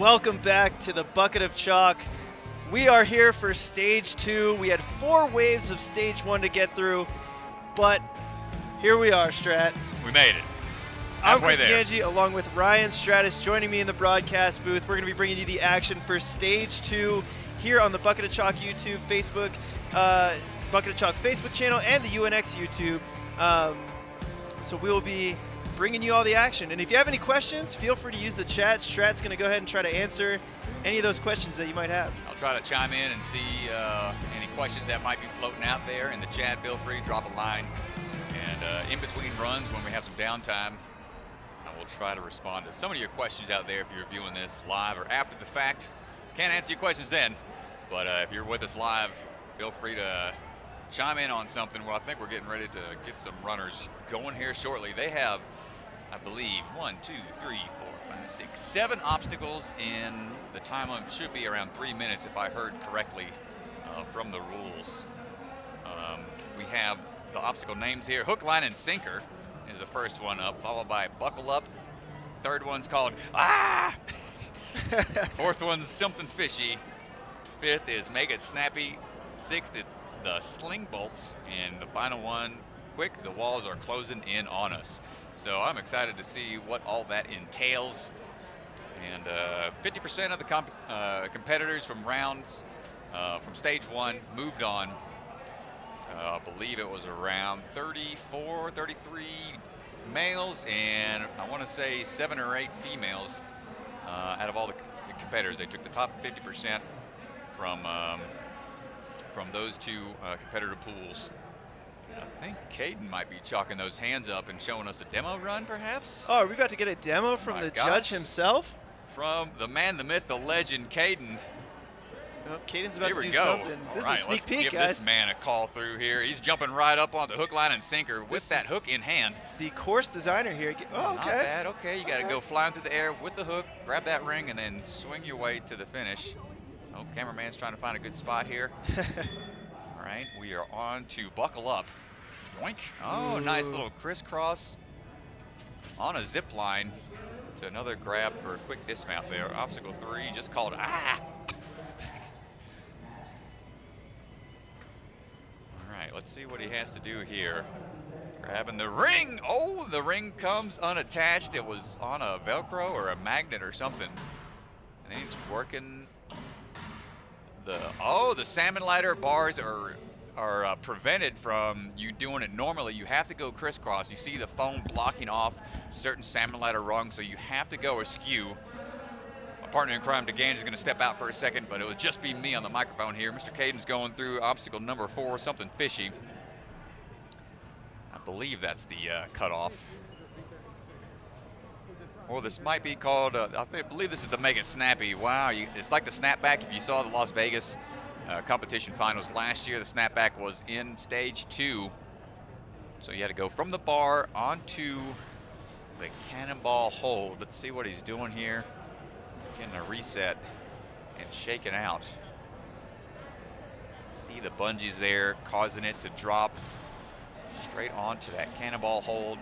Welcome back to the Bucket of Chalk. We are here for Stage 2. We had 4 waves of Stage 1 to get through, but here we are, Strat. We made it. I'm Chris Ganji, along with Ryan Stratus, joining me in the broadcast booth. We're going to be bringing you the action for Stage 2 here on the Bucket of Chalk YouTube, Facebook, Bucket of Chalk Facebook channel, and the UNX YouTube. So we will be bringing you all the action. And if you have any questions, feel free to use the chat. Strat's going to go ahead and try to answer any of those questions that you might have. I'll try to chime in and see any questions that might be floating out there in the chat. Feel free, drop a line. And in between runs, when we have some downtime, I will try to respond to some of your questions out there if you're viewing this live or after the fact. Can't answer your questions then, but if you're with us live, feel free to chime in on something. Well, I think we're getting ready to get some runners going here shortly. They have, I believe, 7 obstacles in the time limit. Should be around 3 minutes if I heard correctly from the rules. We have the obstacle names here. Hook, line, and sinker is the first one up, followed by buckle up. Third one's called ah. Fourth one's something fishy. Fifth is make it snappy. Sixth, it's the sling bolts. And the final one, quick, the walls are closing in on us. So I'm excited to see what all that entails. And 50% of the competitors from rounds, from stage 1, moved on. So I believe it was around 34, 33 males, and I want to say 7 or 8 females out of all the competitors. They took the top 50% from those 2 competitor pools. I think Caden might be chalking those hands up and showing us a demo run, perhaps. Oh, are we about to get a demo from the judge himself? From the man, the myth, the legend, Caden. Oh, Caden's about to do go. something. This is a sneak peek, give guys. This man a call through here. He's jumping right up on the hook, line, and sinker with that hook in hand. The course designer here. Oh, okay. Not bad. Okay, you got to go flying through the air with the hook, grab that ring, and then swing your way to the finish. Oh, cameraman's trying to find a good spot here. All right, we are on to buckle up. Boink. Oh, nice little crisscross on a zip line to another grab for a quick dismount there. Obstacle 3 just called ah. All right, let's see what he has to do here. Grabbing the ring. Oh, the ring comes unattached. It was on a Velcro or a magnet or something. And then he's working the Salmon Ladder bars are prevented from you doing it normally. You have to go crisscross. You see the foam blocking off certain Salmon Ladder rungs, so you have to go askew. My partner in crime, DeGange, is going to step out for a second, but it would just be me on the microphone here. Mr. Caden's going through obstacle number 4, something fishy. I believe that's the cutoff. Or this might be called, I believe this is the Make It Snappy. Wow, it's like the snapback. If you saw the Las Vegas competition finals last year, the snapback was in stage 2. So you had to go from the bar onto the Cannonball hold. Let's see what he's doing here. Getting a reset and shaking out. See the bungees there causing it to drop straight onto that Cannonball hold.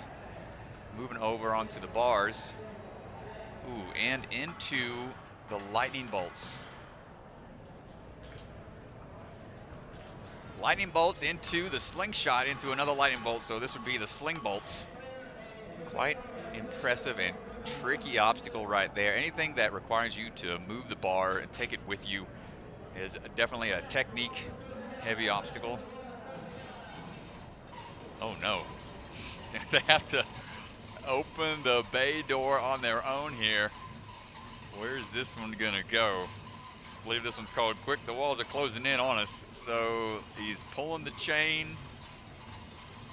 Moving over onto the bars. Ooh, and into the lightning bolts. Lightning bolts into the slingshot, into another lightning bolt, so this would be the sling bolts. Quite impressive and tricky obstacle right there. Anything that requires you to move the bar and take it with you is definitely a technique-heavy obstacle. Oh no, they have to open the bay door on their own here. Where's this one gonna go? I believe this one's called quick. The walls are closing in on us. So he's pulling the chain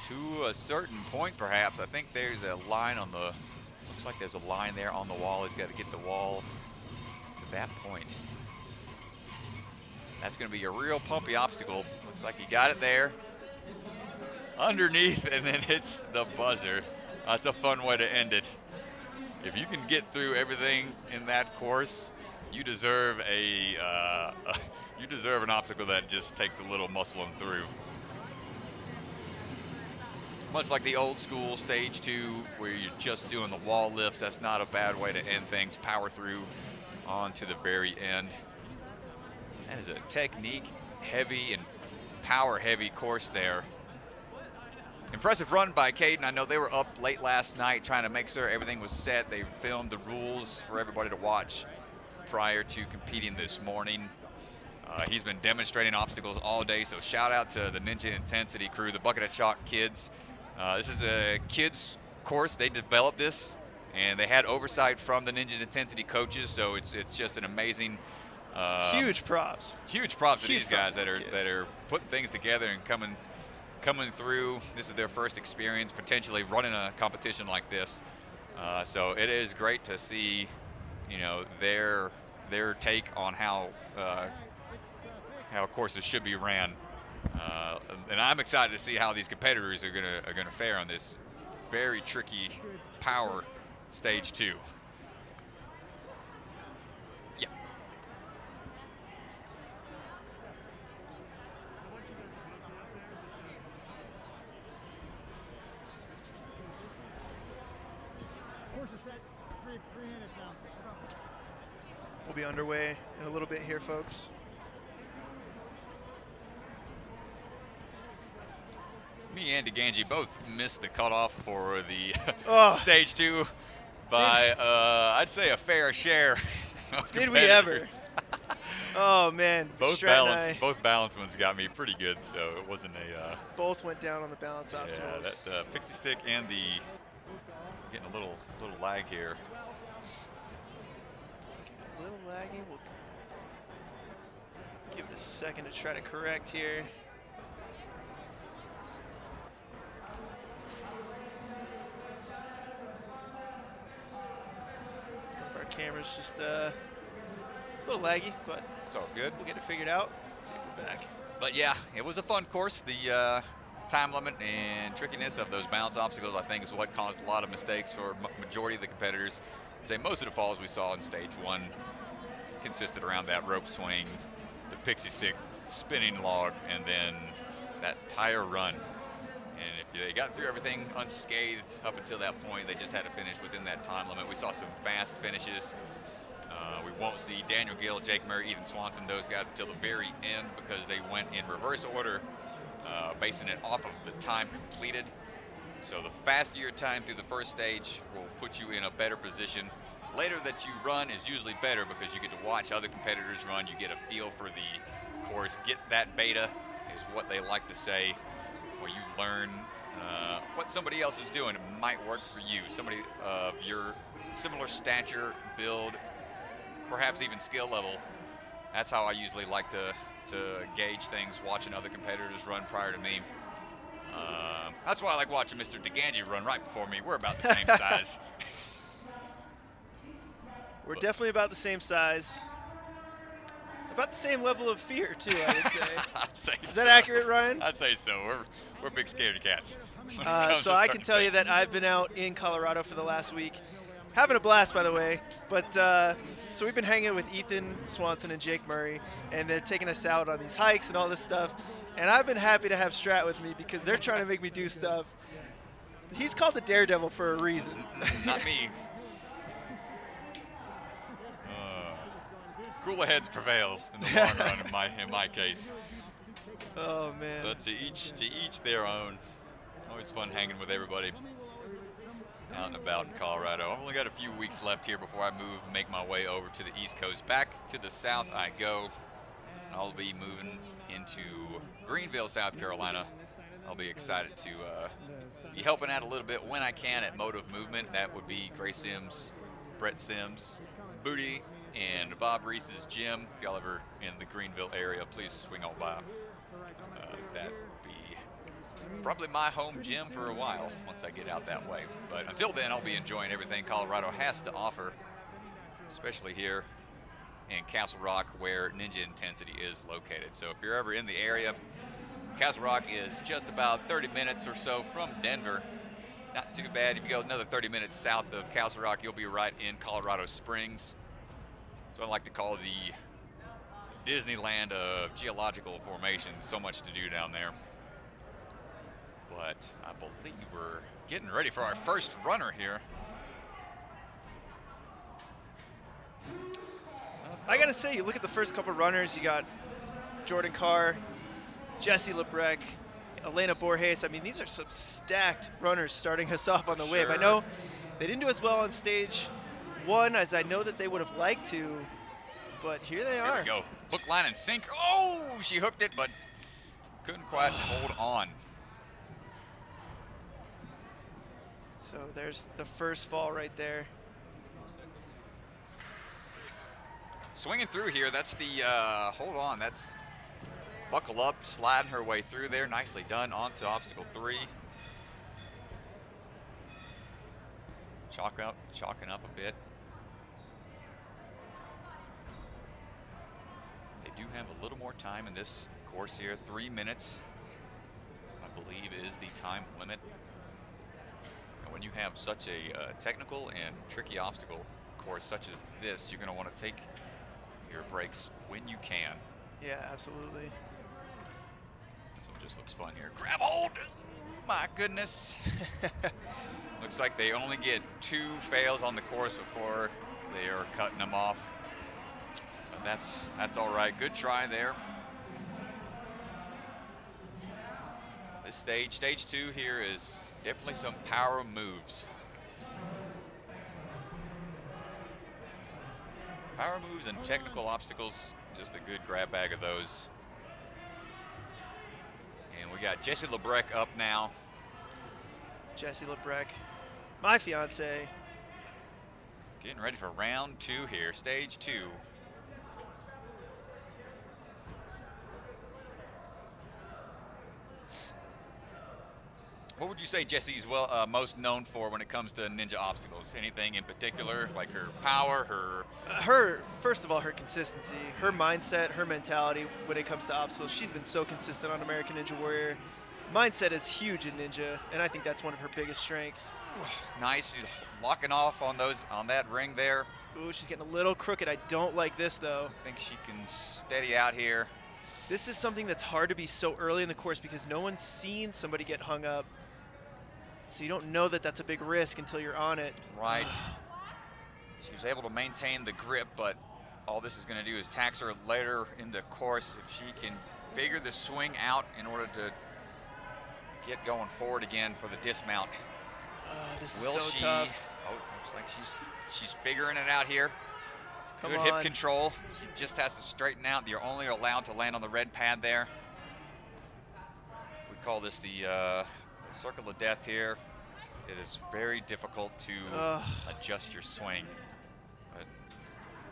to a certain point, perhaps. I think there's a line on the, looks like there's a line there on the wall. He's got to get the wall to that point. That's gonna be a real pumpy obstacle. Looks like he got it there. Underneath, and then hits the buzzer. That's a fun way to end it. If you can get through everything in that course, you deserve an obstacle that just takes a little muscling through. Much like the old school stage 2, where you're just doing the wall lifts, that's not a bad way to end things. Power through on to the very end. That is a technique heavy and power heavy course there. Impressive run by Caden. I know they were up late last night trying to make sure everything was set. They filmed the rules for everybody to watch prior to competing this morning. He's been demonstrating obstacles all day, so shout out to the Ninja Intensity crew, the Bucket of Chalk kids. This is a kids course. They developed this, and they had oversight from the Ninja Intensity coaches, so it's just an amazing huge props to these guys that are putting things together and coming through. This is their first experience potentially running a competition like this, so it is great to see, you know, their take on how courses should be ran, and I'm excited to see how these competitors are gonna fare on this very tricky power stage 2. Yeah. We'll be underway in a little bit here, folks. Me and DeGangi both missed the cutoff for the stage 2 by, I'd say, a fair share. Did we ever? Oh man, both balance ones got me pretty good, so it wasn't a. Both went down on the balance obstacles. Yeah, that pixie stick and the getting a little lag here. A little laggy. We'll give it a second to try to correct here. Our camera's just a little laggy, but it's all good. We'll get it figured out. Let's see if we're back. But yeah, it was a fun course. The time limit and trickiness of those balance obstacles, I think, is what caused a lot of mistakes for majority of the competitors. I'd say most of the falls we saw in stage 1 consisted around that rope swing, the pixie stick spinning log, and then that tire run. And if they got through everything unscathed up until that point, they just had to finish within that time limit. We saw some fast finishes. We won't see Daniel Gill, Jake Murray, Ethan Swanson, those guys until the very end, because they went in reverse order, basing it off of the time completed. So the faster your time through the first stage will put you in a better position. Later that you run is usually better because you get to watch other competitors run. You get a feel for the course. Get that beta is what they like to say, where you learn what somebody else is doing. It might work for you. Somebody of your similar stature, build, perhaps even skill level. That's how I usually like to gauge things, watching other competitors run prior to me. That's why I like watching Mr. DeGangi run right before me. We're about the same size. We're definitely about the same size. About the same level of fear, too, I would say. I'd say Is that accurate, Ryan? I'd say so. We're big scaredy cats. So I can tell you that I've been out in Colorado for the last week. Having a blast, by the way. But so we've been hanging with Ethan Swanson and Jake Murray, and they're taking us out on these hikes and all this stuff. And I've been happy to have Strat with me because they're trying to make me do stuff. He's called the Daredevil for a reason. Not me. Cooler heads prevail in the long run in my case. Oh man. But to each their own. Always fun hanging with everybody out and about in Colorado. I've only got a few weeks left here before I move and make my way over to the East Coast. Back to the south I go. I'll be moving into Greenville, South Carolina. I'll be excited to be helping out a little bit when I can at Motive Movement. That would be Gray Sims, Brett Sims, Booty, and Bob Reese's gym. If y'all ever in the Greenville area, please swing on by. That would be probably my home gym for a while once I get out that way. But until then, I'll be enjoying everything Colorado has to offer, especially here in Castle Rock, where Ninja Intensity is located. So if you're ever in the area, Castle Rock is just about 30 minutes or so from Denver. Not too bad. If you go another 30 minutes south of Castle Rock, you'll be right in Colorado Springs. So I like to call the Disneyland of geological formations. So much to do down there. but I believe we're getting ready for our first runner here. I gotta say, you look at the first couple runners, you got Jordan Carr, Jesse Lebrec, Elena Borges. I mean, these are some stacked runners starting us off on the wave. I know they didn't do as well on stage 1 as I know that they would have liked to, but here they are. Here we go. Hook, line, and sinker. Oh, she hooked it, but couldn't quite hold on. So there's the first fall right there. Swinging through here, that's the, hold on, that's buckle up, sliding her way through there. Nicely done. On to obstacle 3. Chalking up a bit. They do have a little more time in this course here. 3 minutes, I believe, is the time limit. And when you have such a technical and tricky obstacle course such as this, you're going to want to take your breaks when you can. Yeah, absolutely. This one just looks fun here. Grab hold! Ooh, my goodness. Looks like they only get 2 fails on the course before they are cutting them off. But that's all right. Good try there. This stage 2 here, is definitely some power moves. Power moves and technical obstacles, just a good grab bag of those. And we got Jesse Lebrec up now. Jesse Lebrec, my fiance. Getting ready for round 2 here, stage 2. What would you say Jesse's most known for when it comes to ninja obstacles? Anything in particular, like her power, her first of all, her consistency, her mindset, her mentality when it comes to obstacles. She's been so consistent on American Ninja Warrior. Mindset is huge in Ninja, and I think that's one of her biggest strengths. Nice, she's locking off on that ring there. Ooh, she's getting a little crooked. I don't like this though. I think she can steady out here. This is something that's hard to be so early in the course because no one's seen somebody get hung up. So you don't know that that's a big risk until you're on it. Right. She was able to maintain the grip, but all this is going to do is tax her later in the course if she can figure the swing out in order to get going forward again for the dismount. This is so tough. Oh, looks like she's figuring it out here. Come Good on. hip control. She just has to straighten out. You're only allowed to land on the red pad there. We call this the circle of death here. It is very difficult to adjust your swing. But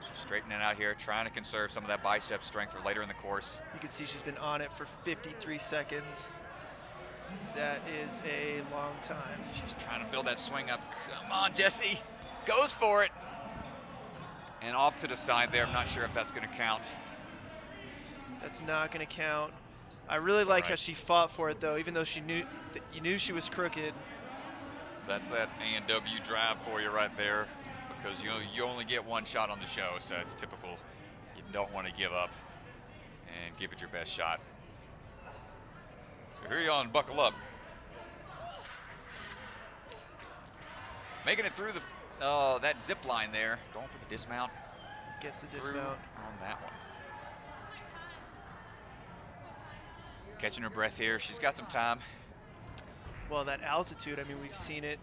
she's straightening it out here, trying to conserve some of that bicep strength for later in the course. You can see she's been on it for 53 seconds. That is a long time. She's trying to build that swing up. Come on, Jesse. Goes for it. And off to the side there. I'm not sure if that's going to count. That's not going to count. I really like how she fought for it, though, even though you knew she was crooked. That's that A&W drive for you right there, because you only get one shot on the show, so it's typical. You don't want to give up and give it your best shot. So here you are, and buckle up. Making it through that zip line there, going for the dismount. Gets the dismount on that one. Catching her breath here. She's got some time. Well, that altitude, I mean, we've seen it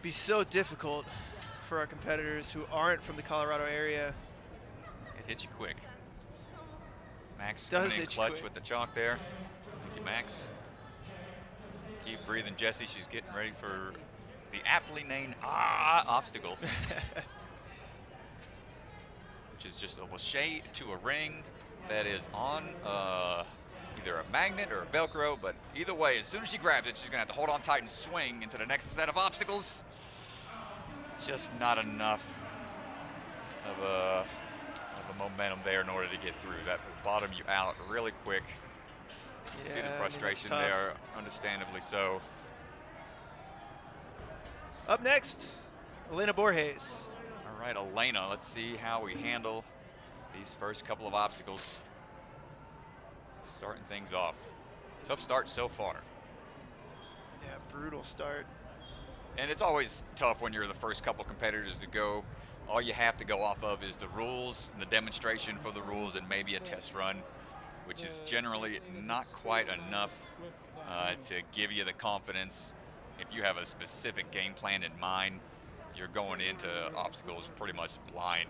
be so difficult for our competitors who aren't from the Colorado area. It hits you quick. Max does coming in hit clutch you quick with the chalk there. Thank you, Max. Keep breathing, Jesse. She's getting ready for the aptly named obstacle, which is just a lache to a ring that is on either a magnet or a Velcro, but either way, as soon as she grabs it, she's gonna have to hold on tight and swing into the next set of obstacles. Just not enough of a momentum there in order to get through. That will bottom you out really quick. You can see the frustration there, understandably so. Up next, Elena Borges. All right, Elena, let's see how we handle these first couple of obstacles. Starting things off. Tough start so far. Yeah, brutal start. And it's always tough when you're the first couple competitors to go. All you have to go off of is the rules, the demonstration for the rules, and maybe a test run, which is generally not quite enough to give you the confidence. If you have a specific game plan in mind, you're going into obstacles pretty much blind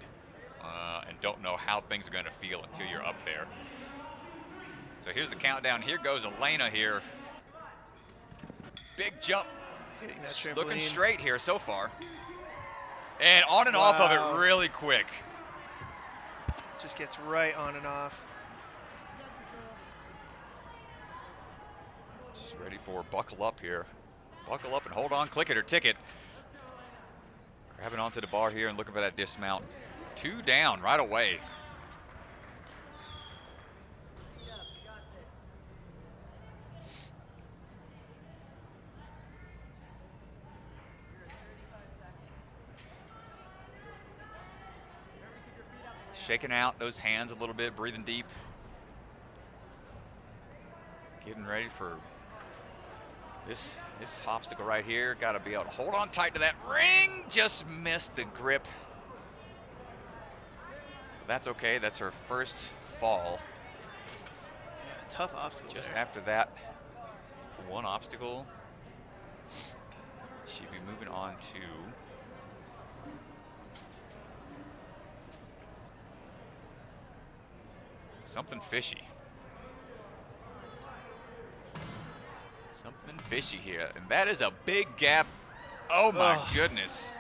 and don't know how things are going to feel until you're up there. So here's the countdown. Here goes Elena here. Big jump. Hitting that trampoline. Looking straight here so far. And on and off of it really quick. Just gets right on and off. Just ready for buckle up here. Buckle up and hold on, click it or ticket. Grabbing onto the bar here and looking for that dismount. 2 down right away. Shaking out those hands a little bit, breathing deep. Getting ready for this obstacle right here. Got to be able to hold on tight to that ring. Just missed the grip. That's okay. That's her first fall. Yeah, tough obstacle. Just there. after that one obstacle, she'd be moving on to something fishy. Something fishy here. And that is a big gap. Oh my goodness.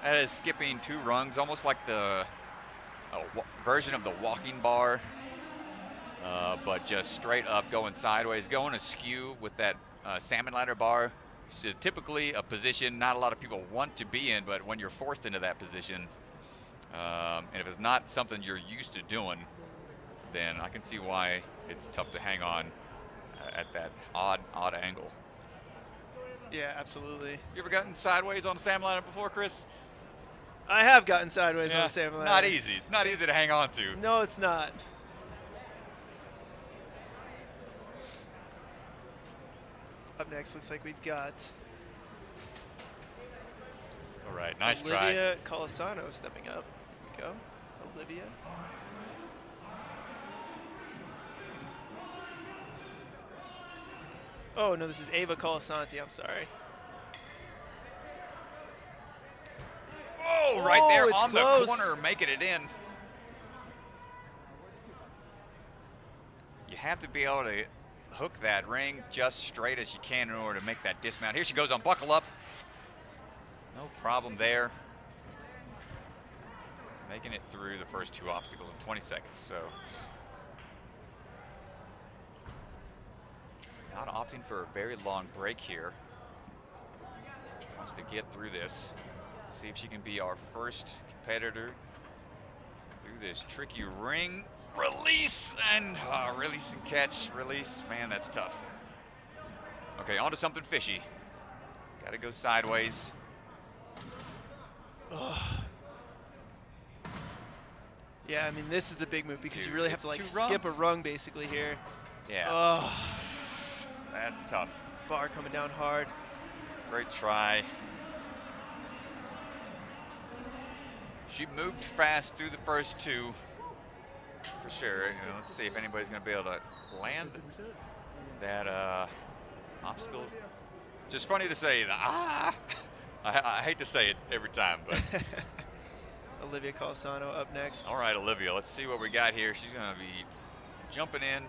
That is skipping 2 rungs, almost like the version of the walking bar, but just straight up going sideways, going askew with that Salmon Ladder bar. So typically a position not a lot of people want to be in, but when you're forced into that position, and if it's not something you're used to doing, then I can see why it's tough to hang on at that odd angle. Yeah, absolutely. You ever gotten sideways on a Salmon Ladder before, Chris? I have gotten sideways on a Salmon Ladder. Not easy. It's not easy to hang on to. No, it's not. Up next, looks like we've got. It's all right. Nice try. Olivia Calisano stepping up. Here we go. Olivia. Oh, no, this is Ava Colasanti. I'm sorry. Oh, right there on close. the corner, making it in. You have to be able to hook that ring just straight as you can in order to make that dismount. Here she goes on buckle up. No problem there. Making it through the first 2 obstacles in 20 seconds, so. Not opting for a very long break here. Wants to get through this. See if she can be our first competitor through this tricky ring. Release and release and catch. Release, man, that's tough. Okay, on to something fishy. Got to go sideways. Oh. Yeah, I mean, this is the big move because Dude, you really have to like 2 skip rungs. a rung basically here. Yeah. Oh. That's tough. Bar coming down hard. Great try. She moved fast through the first 2, for sure. Let's see if anybody's going to be able to land that obstacle. Just funny to say, I hate to say it every time, but. Olivia Calisano up next. All right, Olivia, let's see what we got here. She's going to be jumping in,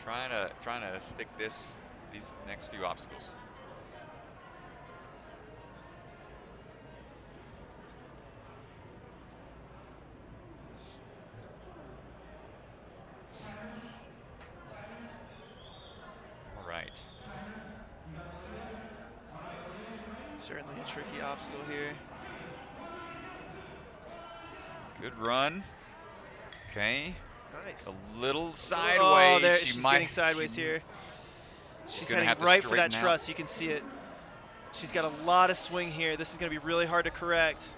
trying to stick these next few obstacles. All right. Certainly a tricky obstacle here. Good run. Okay. Nice. A little sideways. Oh, there, she's getting sideways here. She's heading right for that truss. You can see it. She's got a lot of swing here. This is going to be really hard to correct.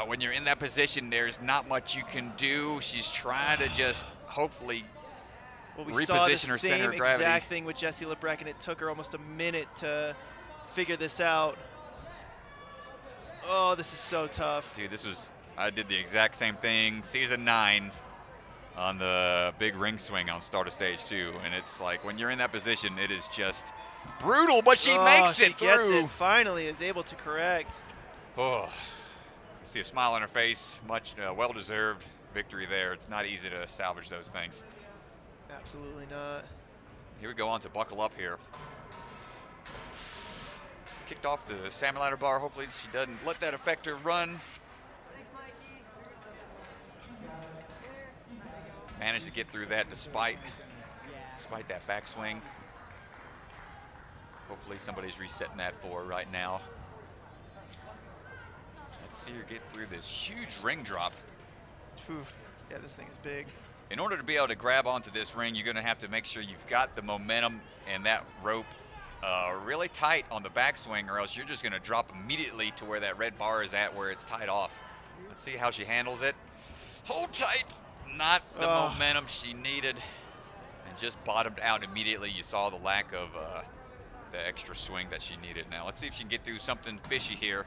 When you're in that position, there's not much you can do. She's trying to just hopefully Well, we saw the reposition her center same of gravity. exact thing with Jessie Lebrecq, and it took her almost a minute to figure this out. Oh, this is so tough. Dude, I did the exact same thing season 9 on the big ring swing on start of stage 2, and it's like when you're in that position, it is just brutal, but she makes it through. She gets it, finally is able to correct. Oh, see a smile on her face, much well-deserved victory there. It's not easy to salvage those things. Absolutely not. Here we go on to buckle up here. Kicked off the Salmon Ladder bar. Hopefully she doesn't let that affect her run. Managed to get through that despite that backswing. Hopefully somebody's resetting that for her right now. Let's see her get through this huge ring drop. Whew. Yeah, this thing is big. In order to be able to grab onto this ring, you're going to have to make sure you've got the momentum and that rope really tight on the backswing, or else you're just going to drop immediately to where that red bar is at, where it's tied off. Let's see how she handles it. Hold tight. Not the momentum she needed, and just bottomed out immediately. You saw the lack of the extra swing that she needed. Now let's see if she can get through something fishy here.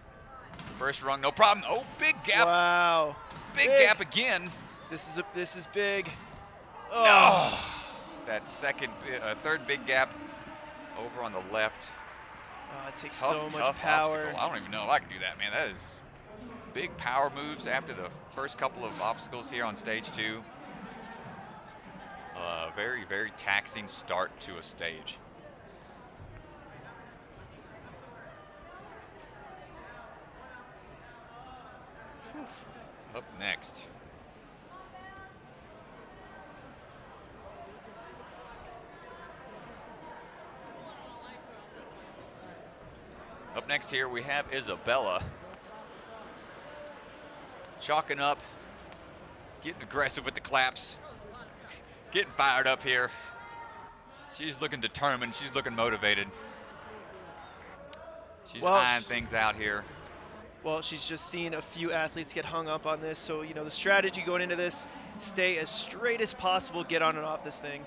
First rung, no problem. Oh, big gap. Wow. Big gap again. This is big. Oh. No. That third big gap over on the left. Oh, it takes tough, so much power. Obstacle. I don't even know if I can do that, man. That is big power moves after the first couple of obstacles here on stage 2. Very, very taxing start to a stage. Up next. Up next here we have Isabella. Chalking up, getting aggressive with the claps, getting fired up here. She's looking determined, she's looking motivated. She's eyeing things out here. Well, she's just seen a few athletes get hung up on this, so, you know, the strategy going into this, stay as straight as possible, get on and off this thing.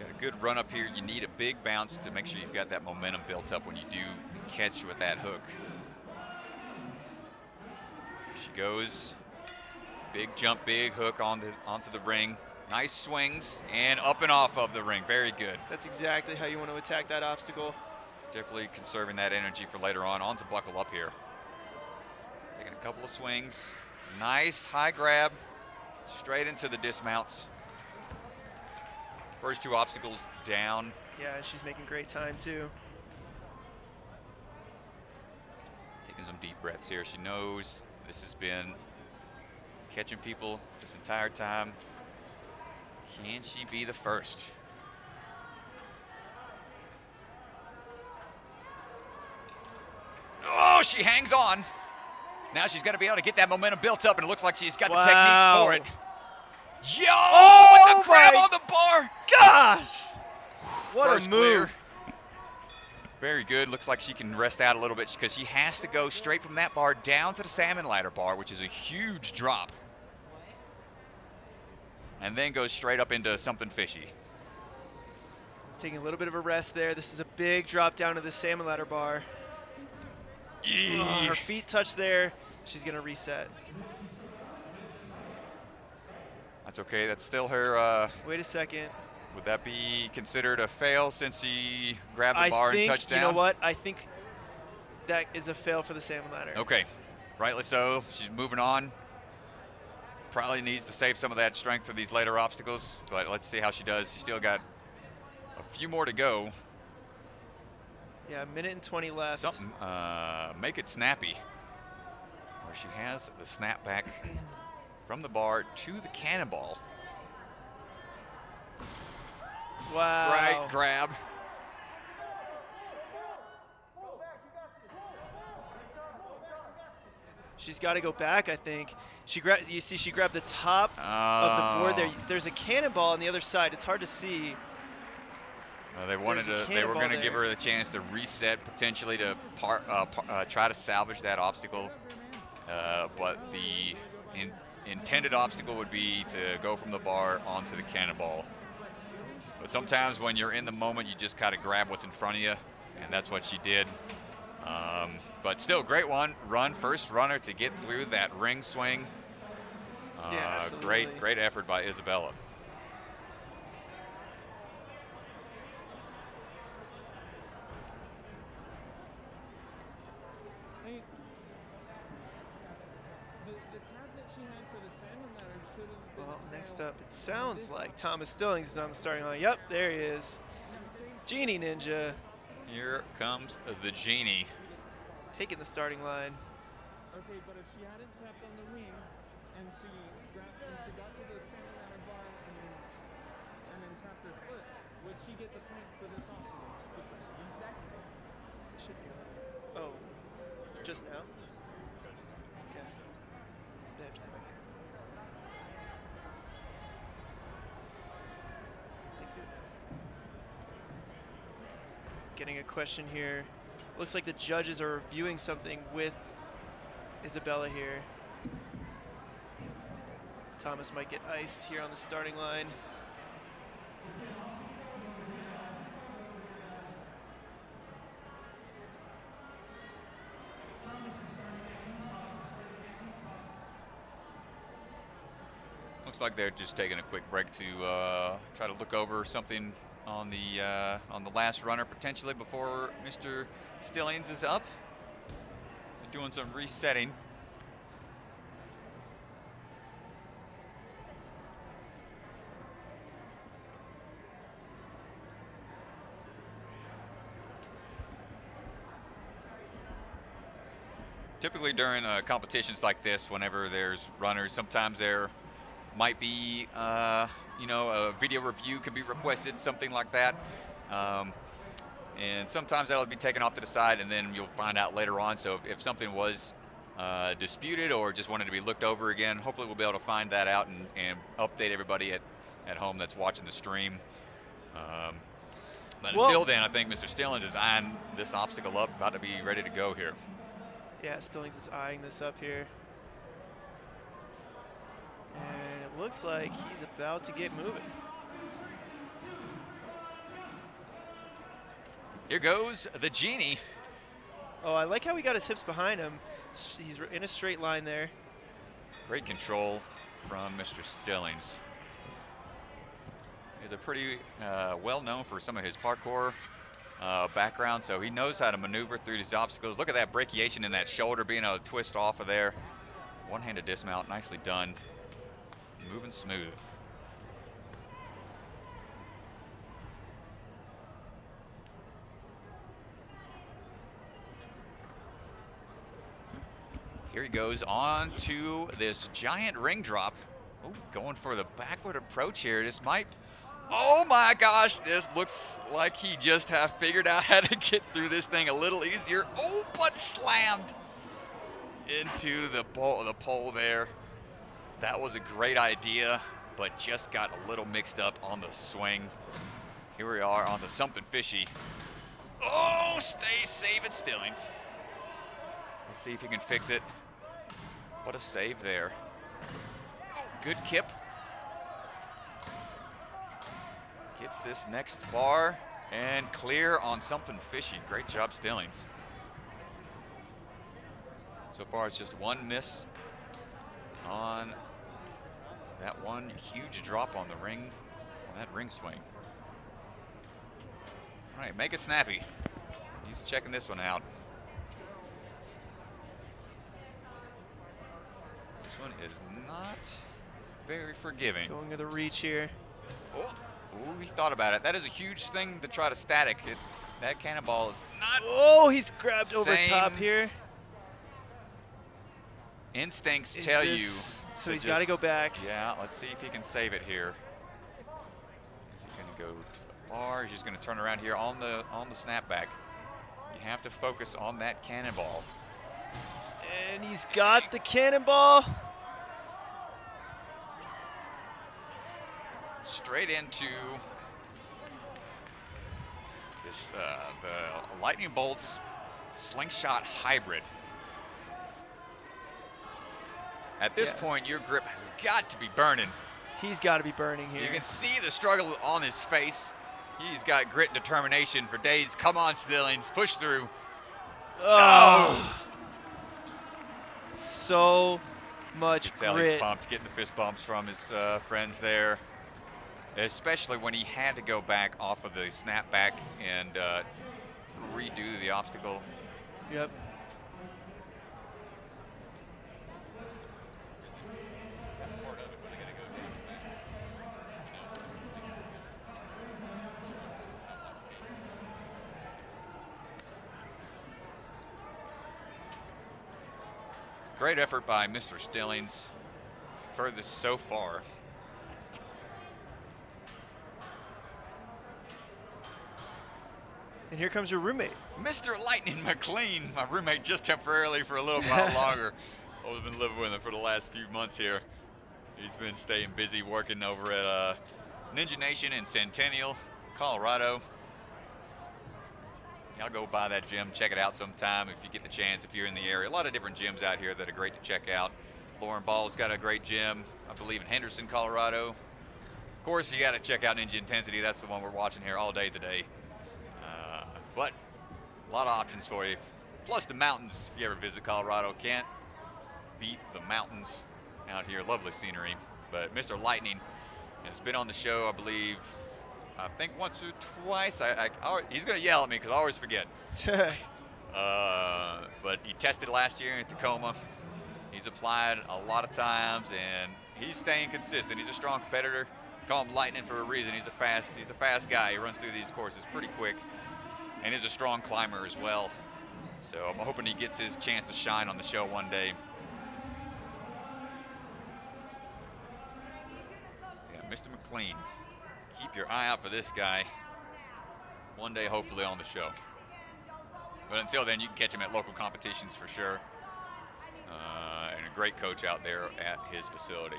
Got a good run up here. You need a big bounce to make sure you've got that momentum built up when you do catch with that hook. Here she goes. Big jump, big hook onto the ring. Nice swings and up and off of the ring. Very good. That's exactly how you want to attack that obstacle. Definitely conserving that energy for later on. On to buckle up here. Taking a couple of swings. Nice high grab. Straight into the dismounts. First 2 obstacles down. Yeah, she's making great time too. Taking some deep breaths here. She knows this has been catching people this entire time. Can she be the first? Oh, she hangs on. Now she's going to be able to get that momentum built up, and it looks like she's got the technique for it. Yo, with the grab on the bar. Gosh, what First a move. Clear. Very good. Looks like she can rest out a little bit because she has to go straight from that bar down to the Salmon Ladder bar, which is a huge drop. And then goes straight up into something fishy. Taking a little bit of a rest there. This is a big drop down to the Salmon Ladder bar. Her feet touch there. She's going to reset. That's okay. That's still her. Wait a second. Would that be considered a fail since she grabbed the bar and touched down? You know what? I think that is a fail for the Salmon Ladder. Okay. Rightly so. She's moving on. Probably needs to save some of that strength for these later obstacles, but let's see how she does. She's still got a few more to go. Yeah, 1:20 left. Something, make it snappy. Where she has the snap back from the bar to the Cannonball. Wow. Right grab. She's got to go back, I think. You see, she grabbed the top of the board there. There's a Cannonball on the other side. It's hard to see. They were going to give her the chance to reset, potentially to try to salvage that obstacle. But the intended obstacle would be to go from the bar onto the cannonball. But sometimes when you're in the moment, you just kind of grab what's in front of you, and that's what she did. But still, great run, first runner to get through that ring swing. Yeah, absolutely. Great effort by Isabella. Well, next up, it sounds like Thomas Stillings is on the starting line. Yep, there he is. Genie Ninja. Here comes the Genie. Taking the starting line. Okay, but if she hadn't tapped on the ring and she got to the Salmon Ladder bar and then tapped her foot, would she get the point for this obstacle? Reset? Should be. Oh, just now? Yeah. Getting a question here. Looks like the judges are reviewing something with Isabella here. Thomas might get iced here on the starting line. Looks like they're just taking a quick break to try to look over something on the last runner potentially before Mr. Stillings is up. They're doing some resetting. Typically during competitions like this, whenever there's runners, sometimes there might be, a video review could be requested, something like that. And sometimes that'll be taken off to the side, and then you'll find out later on. So if something was disputed or just wanted to be looked over again, hopefully we'll be able to find that out and update everybody at home that's watching the stream. But until then, I think Mr. Stillings is eyeing this obstacle up, about to be ready to go here. Yeah, Stillings is eyeing this up here. And it looks like he's about to get moving. Here goes the Genie. Oh, I like how he got his hips behind him. He's in a straight line there. Great control from Mr. Stillings. He's a pretty well known for some of his parkour background, so he knows how to maneuver through these obstacles. Look at that brachiation in that shoulder, being able to twist off of there. One-handed dismount, nicely done. Moving smooth. Here he goes on to this giant ring drop. Ooh, going for the backward approach here. This might, oh my gosh, this looks like he just have figured out how to get through this thing a little easier. Oh, but slammed into the pole there. That was a great idea, but just got a little mixed up on the swing. Here we are onto something fishy. Oh, stay safe at Stillings. Let's see if he can fix it. What a save there. Oh, good kip. Gets this next bar and clear on something fishy. Great job, Stillings. So far, it's just one miss on that one huge drop on the ring, on that ring swing. All right, make it snappy. He's checking this one out. This one is not very forgiving. Going to the reach here. Oh, he thought about it. That is a huge thing to try to static. That cannonball is not. Oh, he's grabbed over top here. Instincts tell you. So he's got to go back. Yeah, let's see if he can save it here. Is he going to go to the bar? He's just going to turn around here on the snapback. You have to focus on that cannonball. And he's got the cannonball. Straight into This the Lightning Bolt's slingshot hybrid. At this point, your grip has got to be burning. He's got to be burning here. You can see the struggle on his face. He's got grit and determination for days. Come on, Stillings, push through. Oh. So much you can tell grit. He's pumped, getting the fist bumps from his friends there. Especially when he had to go back off of the snapback and redo the obstacle. Yep. Great effort by Mr. Stillings. Furthest so far. And here comes your roommate. Mr. Lightning McLean, my roommate just temporarily for a little while longer. I've been living with him for the last few months here. He's been staying busy working over at Ninja Nation in Centennial, Colorado. Y'all go by that gym, check it out sometime if you get the chance, if you're in the area. A lot of different gyms out here that are great to check out. Lauren Ball's got a great gym, I believe, in Henderson, Colorado. Of course, you got to check out Ninja Intensity. That's the one we're watching here all day today. But a lot of options for you. Plus the mountains, if you ever visit Colorado, can't beat the mountains out here. Lovely scenery. But Mr. Lightning has been on the show, I believe, I think once or twice. He's going to yell at me because I always forget. But he tested last year in Tacoma. He's applied a lot of times, and he's staying consistent. He's a strong competitor. Call him Lightning for a reason. He's a fast guy. He runs through these courses pretty quick, and is a strong climber as well. So I'm hoping he gets his chance to shine on the show one day. Yeah, Mr. McLean. Keep your eye out for this guy. One day, hopefully, on the show. But until then, you can catch him at local competitions for sure. And a great coach out there at his facility.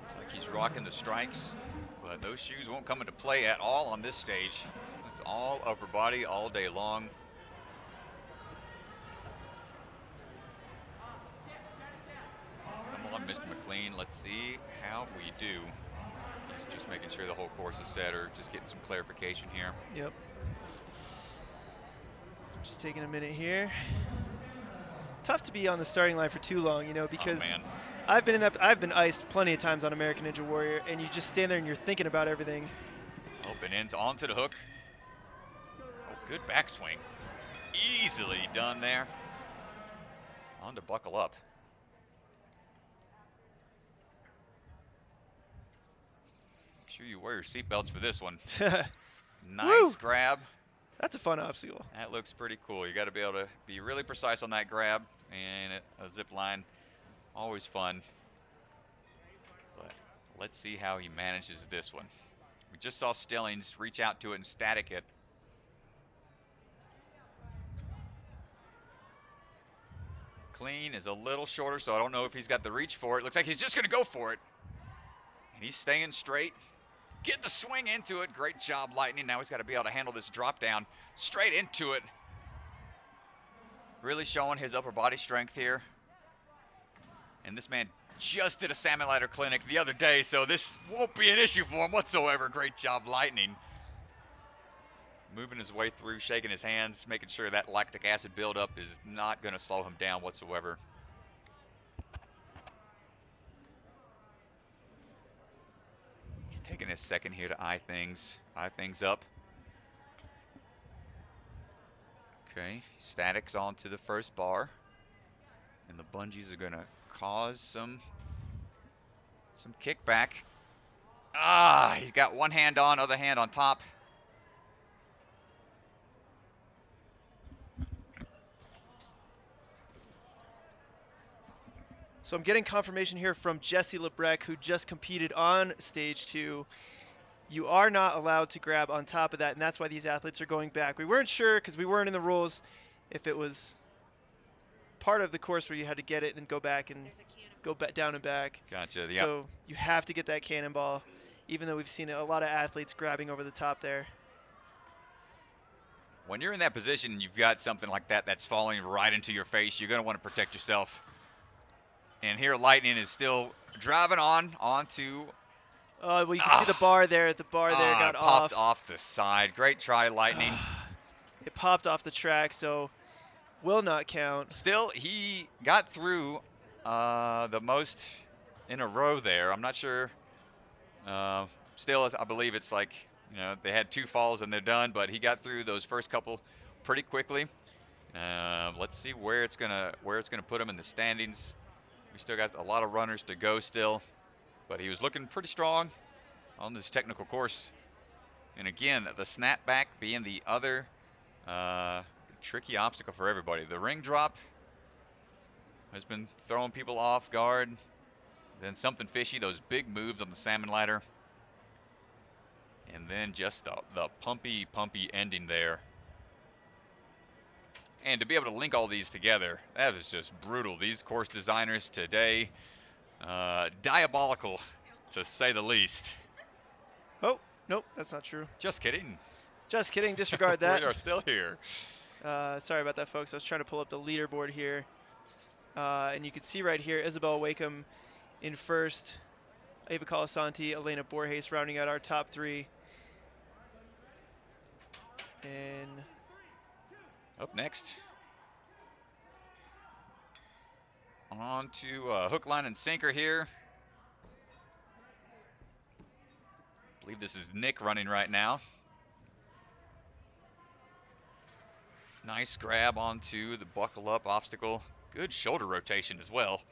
Looks like he's rocking the strikes, but those shoes won't come into play at all on this stage. It's all upper body all day long. Come on, Mr. McLean. Let's see how we do. He's just making sure the whole course is set, or just getting some clarification here. Yep. Just taking a minute here. Tough to be on the starting line for too long, you know, because I've been iced plenty of times on American Ninja Warrior, and you just stand there and you're thinking about everything. Open in onto the hook. Oh, good backswing. Easily done there. On to buckle up. Make sure you wear your seatbelts for this one. Nice grab. That's a fun obstacle. That looks pretty cool. You got to be able to be really precise on that grab, and a zip line, always fun. But let's see how he manages this one. We just saw Stillings reach out to it and static it. Clean is a little shorter, so I don't know if he's got the reach for it. Looks like he's just going to go for it. And he's staying straight. Get the swing into it. Great job, Lightning. Now he's got to be able to handle this drop down straight into it. Really showing his upper body strength here. And this man just did a Salmon Ladder clinic the other day, so this won't be an issue for him whatsoever. Great job, Lightning. Moving his way through, shaking his hands, making sure that lactic acid buildup is not going to slow him down whatsoever. He's taking a second here to eye things up. Okay, statics onto the first bar. And the bungees are going to cause some kickback. He's got one hand on, other hand on top. So I'm getting confirmation here from Jesse Lebrec, who just competed on stage 2. You are not allowed to grab on top of that, and that's why these athletes are going back. We weren't sure because we weren't in the rules if it was part of the course where you had to get it and go back and go back down and back. Gotcha. Yep. So you have to get that cannonball, even though we've seen a lot of athletes grabbing over the top there. When you're in that position and you've got something like that that's falling right into your face, you're going to want to protect yourself. And here Lightning is still driving onto. Well, you can see the bar there. The bar there got popped off the side. Great try, Lightning. It popped off the track, so will not count. Still, he got through the most in a row there. I'm not sure. Still, I believe it's like, they had 2 falls and they're done, but he got through those first couple pretty quickly. Let's see where it's gonna put him in the standings. We still got a lot of runners to go still, but he was looking pretty strong on this technical course. And again, the snapback being the other tricky obstacle for everybody. The ring drop has been throwing people off guard. Then something fishy, those big moves on the Salmon Ladder. And then just the pumpy ending there. And to be able to link all these together, that is just brutal. These course designers today, diabolical, to say the least. Oh, nope, that's not true. Just kidding. Just kidding, disregard that. We are still here. Sorry about that, folks. I was trying to pull up the leaderboard here. And you can see right here, Isabel Wakeham in first. Ava Colasanti, Elena Borges rounding out our top 3. And up next, on to hook, line, and sinker here. I believe this is Nick running right now. Nice grab onto the buckle up obstacle. Good shoulder rotation as well.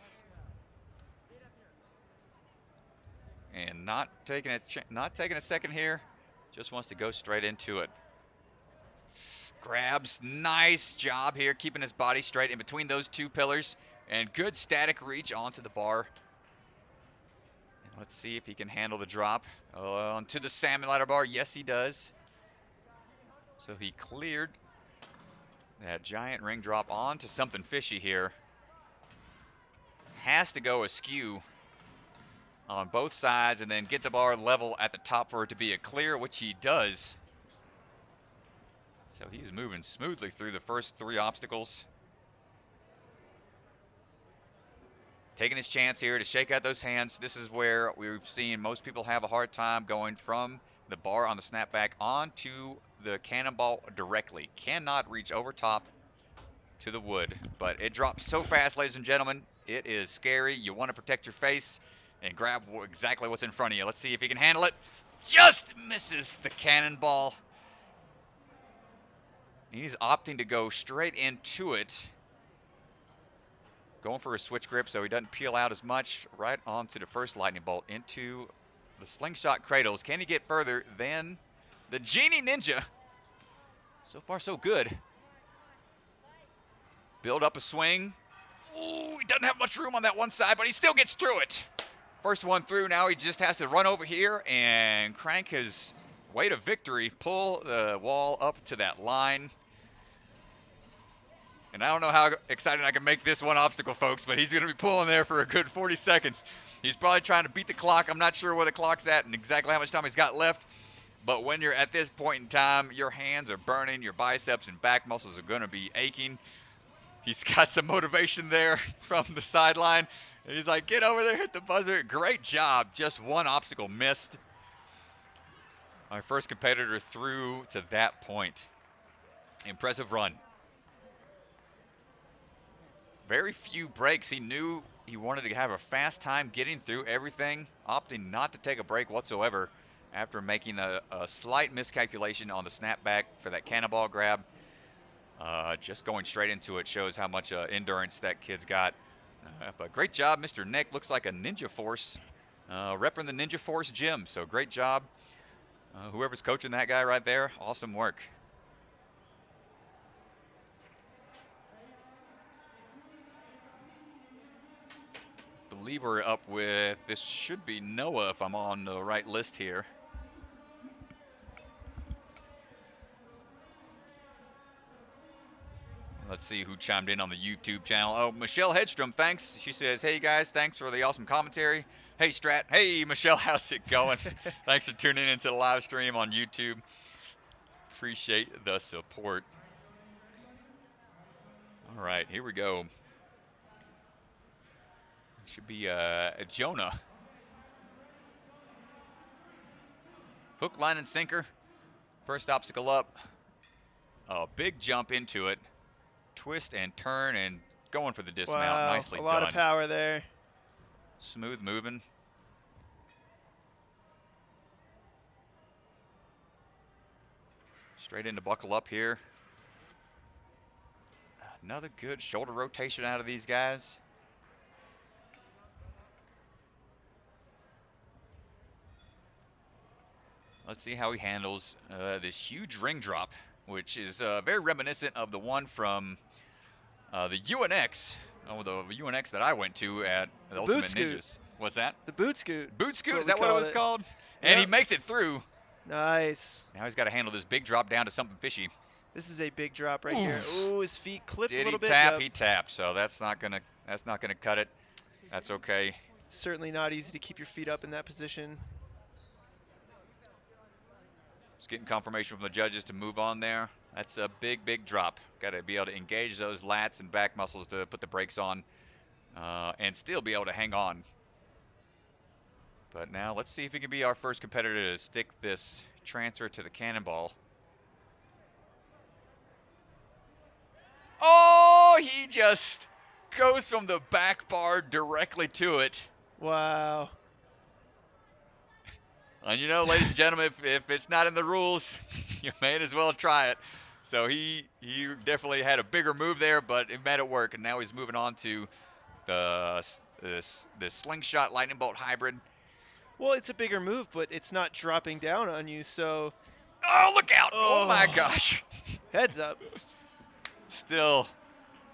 And not taking a second here. Just wants to go straight into it. Grabs, nice job here, keeping his body straight in between those 2 pillars. And good static reach onto the bar. And let's see if he can handle the drop. Onto the Salmon Ladder bar. Yes, he does. So he cleared that giant ring drop onto something fishy here. Has to go askew on both sides and then get the bar level at the top for it to be a clear, which he does. So he's moving smoothly through the first 3 obstacles. Taking his chance here to shake out those hands. This is where we've seen most people have a hard time going from the bar on the snapback onto the cannonball directly. Cannot reach over top to the wood, but it drops so fast, ladies and gentlemen. It is scary. You want to protect your face and grab exactly what's in front of you. Let's see if he can handle it. Just misses the cannonball. He's opting to go straight into it. Going for a switch grip so he doesn't peel out as much. Right onto the first lightning bolt into the slingshot cradles. Can he get further than the Genie Ninja? So far, so good. Build up a swing. Ooh, he doesn't have much room on that one side, but he still gets through it. First one through. Now he just has to run over here and crank his way to victory. Pull the wall up to that line. And I don't know how excited I can make this one obstacle, folks, but he's going to be pulling there for a good 40 seconds. He's probably trying to beat the clock. I'm not sure where the clock's at and exactly how much time he's got left. But when you're at this point in time, your hands are burning, your biceps and back muscles are going to be aching. He's got some motivation there from the sideline. And he's like, get over there, hit the buzzer. Great job. Just one obstacle missed. Our first competitor through to that point. Impressive run. Very few breaks. He knew he wanted to have a fast time getting through everything, opting not to take a break whatsoever after making a slight miscalculation on the snapback for that cannonball grab. Just going straight into it shows how much endurance that kid's got. But great job, Mr. Nick. Looks like a Ninja Force, repping the Ninja Force gym. So great job. Whoever's coaching that guy right there, awesome work. I believe we're up with, this should be Noah if I'm on the right list here. Let's see who chimed in on the YouTube channel. Oh, Michelle Hedstrom, thanks. She says, hey guys, thanks for the awesome commentary. Hey Strat, hey Michelle, how's it going? Thanks for tuning into the live stream on YouTube. Appreciate the support. All right, here we go. Should be Jonah. Hook, line, and sinker. First obstacle up. A big jump into it. Twist and turn and going for the dismount. Wow, Nicely a lot done. of power there. Smooth moving. Straight into buckle up here. Another good shoulder rotation out of these guys. Let's see how he handles this huge ring drop, which is very reminiscent of the one from the UNX. Oh, the UNX that I went to at the Ultimate Ninjas. What's that? The boot scoot. Boot scoot, is that what it was called? And Yep. he makes it through. Nice. Now he's got to handle this big drop down to something fishy. This is a big drop right here. Ooh, his feet clipped Did a little he bit. tap? Yep. He tapped. So that's not gonna cut it. That's okay. Certainly not easy to keep your feet up in that position. Just getting confirmation from the judges to move on there. That's a big, big drop. Got to be able to engage those lats and back muscles to put the brakes on and still be able to hang on. But now let's see if he can be our first competitor to stick this transfer to the Cannonball. Oh, he just goes from the back bar directly to it. Wow. And you know, ladies and gentlemen, if it's not in the rules, you may as well try it. So he definitely had a bigger move there, but it made it work. And now he's moving on to this slingshot lightning bolt hybrid. Well, it's a bigger move, but it's not dropping down on you, so... Oh, look out! Oh my gosh! Heads up. Still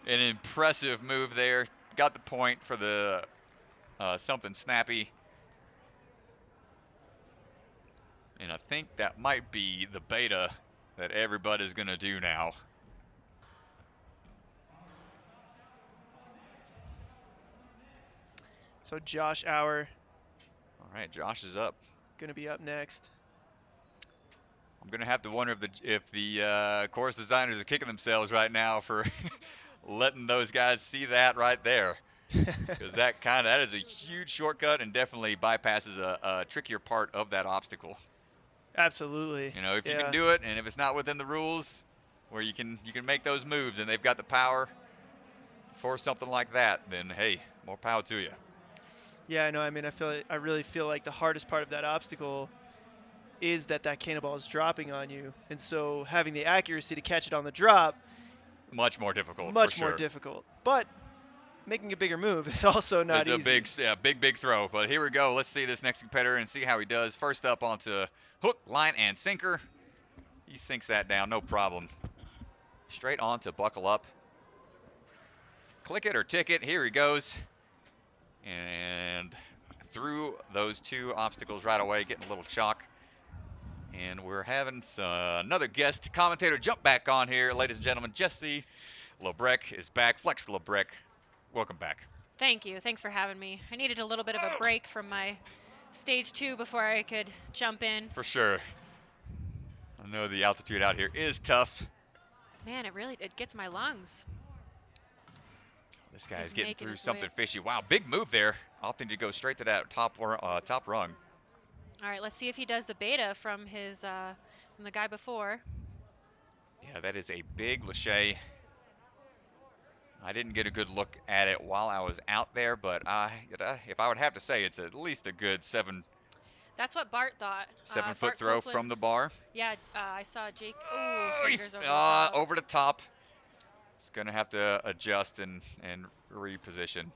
an impressive move there. Got the point for the something snappy. And I think that might be the beta that everybody's going to do now. So Josh Auer. All right, Josh is up. Going to be up next. I'm going to have to wonder if the course designers are kicking themselves right now for letting those guys see that right there. Because that is a huge shortcut and definitely bypasses a trickier part of that obstacle. Absolutely. You know, if you can do it, and if it's not within the rules, where you can make those moves, and they've got the power for something like that, then hey, more power to you. Yeah, no, I mean, I really feel like the hardest part of that obstacle is that Cannonball is dropping on you, and so having the accuracy to catch it on the drop, much more difficult. Much more difficult, but making a bigger move is also not easy. It's a big throw. But here we go. Let's see this next competitor and see how he does. First up onto hook, line, and sinker. He sinks that down, no problem. Straight on to buckle up. Click it or ticket. Here he goes. And through those two obstacles right away, getting a little chalk. And we're having another guest commentator jump back on here. Ladies and gentlemen, Jesse Lebrec is back. Flex Lebrec, welcome back. Thank you. Thanks for having me. I needed a little bit of a break from my stage 2 before I could jump in. For sure. I know the altitude out here is tough. Man, it gets my lungs. This guy is getting through something fishy. Wow, big move there. Opting to go straight to that top rung. All right, let's see if he does the beta from the guy before. Yeah, that is a big lache. I didn't get a good look at it while I was out there, but if I would have to say, it's at least a good 7. That's what Bart thought. 7-foot Bart throw Copeland, from the bar. Yeah, I saw Jake. Oh, fingers over the top. Over the top. It's gonna have to adjust and reposition.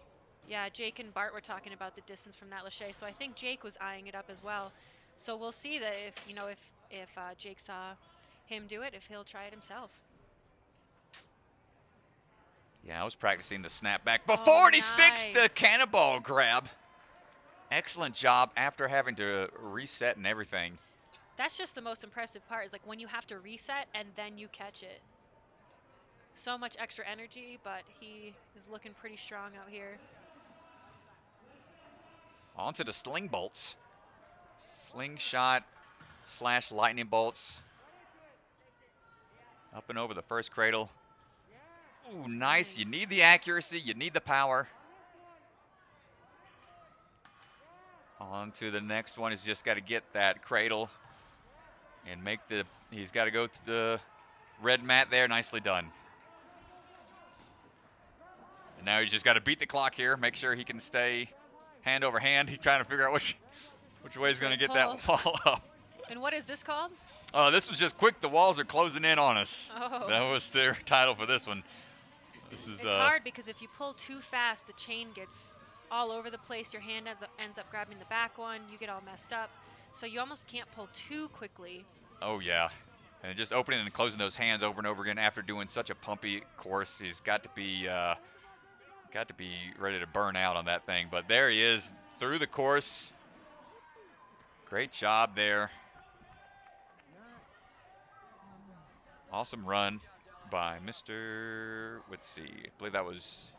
Yeah, Jake and Bart were talking about the distance from that lache, so I think Jake was eyeing it up as well. So we'll see that if Jake saw him do it, if he'll try it himself. Yeah, I was practicing the snapback before, and he sticks the cannonball grab. Excellent job after having to reset and everything. That's just the most impressive part, is like when you have to reset and then you catch it. so much extra energy, but he is looking pretty strong out here. Onto the sling bolts. Slingshot / lightning bolts. Up and over the first cradle. Ooh, nice. You need the accuracy. You need the power. On to the next one. He's just got to get that cradle and make the, he's got to go to the red mat there. Nicely done. And now he's just got to beat the clock here. Make sure he can stay hand over hand. He's trying to figure out which way he's going to get that wall up. And what is this called? This was just quick. The walls are closing in on us. Oh. That was their title for this one. This is, it's hard because if you pull too fast, the chain gets all over the place. Your hand ends up grabbing the back one. You get all messed up. So you almost can't pull too quickly. Oh, yeah. And just opening and closing those hands over and over again after doing such a pumpy course. He's got to be ready to burn out on that thing. But there he is through the course. Great job there. Awesome run by Mr. Let's see. I believe that was.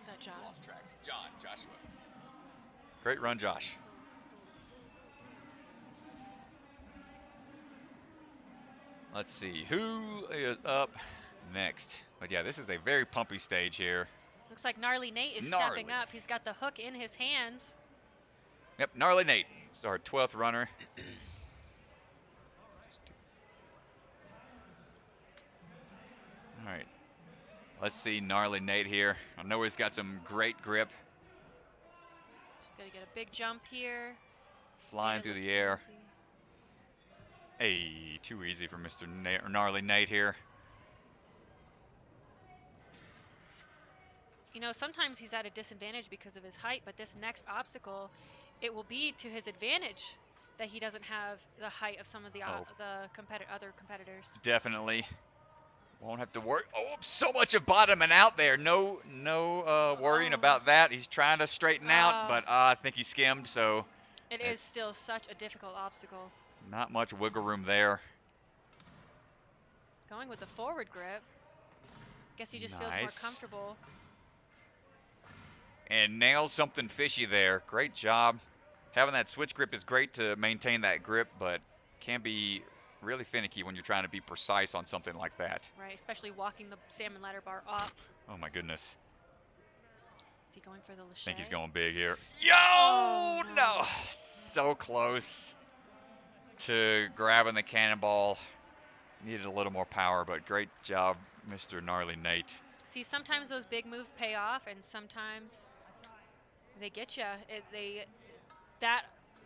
Is that John? Lost track. Joshua. Great run, Josh. Let's see who is up next. But yeah, this is a very pumpy stage here. Looks like Gnarly Nate is stepping up. He's got the hook in his hands. Yep, Gnarly Nate. It's our 12th runner. All right. Let's see Gnarly Nate here. I know he's got some great grip. Just got to get a big jump here. Flying through the air. Hey, too easy for Mr. Gnarly Nate here. You know, sometimes he's at a disadvantage because of his height, but this next obstacle, it will be to his advantage that he doesn't have the height of some of the other competitors. Definitely. Won't have to worry. Oh, so much of bottoming out there. No worrying about that. He's trying to straighten out, but I think he skimmed, so. It is still such a difficult obstacle. Not much wiggle room there. Going with the forward grip. Guess he just feels more comfortable. And nails something fishy there. Great job. Having that switch grip is great to maintain that grip, but can be really finicky when you're trying to be precise on something like that. Right, especially walking the salmon ladder bar up. Oh my goodness. Is he going for the Lachey? I think he's going big here. Yo, no. So close to grabbing the cannonball. Needed a little more power, but great job, Mr. Gnarly Nate. See, sometimes those big moves pay off, and sometimes they get you.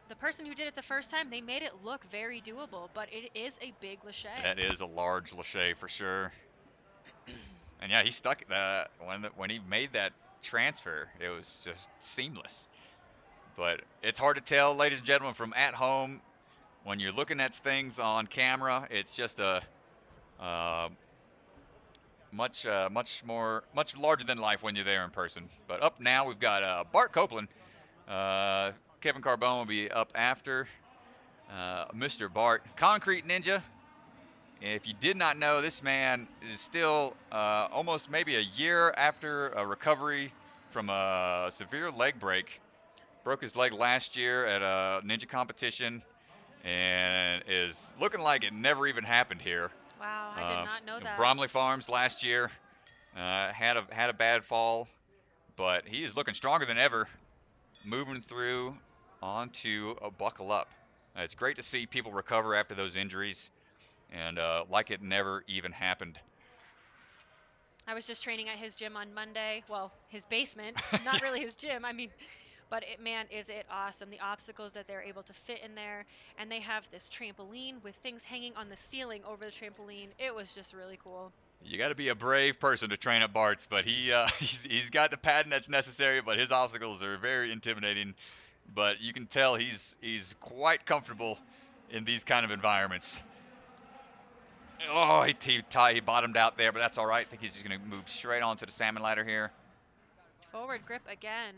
The person who did it the first time, they made it look very doable, but it is a big Lachey. That is a large Lachey for sure. And yeah, he stuck when he made that transfer. It was just seamless. But it's hard to tell, ladies and gentlemen, from at home. When you're looking at things on camera, it's just a much larger than life when you're there in person. But up now, we've got Bart Copeland. Kevin Carbone will be up after Mr. Bart. Concrete Ninja. If you did not know, this man is still almost maybe a year after a recovery from a severe leg break. Broke his leg last year at a ninja competition and is looking like it never even happened here. Wow, I did not know that. Bromley Farms last year had a bad fall, but he is looking stronger than ever, moving through onto a buckle up. It's great to see people recover after those injuries and like it never even happened. I was just training at his gym on Monday. Well, his basement, not really his gym. I mean, but man, is it awesome. The obstacles that they're able to fit in there. And they have this trampoline with things hanging on the ceiling over the trampoline. It was just really cool. You got to be a brave person to train at Bart's, but he's got the padding that's necessary, but his obstacles are very intimidating. But you can tell he's quite comfortable in these kind of environments. Oh, he bottomed out there, but that's all right. I think he's just going to move straight onto the salmon ladder here. Forward grip again.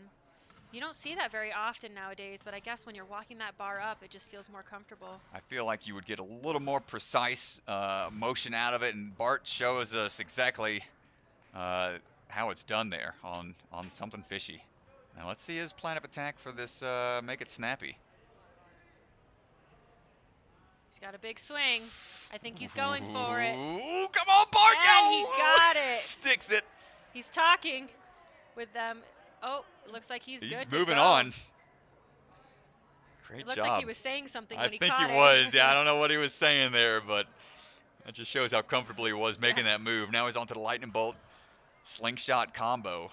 You don't see that very often nowadays, but I guess when you're walking that bar up, it just feels more comfortable. I feel like you would get a little more precise motion out of it, and Bart shows us exactly how it's done there on something fishy. Now let's see his plan of attack for this make it snappy. He's got a big swing. I think he's going for it. Ooh, come on, Bart! And he got it. Sticks it. He's talking with them. Oh, it looks like he's good He's to moving go. on. Great It looked job. like he was saying something when I he think caught he it. was. Yeah, I don't know what he was saying there, but that just shows how comfortable he was making that move. Now he's onto the lightning bolt slingshot combo.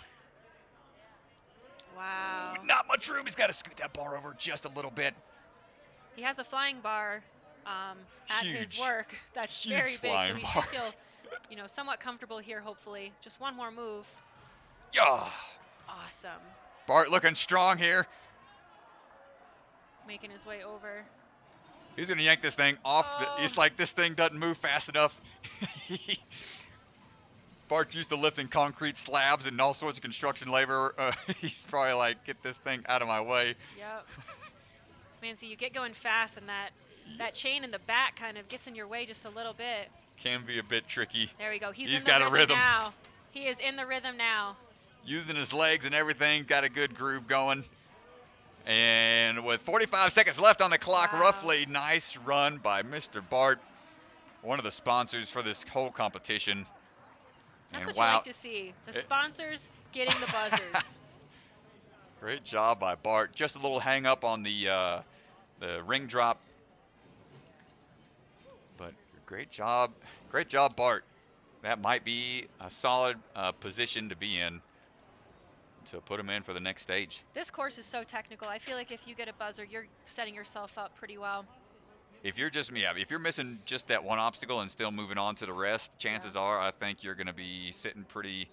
Wow. Ooh, not much room. He's got to scoot that bar over just a little bit. He has a flying bar at his Huge. work. That's Huge very big, so flying he bar. should feel, somewhat comfortable here. Hopefully, just one more move. Yeah. Awesome. Bart looking strong here. Making his way over. He's going to yank this thing off. Oh. It's like this thing doesn't move fast enough. Bart's used to lifting concrete slabs and all sorts of construction labor. He's probably like, get this thing out of my way. Yep. Man, so you get going fast, and that chain in the back kind of gets in your way just a little bit. Can be a bit tricky. There we go. He's He's in got the a rhythm now. He is in the rhythm now. Using his legs and everything, got a good groove going. And with 45 seconds left on the clock, Wow. roughly, nice run by Mr. Bart, one of the sponsors for this whole competition. That's and what wow, you like to see. The sponsors getting the buzzers. great job by Bart. Just a little hang up on the ring drop. But great job, Bart. That might be a solid position to be in to put him in for the next stage. This course is so technical. I feel like if you get a buzzer, you're setting yourself up pretty well. If you're missing just that one obstacle and still moving on to the rest, chances are I think you're going to be sitting pretty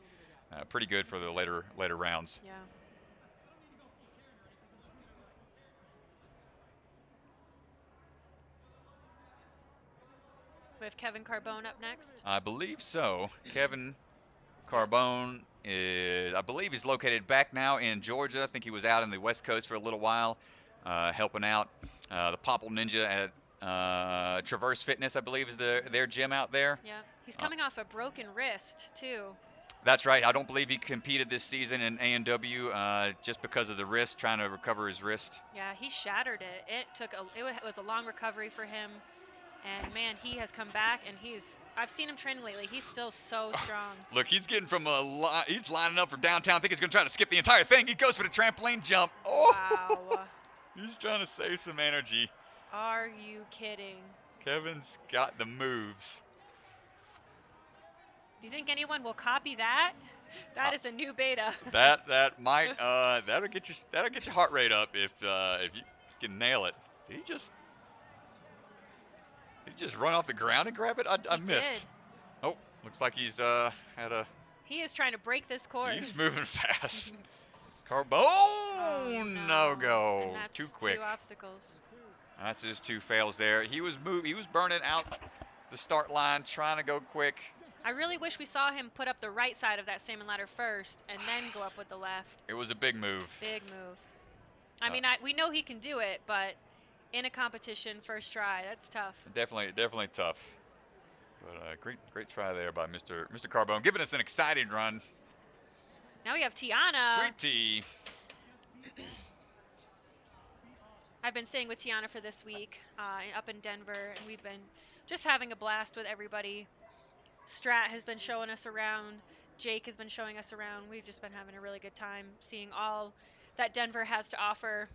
good for the later rounds. Yeah. We have Kevin Carbone up next. I believe so. Kevin Carbone I believe he's located back now in Georgia. I think he was out in the West Coast for a little while, helping out the Popple Ninja at Traverse Fitness, I believe is their gym out there. Yeah, he's coming off a broken wrist too. That's right. I don't believe he competed this season in A&W just because of the wrist, trying to recover his wrist. Yeah, he shattered it. It was a long recovery for him. And man, he has come back, and I've seen him training lately. He's still so strong. Look, he's getting from he's lining up for downtown. I think he's going to try to skip the entire thing. He goes for the trampoline jump. Oh! Wow. He's trying to save some energy. Are you kidding? Kevin's got the moves. Do you think anyone will copy that? That is a new beta. That might that'll get your heart rate up if you can nail it. Did he just run off the ground and grab it? I missed. Did. Oh, looks like he's had a. He is trying to break this course. He's moving fast. Carbone, Oh, no go. And that's Too quick. 2 obstacles. That's his 2 fails there. He was burning out the start line, trying to go quick. I really wish we saw him put up the right side of that Salmon Ladder first and then go up with the left. It was a big move. Big move. I mean, we know he can do it, but in a competition, first try, that's tough. Definitely tough. But great try there by Mr. Carbone, giving us an exciting run. Now we have Tiana. Sweet tea. I've been staying with Tiana for this week up in Denver, and we've been just having a blast with everybody. Strat has been showing us around. Jake has been showing us around. We've just been having a really good time seeing all that Denver has to offer.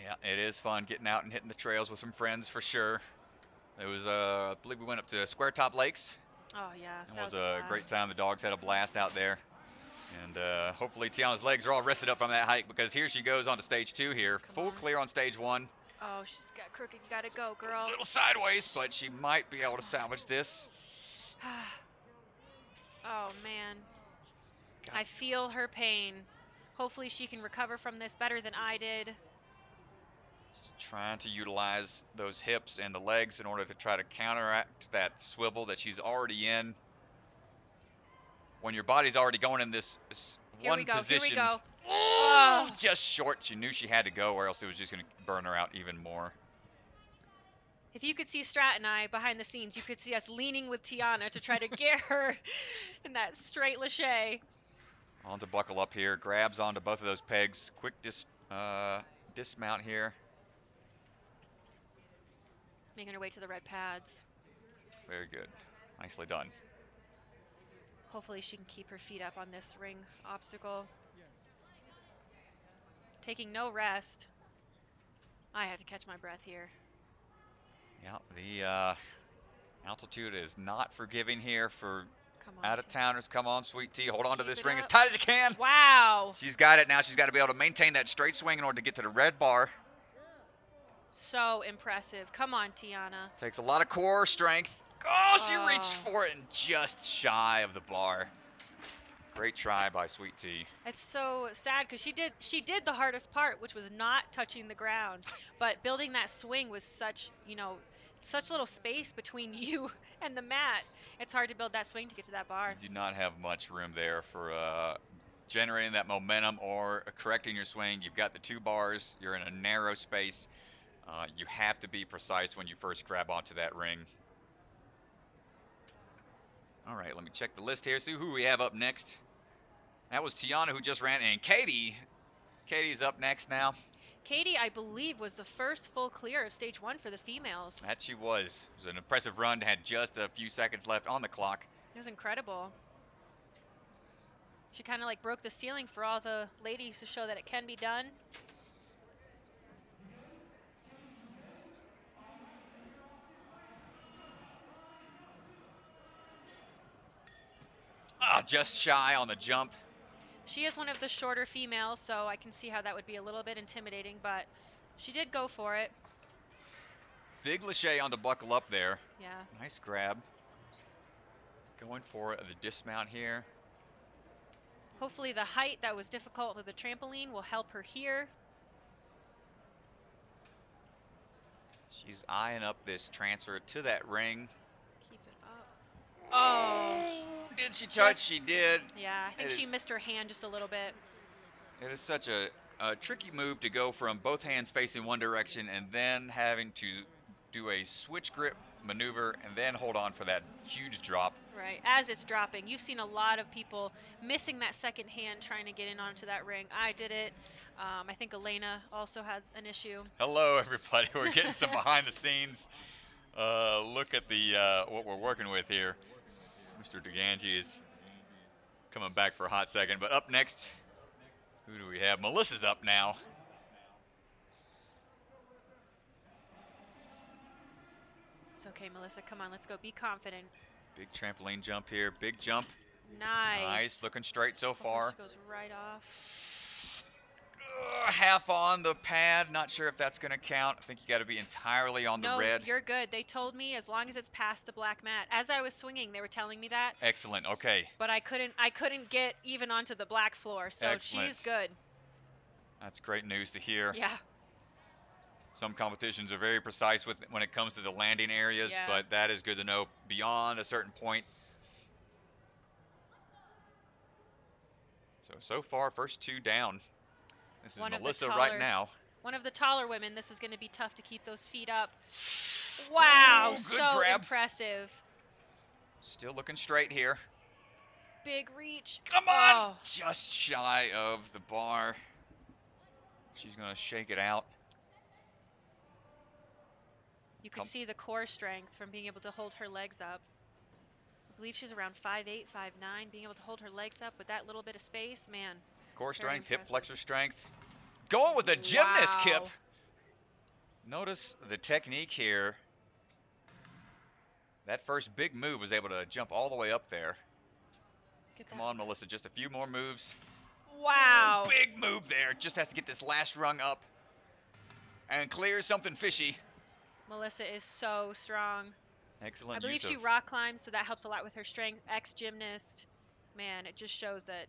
Yeah, it is fun getting out and hitting the trails with some friends for sure. It was, I believe we went up to Square Top Lakes. Oh, yeah. It was a great time. The dogs had a blast out there. And hopefully Tiana's legs are all rested up from that hike, because here she goes on to stage 2 here. Full clear on stage 1. Oh, she's got crooked. You got to go, girl. A little sideways, but she might be able to salvage this. Oh, man. I feel her pain. Hopefully she can recover from this better than I did. Trying to utilize those hips and the legs in order to try to counteract that swivel that she's already in. When your body's already going in this one position. Here we go. Oh, just short. She knew she had to go, or else it was just going to burn her out even more. If you could see Strat and I behind the scenes, you could see us leaning with Tiana to try to get her in that straight lache. On to buckle up here. Grabs onto both of those pegs. Quick dismount here. Making her way to the red pads. Very good. Nicely done. Hopefully she can keep her feet up on this ring obstacle. Taking no rest. I had to catch my breath here. Yeah, the altitude is not forgiving here for Come on, out-of-towners. Come on, Sweet Tea. Hold on to Keep this it ring as up. tight as you can. Wow. She's got it now. She's got to be able to maintain that straight swing in order to get to the red bar. So impressive. Come on, Tiana. Takes a lot of core strength. Oh, she reached for it and just shy of the bar. Great try by Sweet Tea. It's so sad because she did the hardest part, which was not touching the ground. But building that swing was such little space between you and the mat. It's hard to build that swing to get to that bar. You do not have much room there for generating that momentum or correcting your swing. You've got the 2 bars. You're in a narrow space. You have to be precise when you first grab onto that ring. All right, let me check the list here, see who we have up next. That was Tiana who just ran, and Katie's up next now. Katie, I believe, was the first full clear of stage 1 for the females. That she was. It was an impressive run. Had just a few seconds left on the clock. It was incredible. She kind of like broke the ceiling for all the ladies to show that it can be done. Just shy on the jump. She is one of the shorter females, so I can see how that would be a little bit intimidating, but she did go for it. Big lache on the buckle up there. Yeah. Nice grab. Going for the dismount here. Hopefully the height that was difficult with the trampoline will help her here. She's eyeing up this transfer to that ring. Keep it up. Oh. Did she touch? She did. Yeah, I think she missed her hand just a little bit. It is such a tricky move to go from both hands facing one direction and then having to do a switch grip maneuver and then hold on for that huge drop. Right, as it's dropping. You've seen a lot of people missing that second hand trying to get in onto that ring. I did it. I think Elena also had an issue. Hello, everybody. We're getting some behind the scenes. Look at the what we're working with here. Mr. DeGangi is coming back for a hot second. But up next, who do we have? Melissa's up now. It's okay, Melissa. Come on, let's go. Be confident. Big trampoline jump here. Big jump. Nice. Nice. Looking straight so far. She goes right off. Half on the pad. Not sure if that's going to count. I think you got to be entirely on the red. No, you're good. They told me as long as it's past the black mat. As I was swinging, they were telling me that. Excellent. Okay. But I couldn't get even onto the black floor, so Excellent. she's good. That's great news to hear. Yeah. Some competitions are very precise when it comes to the landing areas, but that is good to know beyond a certain point. So far, first 2 down. This is Melissa right now. One of the taller women. This is going to be tough to keep those feet up. Wow, good so grab. Impressive. Still looking straight here. Big reach. Come on! Oh. Just shy of the bar. She's going to shake it out. You can see the core strength from being able to hold her legs up. I believe she's around 5'8", 5'9", being able to hold her legs up with that little bit of space, man. Core strength, hip flexor strength. Going with a gymnast kip. Notice the technique here. That first big move was able to jump all the way up there. Come on, Melissa, just a few more moves. Wow. Big move there. Just has to get this last rung up and clear something fishy. Melissa is so strong. Excellent. I believe she rock climbs, so that helps a lot with her strength. Ex-gymnast. Man, it just shows that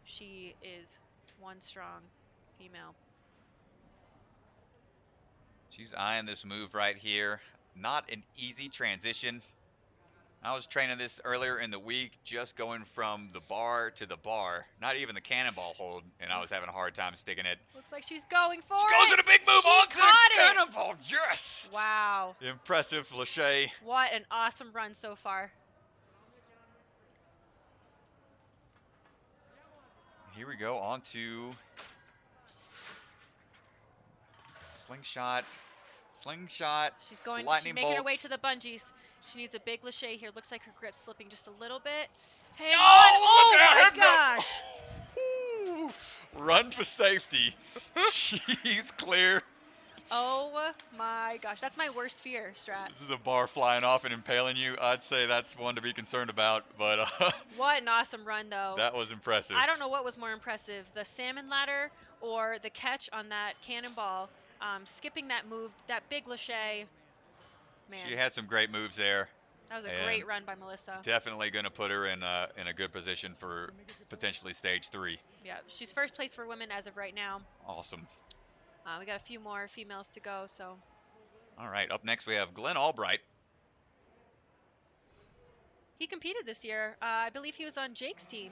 she is one strong female. She's eyeing this move right here. Not an easy transition. I was training this earlier in the week, just going from the bar to the bar, not even the cannonball hold, and I was having a hard time sticking it. Looks like she's going for She it. goes with a big move She onto the caught it. cannonball. Yes! Wow. Impressive, Lachey. What an awesome run so far. Here we go, on to slingshot. She's going. Lightning She's making her way bolts. to the bungees. She needs a big lachey here. Looks like her grip's slipping just a little bit. Hang on. Oh, look Oh at my her gosh. Ooh, run for safety. She's clear. Oh my gosh. That's my worst fear, Strat. This is a bar flying off and impaling you. I'd say that's one to be concerned about, but What an awesome run, though. that was impressive. I don't know what was more impressive, the salmon ladder or the catch on that cannonball. Skipping that move, that big lachey. Man, She had some great moves there. that was a and great run by Melissa. Definitely going to put her in a good position for potentially stage 3. Yeah, she's first place for women as of right now. Awesome. We got a few more females to go, so. All right, up next we have Glenn Albright. He competed this year. I believe he was on Jake's team.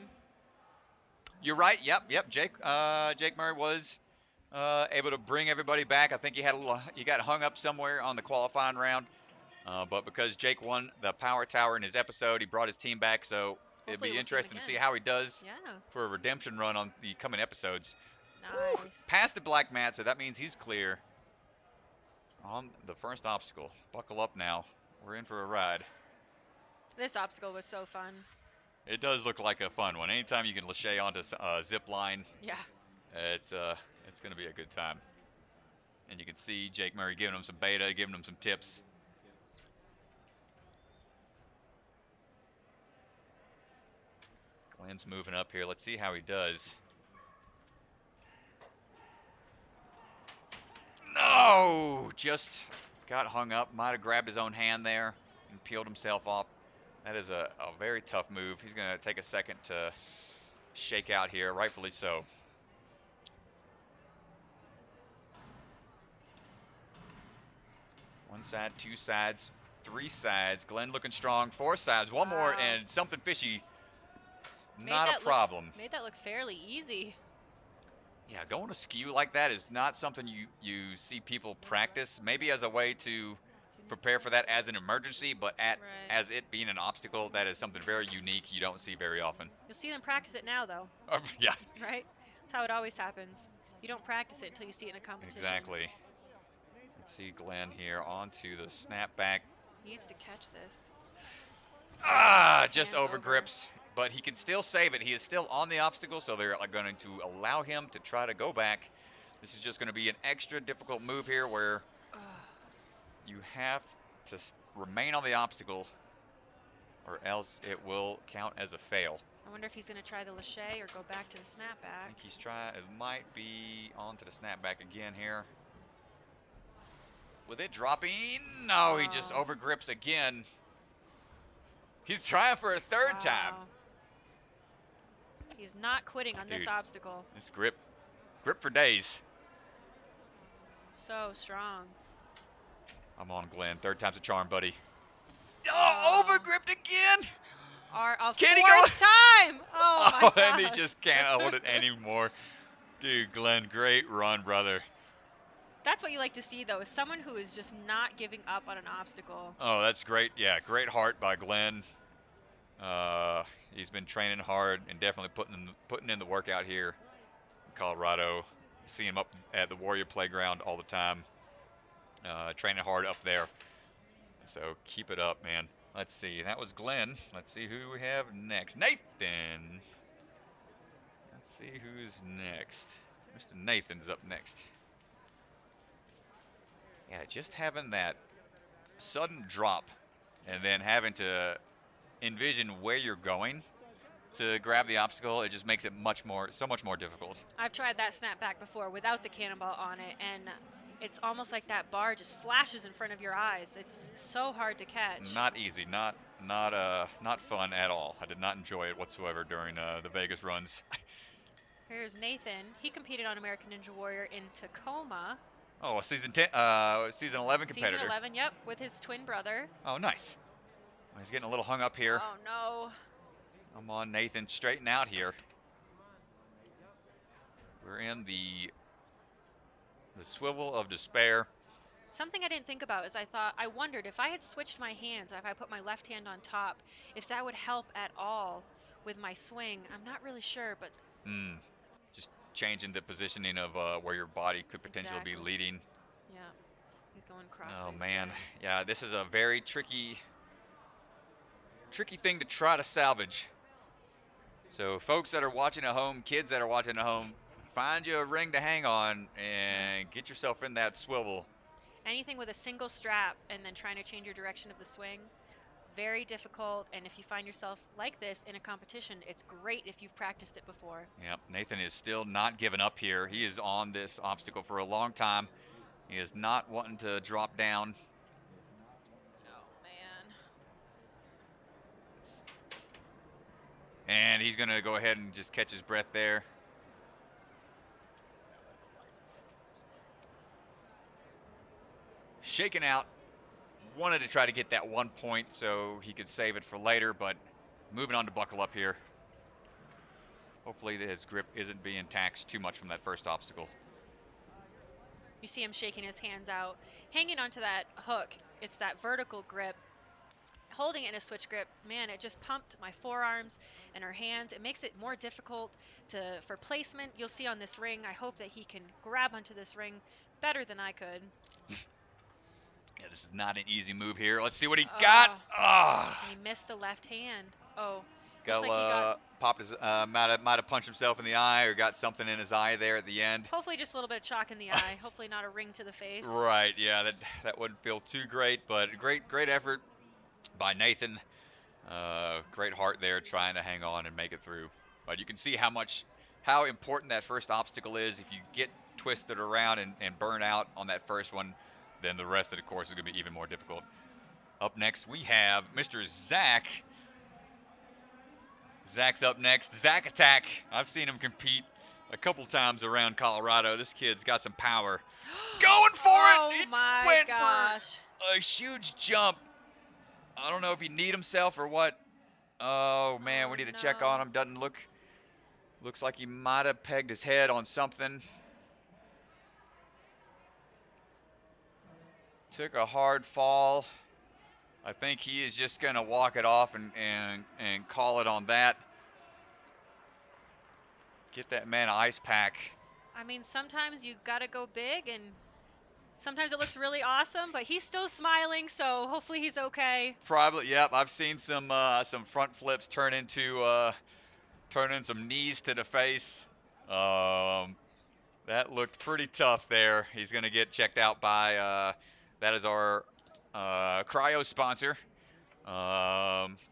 You're right. Yep. Jake Murray was able to bring everybody back. I think he got hung up somewhere on the qualifying round, but because Jake won the Power Tower in his episode, he brought his team back. So it'd Hopefully be we'll see him interesting to see again. how he does Yeah, for a redemption run on the coming episodes. nice. Past the black mat, so that means he's clear on the first obstacle. Buckle up now. We're in for a ride. This obstacle was so fun. It does look like a fun one. Anytime you can lachey onto a zip line, Yeah. it's going to be a good time. And you can see Jake Murray giving him some beta, giving him some tips. Glenn's moving up here. Let's see how he does. No! Just got hung up. Might have grabbed his own hand there and peeled himself off. That is a very tough move. He's going to take a second to shake out here, rightfully so. One side, two sides, three sides. Glenn looking strong. Four sides, one more, Wow. and something fishy. Made Not that a problem. Made that look fairly easy. Yeah, going askew like that is not something you see people practice. Maybe as a way to prepare for that as an emergency, but Right. as it being an obstacle, that is something very unique you don't see very often. You'll see them practice it now, though, Yeah, right? That's how it always happens. You don't practice it until you see it in a competition. exactly. Let's see Glenn here onto the snapback. He needs to catch this. Just Hands over over. grips, but he can still save it. He is still on the obstacle, so they're going to allow him to try to go back. This is just going to be an extra difficult move here where you have to remain on the obstacle or else it will count as a fail. I wonder if he's going to try the lachey or go back to the I snapback. think he's trying, it might be onto the snapback again here. With it dropping, no, he just Oh. over grips again. He's trying for a third time. Wow. He's not quitting on this Dude. obstacle. This grip for days. So strong. I'm on Glenn, third time's a charm, buddy. Oh. Oh, over gripped again. A Can he fourth go? time! Oh my And he gosh. just can't hold it anymore. Dude, Glenn, great run, brother. That's what you like to see, though, is someone who is just not giving up on an obstacle. Oh, that's great. Yeah, great heart by Glenn. He's been training hard and definitely putting in the work out here in Colorado. See him up at the Warrior Playground all the time. Training hard up there. So keep it up, man. Let's see. That was Glenn. Let's see who we have next. Nathan. Let's see who's next. Mr. Nathan's up next. Yeah, just having that sudden drop and then having to envision where you're going to grab the obstacle, it just makes it so much more difficult. I've tried that snapback before without the cannonball on it, and it's almost like that bar just flashes in front of your eyes. It's so hard to catch. Not easy, not fun at all. I did not enjoy it whatsoever during the Vegas runs. Here's Nathan. He competed on American Ninja Warrior in Tacoma. Oh, a season 11 competitor. Season 11, yep, with his twin brother. Oh, nice. He's getting a little hung up here. Oh, no. Come on, Nathan, straighten out here. We're in the swivel of despair. Something I didn't think about is I wondered if I had switched my hands, if I put my left hand on top, if that would help at all with my swing. I'm not really sure, but Just changing the positioning of where your body could potentially be exactly. leading. Yeah, he's going crossways Oh man, again. yeah, this is a very tricky thing to try to salvage. So folks that are watching at home, kids that are watching at home, find you a ring to hang on and get yourself in that swivel. Anything with a single strap and then trying to change your direction of the swing, very difficult. And if you find yourself like this in a competition, it's great if you've practiced it before. Yep, Nathan is still not giving up here. He is on this obstacle for a long time. He is not wanting to drop down. Oh, man. And he's going to go ahead and just catch his breath there. Shaken out. Wanted to try to get that 1 point so he could save it for later, but moving on to buckle up here. Hopefully his grip isn't being taxed too much from that first obstacle. You see him shaking his hands out, hanging onto that hook. It's that vertical grip. Holding it in a switch grip, man, it just pumped my forearms and our hands. It makes it more difficult for placement. You'll see on this ring, I hope that he can grab onto this ring better than I could. Yeah, this is not an easy move here. Let's see what he got. He missed the left hand. Oh, Got looks like he got popped his might have punched himself in the eye or got something in his eye there at the end. hopefully just a little bit of chalk in the eye. Hopefully not a ring to the face. Right, yeah, that wouldn't feel too great, but great effort by Nathan. Great heart there, trying to hang on and make it through. But you can see how important that first obstacle is. If you get twisted around and burn out on that first one, then the rest of the course is going to be even more difficult. Up next, we have Mr. Zach. Zach's up next. Zach Attack. I've seen him compete a couple times around Colorado. This kid's got some power. Going for it! Oh my went gosh. For a huge jump. I don't know if he kneed himself or what. Oh man, we need to check on him. Doesn't looks like he might have pegged his head on something. Took a hard fall. I think he is just gonna walk it off and call it on that. Get that man an ice pack. I mean, sometimes you gotta go big, and sometimes it looks really awesome, but he's still smiling, so hopefully he's okay. Probably, yep. I've seen some front flips turn into some knees to the face. That looked pretty tough there. He's gonna get checked out by that is our cryo sponsor.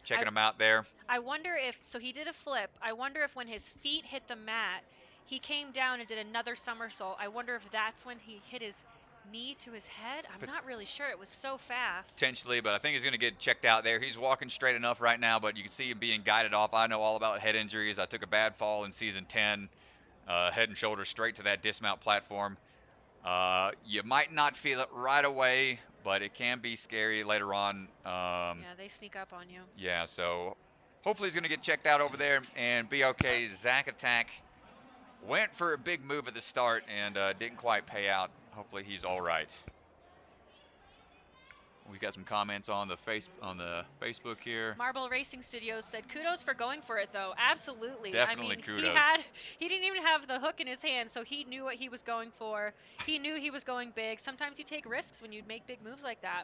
Checking him out there. I wonder if, so he did a flip. I wonder if when his feet hit the mat, he came down and did another somersault. I wonder if that's when he hit his knee to his head. I'm not really sure. It was so fast. Potentially, but I think he's going to get checked out there. He's walking straight enough right now, but you can see him being guided off. I know all about head injuries. I took a bad fall in season 10, head and shoulders straight to that dismount platform. You might not feel it right away, but it can be scary later on. Yeah, they sneak up on you. Yeah, so hopefully he's going to get checked out over there and be okay. Zach Attack went for a big move at the start and didn't quite pay out. Hopefully he's all right. We got some comments on the Facebook here. Marble Racing Studios said, kudos for going for it, though. Absolutely. Definitely kudos. He didn't even have the hook in his hand, so he knew what he was going for. He knew he was going big. Sometimes you take risks when you make big moves like that.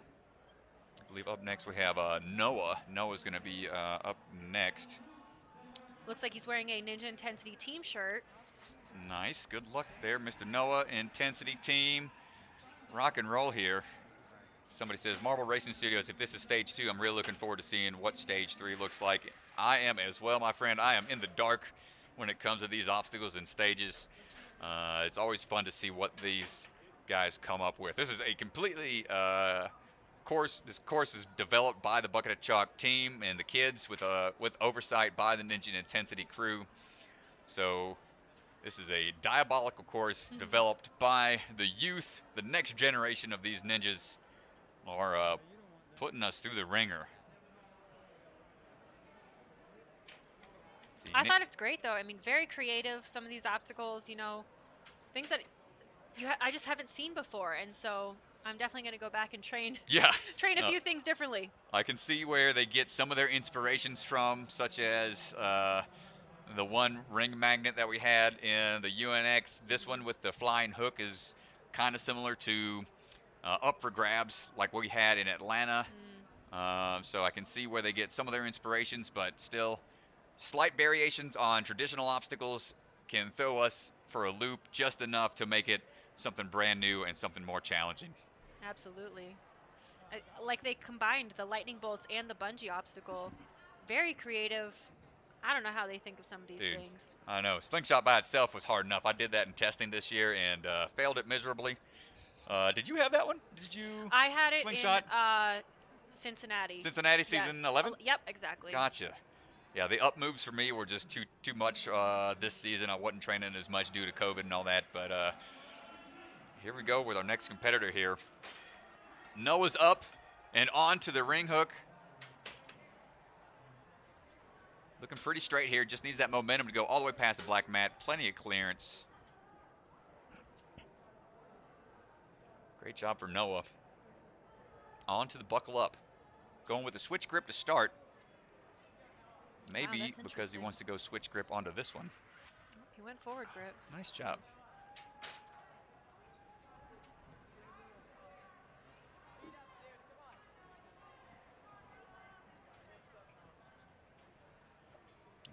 I believe up next we have Noah. Noah's going to be up next. Looks like he's wearing a Ninja Intensity team shirt. Nice. Good luck there, Mr. Noah. Intensity team. Rock and roll here. Somebody says, Marble Racing Studios, if this is stage 2, I'm really looking forward to seeing what stage 3 looks like. I am as well, my friend. I am in the dark when it comes to these obstacles and stages. It's always fun to see what these guys come up with. This is a completely course. This course is developed by the Bucket of Chalk team and the kids with oversight by the Ninja Intensity crew. So this is a diabolical course developed by the youth, the next generation of these ninjas are putting us through the ringer. see. I thought it's great though. I mean, very creative. Some of these obstacles, you know, things that I just haven't seen before, and so I'm definitely going to go back and train Yeah. train a No, few things differently. I can see where they get some of their inspirations from, such as the one ring magnet that we had in the UNX. This one with the flying hook is kind of similar to Up for Grabs, like what we had in Atlanta. So I can see where they get some of their inspirations, but still, slight variations on traditional obstacles can throw us for a loop just enough to make it something brand new and something more challenging. Absolutely. Like they combined the lightning bolts and the bungee obstacle. Very creative. I don't know how they think of some of these Dude, things. I know. Slingshot by itself was hard enough. I did that in testing this year and failed it miserably. Did you have that one? Did you I had it slingshot? in Cincinnati. Cincinnati season Yes. 11? Yep, exactly. Gotcha. Yeah, the up moves for me were just too much this season. I wasn't training as much due to COVID and all that. But here we go with our next competitor here. Noah's up and on to the ring hook. Looking pretty straight here. Just needs that momentum to go all the way past the black mat. Plenty of clearance. Great job for Noah. On to the buckle up. Going with a switch grip to start. Maybe that's because he interesting. wants to go switch grip onto this one. He went forward grip. Nice job.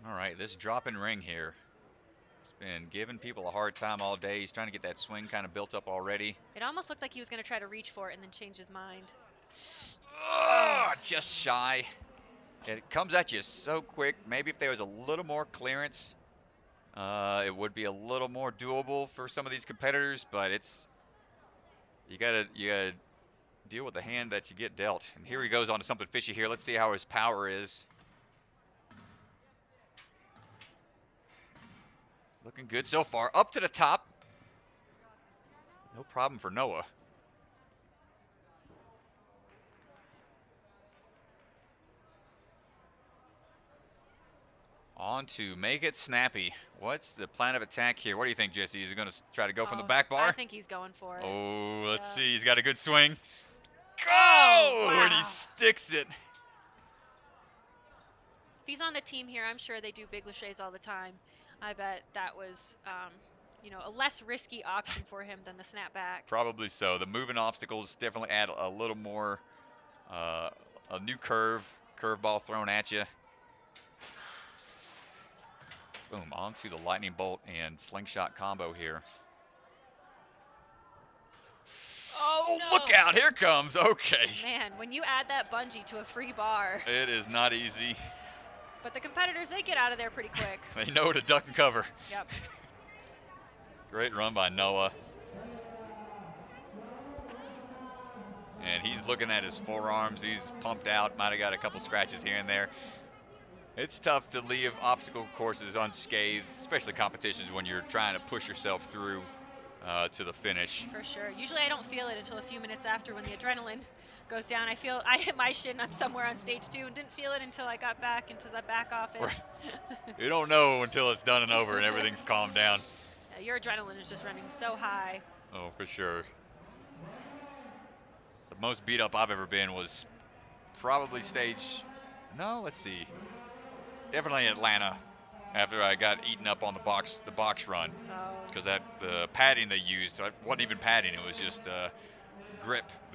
All right, this drop and ring here. It's been giving people a hard time all day. He's trying to get that swing kind of built up already. It almost looked like he was going to try to reach for it and then change his mind. Oh, just shy. It comes at you so quick. Maybe if there was a little more clearance, it would be a little more doable for some of these competitors. But it's you gotta deal with the hand that you get dealt. And here he goes on to something fishy here. Let's see how his power is. Looking good so far. Up to the top. No problem for Noah. On to make it snappy. What's the plan of attack here? What do you think, Jesse? Is he going to try to go from the back bar? I think he's going for it. Oh, let's see. He's got a good swing. Go! Wow. And he sticks it. If he's on the team here, I'm sure they do big laches all the time. I bet that was, a less risky option for him than the snapback. Probably so. The moving obstacles definitely add a little more, a new curveball thrown at you. Boom, onto the lightning bolt and slingshot combo here. Oh, no. Look out, here comes. Okay. Man, when you add that bungee to a free bar. It is not easy. But the competitors, they get out of there pretty quick. They know to duck and cover. Yep. Great run by Noah. And he's looking at his forearms. He's pumped out. Might have got a couple scratches here and there. It's tough to leave obstacle courses unscathed, especially competitions when you're trying to push yourself through to the finish. For sure. Usually I don't feel it until a few minutes after when the adrenaline goes down. I hit my shin on somewhere on stage 2 and didn't feel it until I got back into the back office. You don't know until it's done and over and everything's calmed down. Yeah, your adrenaline is just running so high. Oh, for sure. The most beat up I've ever been was probably stage, no, let's see. Definitely Atlanta, after I got eaten up on the box run, because the padding they used, it wasn't even padding, it was just the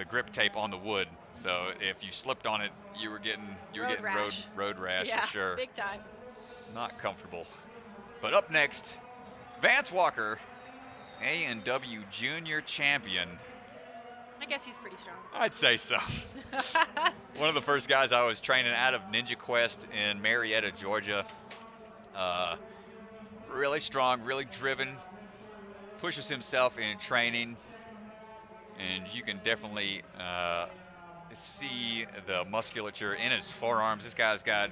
grip tape on the wood. So if you slipped on it, you were getting road rash Yeah, for sure. big time. Not comfortable. But up next, Vance Walker, A&W Junior Champion. I guess he's pretty strong. I'd say so. One of the first guys I was training out of Ninja Quest in Marietta, Georgia. Really strong, really driven, pushes himself in training, and you can definitely see the musculature in his forearms. This guy's got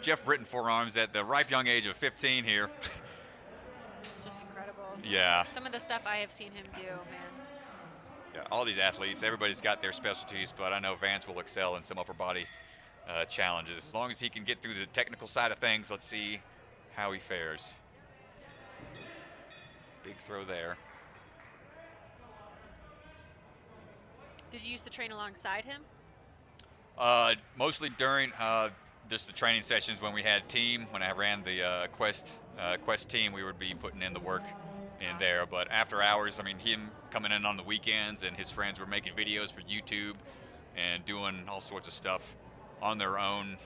Jeff Britton forearms at the ripe young age of 15 here. Just incredible. Yeah. Some of the stuff I have seen him do, man. Yeah, all these athletes, everybody's got their specialties, but I know Vance will excel in some upper body challenges. As long as he can get through the technical side of things, let's see how he fares. Big throw there. Did you used to train alongside him? Mostly during just the training sessions when we had team. When I ran the Quest team, we would be putting in the work in there. But after hours, I mean, him coming in on the weekends and his friends were making videos for YouTube and doing all sorts of stuff on their own.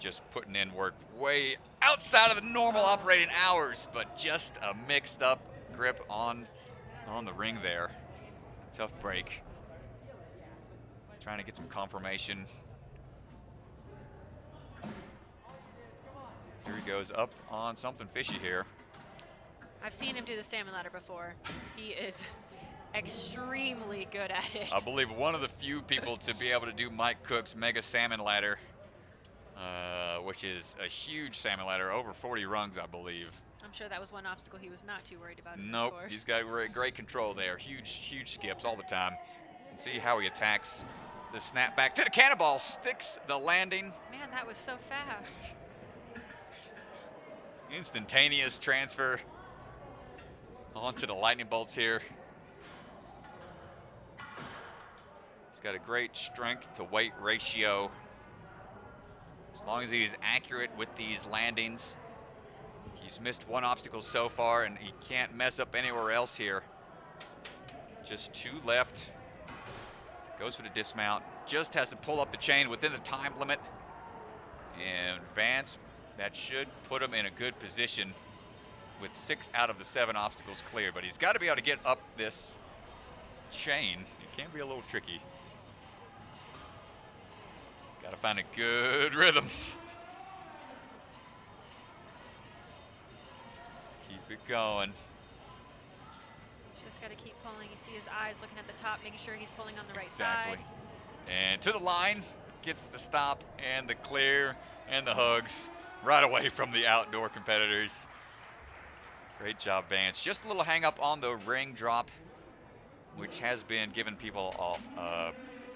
Just putting in work way outside of the normal operating hours, but just a mixed up grip on the ring there. Tough break. Trying to get some confirmation. Here he goes up on something fishy here. I've seen him do the salmon ladder before. He is extremely good at it. I believe one of the few people to be able to do Mike Cook's Mega Salmon Ladder, which is a huge salmon ladder, over 40 rungs, I believe. I'm sure that was one obstacle he was not too worried about. Nope, he's got great control there. Huge skips all the time. And see how he attacks the snap back to the Cannonball, sticks the landing. Man, that was so fast. Instantaneous transfer onto the lightning bolts here. He's got a great strength to weight ratio. As long as he's accurate with these landings. He's missed one obstacle so far, and he can't mess up anywhere else here. Just 2 left. Goes for the dismount. Just has to pull up the chain within the time limit. And advance. That should put him in a good position with 6 out of the 7 obstacles clear. But he's got to be able to get up this chain. It can be a little tricky. Got to find a good rhythm. Keep it going. Just got to keep pulling. You see his eyes looking at the top, making sure he's pulling on the right Exactly. side. And to the line, gets the stop and the clear and the hugs right away from the outdoor competitors. Great job, Vance. Just a little hang up on the ring drop, which has been giving people a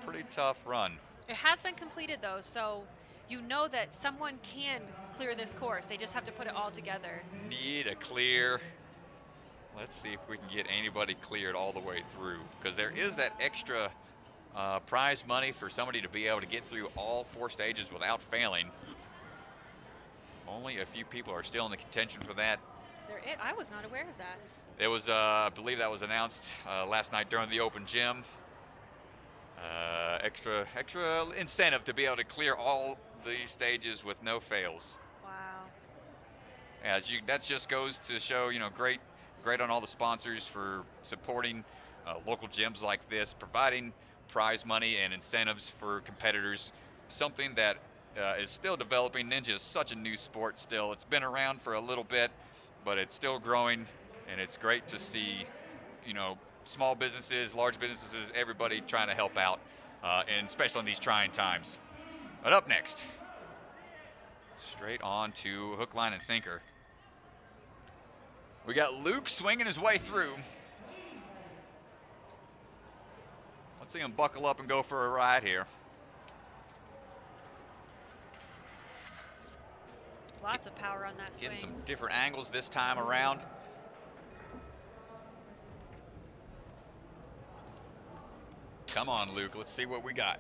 pretty tough run. It has been completed though, so you know that someone can clear this course. They just have to put it all together. Need a clear. Let's see if we can get anybody cleared all the way through, because there is that extra prize money for somebody to be able to get through all 4 stages without failing. Only a few people are still in the contention for that. I was not aware of that. It was, I believe that was announced last night during the open gym. Extra incentive to be able to clear all the stages with no fails. Wow. Yeah, that just goes to show, you know, great on all the sponsors for supporting local gyms like this, providing prize money and incentives for competitors. Something that is still developing. Ninja is such a new sport still. It's been around for a little bit, but it's still growing, and it's great to see, you know, small businesses, large businesses, everybody trying to help out, and especially in these trying times. But up next, straight on to hook, line, and sinker. We got Luke swinging his way through. Let's see him buckle up and go for a ride here. Lots of power on that swing. Getting some different angles this time around. Come on, Luke. Let's see what we got.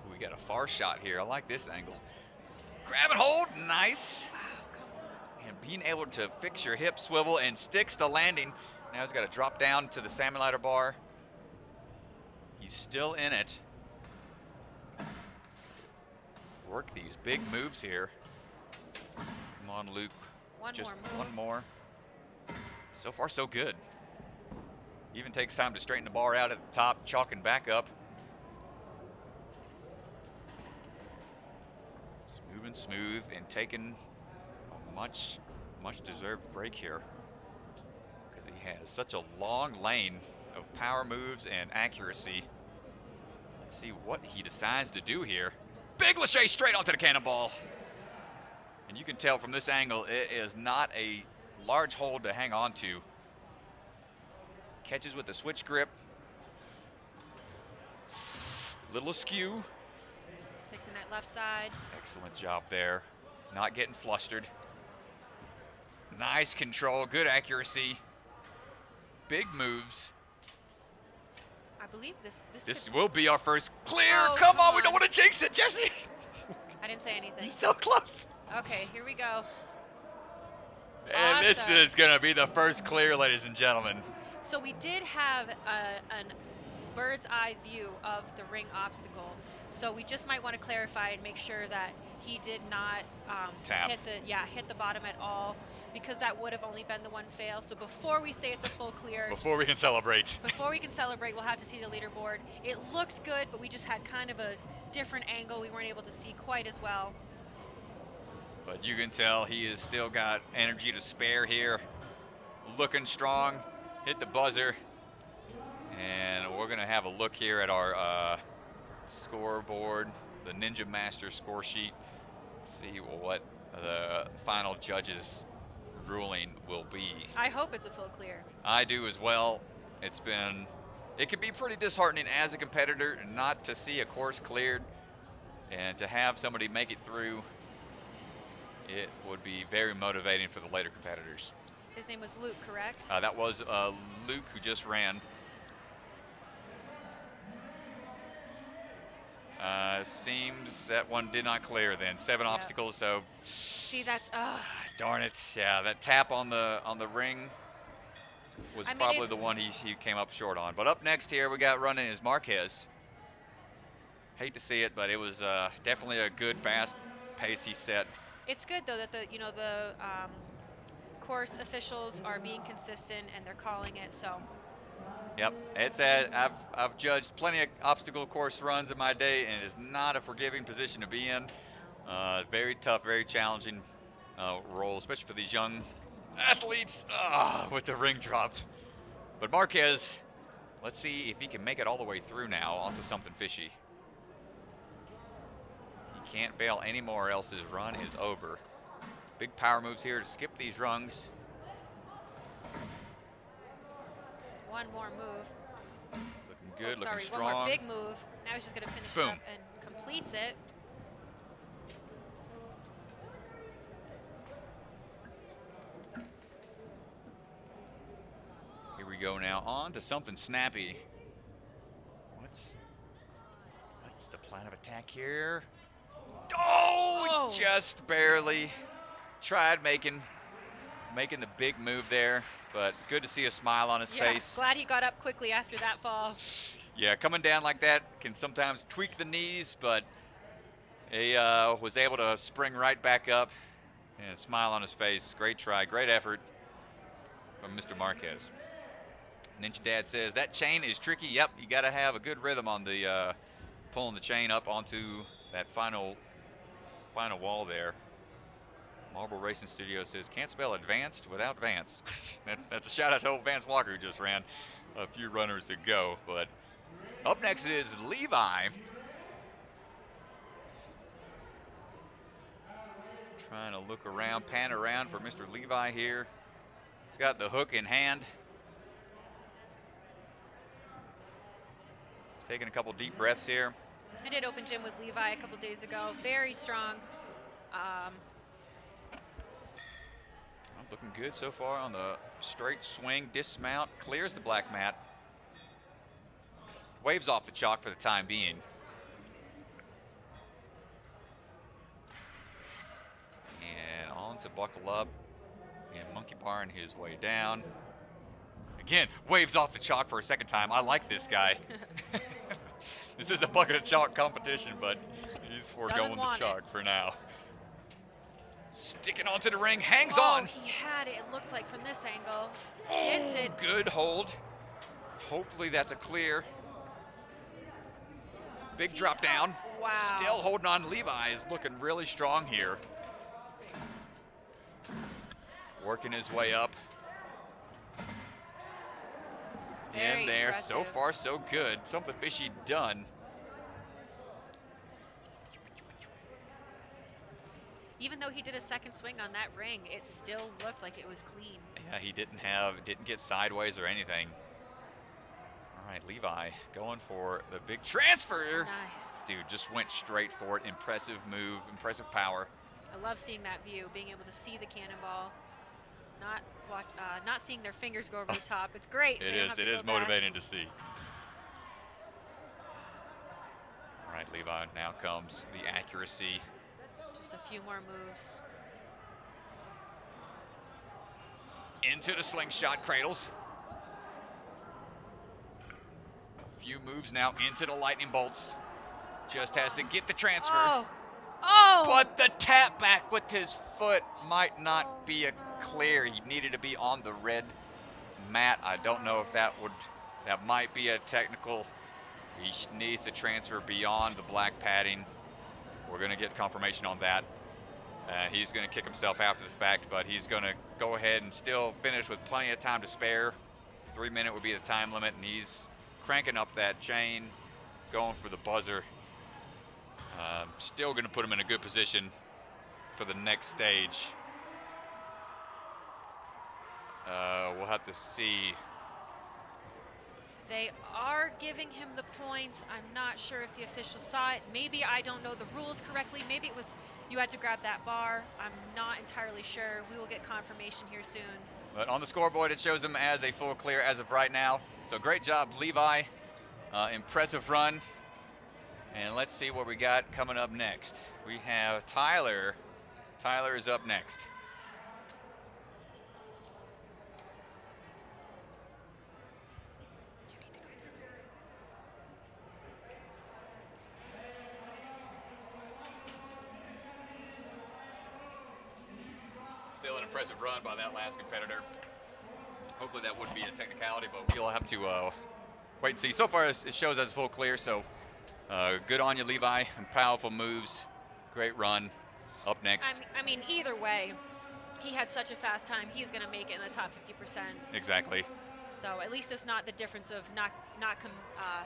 Ooh, we got a far shot here. I like this angle. Grab and hold. Nice. Wow, come on. And being able to fix your hip swivel and sticks the landing. Now he's got to drop down to the salmon ladder bar. He's still in it. Work these big moves here. Come on, Luke. Just one more. So far, so good. Even takes time to straighten the bar out at the top, chalking back up. Moving smooth and taking a much deserved break here, because he has such a long lane of power moves and accuracy. Let's see what he decides to do here. Big lache straight onto the Cannonball. And you can tell from this angle, it is not a large hold to hang on to. Catches with the switch grip. Little askew. Fixing that left side. Excellent job there. Not getting flustered. Nice control, good accuracy. Big moves. I believe this This could... will be our first clear. Oh, come on, we on. don't want to jinx it, Jesse. I didn't say anything. You're so close. Okay, here we go. And this Awesome. is going to be the first clear, ladies and gentlemen. So we did have an bird's eye view of the ring obstacle. So we just might want to clarify and make sure that he did not Tap. hit the bottom at all, because that would have only been the one fail. So before we say it's a full clear, Before we can celebrate, we'll have to see the leaderboard. It looked good, but we just had kind of a different angle. We weren't able to see quite as well. but you can tell he has still got energy to spare here. Looking strong. Hit the buzzer. And we're going to have a look here at our scoreboard, the Ninja Master score sheet. See what the final judges' ruling will be. I hope it's a full clear. I do as well. It can be pretty disheartening as a competitor not to see a course cleared, and to have somebody make it through. It would be very motivating for the later competitors. His name was Luke, correct? That was Luke, who just ran. Seems that one did not clear then. 7 obstacles, so. See, that's Darn it! Yeah, that tap on the ring was probably the one he came up short on. But up next here we got running is Marquez. Hate to see it, but it was definitely a good fast pace he set. It's good though that the course officials are being consistent and they're calling it. So. Yep, I've judged plenty of obstacle course runs in my day, and it is not a forgiving position to be in. Very tough, very challenging role, especially for these young athletes with the ring drop. But Marquez, let's see if he can make it all the way through now onto something fishy. He can't fail anymore, else his run is over. Big power moves here to skip these rungs. One more move. Looking good, looking strong. One more big move. Now he's just going to finish it up and completes it. Here we go now, on to something snappy. What's the plan of attack here? Oh, just barely. Tried making the big move there, but good to see a smile on his face. Glad he got up quickly after that fall. Yeah, coming down like that can sometimes tweak the knees, but he was able to spring right back up and a smile on his face. Great try, great effort from Mr. Marquez. Ninja Dad says that chain is tricky. Yep, you got to have a good rhythm on the pulling the chain up onto that final wall there. Marble Racing Studio says can't spell advanced without Vance. That's a shout out to old Vance Walker, who just ran a few runners ago. But up next is Levi. Trying to look around, pan around for Mr. Levi here. He's got the hook in hand. He's taking a couple deep breaths here. I did open gym with Levi a couple days ago. Very strong. Looking good so far on the straight swing, dismount, clears the black mat. Waves off the chalk for the time being. And on to buckle up and monkey barn his way down. Again, waves off the chalk for a second time. I like this guy. This is a bucket of chalk competition, but he's foregoing the chalk for now. Sticking onto the ring, hangs on. He had it, it looked like, from this angle. Gets it. Good hold. Hopefully that's a clear. Big drop down. Wow. Still holding on. Levi is looking really strong here. Working his way up. In there. Impressive. So far, so good. Something fishy done. Even though he did a second swing on that ring, it still looked like it was clean. Yeah, he didn't get sideways or anything. All right, Levi going for the big transfer. Nice. Dude, just went straight for it. Impressive move, impressive power. I love seeing that view, being able to see the cannonball, not seeing their fingers go over the top. It's great. It is motivating to see. All right, Levi, now comes the accuracy. Just a few more moves. Into the slingshot cradles. Few moves now into the lightning bolts. Just has to get the transfer. Oh! But the tap back with his foot might not be a clear. He needed to be on the red mat. I don't know if that might be a technical. He needs to transfer beyond the black padding. We're going to get confirmation on that. He's going to kick himself after the fact, but he's going to go ahead and still finish with plenty of time to spare. 3 minute would be the time limit, and he's cranking up that chain, going for the buzzer. Still going to put him in a good position for the next stage. We'll have to see. They are giving him the points. I'm not sure if the official saw it. Maybe I don't know the rules correctly. Maybe it was you had to grab that bar. I'm not entirely sure. We will get confirmation here soon. But on the scoreboard, it shows him as a full clear as of right now. So great job, Levi. Impressive run. And let's see what we got coming up next. We have Tyler. Tyler is up next. Still an impressive run by that last competitor. Hopefully that wouldn't be a technicality, but we'll have to wait and see. So far, it shows as full clear, so good on you, Levi, and powerful moves. Great run. Up next. I mean, either way, he had such a fast time. He's going to make it in the top 50%. Exactly. So at least it's not the difference of not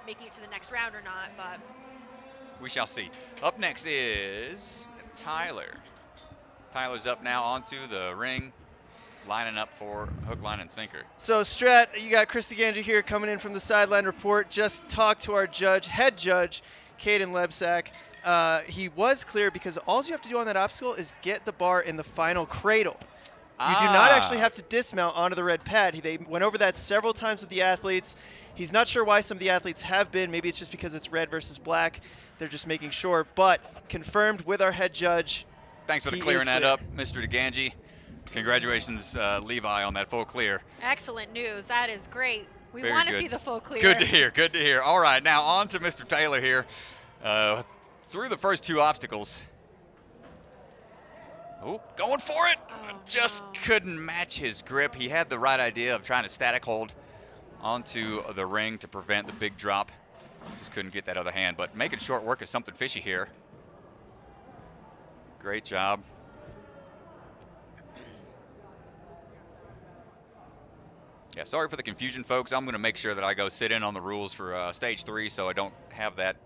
making it to the next round or not, but we shall see. Up next is Tyler. Tyler's up now onto the ring, lining up for hook, line, and sinker. So, Strat, you got Chris DeGangi here coming in from the sideline report. Just talked to our head judge, Caden Lebsack. He was clear because all you have to do on that obstacle is get the bar in the final cradle. You do not actually have to dismount onto the red pad. They went over that several times with the athletes. He's not sure why some of the athletes have been. Maybe it's just because it's red versus black. They're just making sure. But confirmed with our head judge. Thanks for clearing that up, Mr. DeGangi. Congratulations, Levi, on that full clear. Excellent news. That is great. We want to see the full clear. Good to hear. Good to hear. All right, now on to Mr. Taylor here. Through the first two obstacles. Oh, going for it. Just couldn't match his grip. He had the right idea of trying to static hold onto the ring to prevent the big drop. Just couldn't get that other hand. But making short work is something fishy here. Great job. Yeah, sorry for the confusion, folks. I'm going to make sure that I go sit in on the rules for stage 3 so I don't have that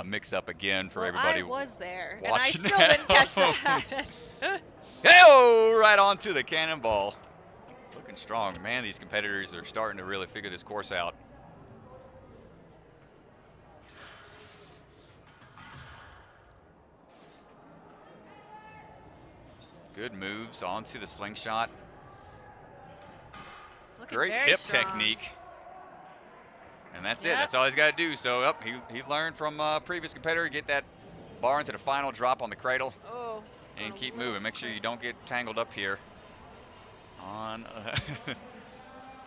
mix up again for everybody. I was there, and I watching still didn't catch that. Hey-oh, right onto the cannonball. Looking strong. Man, these competitors are starting to really figure this course out. Good moves onto the slingshot. Great hip technique. And that's it. That's all he's got to do. So he learned from a previous competitor, get that bar into the final drop on the cradle. And keep moving. Make sure you don't get tangled up here on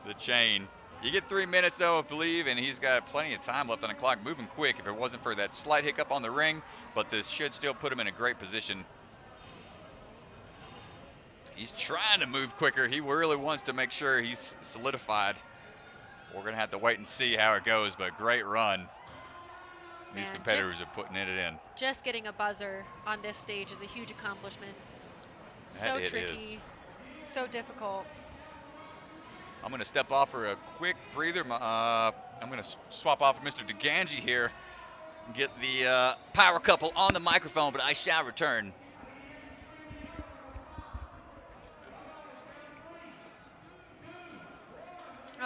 the chain. You get 3 minutes, though, I believe, and he's got plenty of time left on the clock. Moving quick if it wasn't for that slight hiccup on the ring, but this should still put him in a great position. He's trying to move quicker. He really wants to make sure he's solidified. We're going to have to wait and see how it goes, but great run. These competitors are putting it in. Just getting a buzzer on this stage is a huge accomplishment. So tricky, so difficult. I'm going to step off for a quick breather. I'm going to swap off with Mr. DeGangi here and get the power couple on the microphone, but I shall return.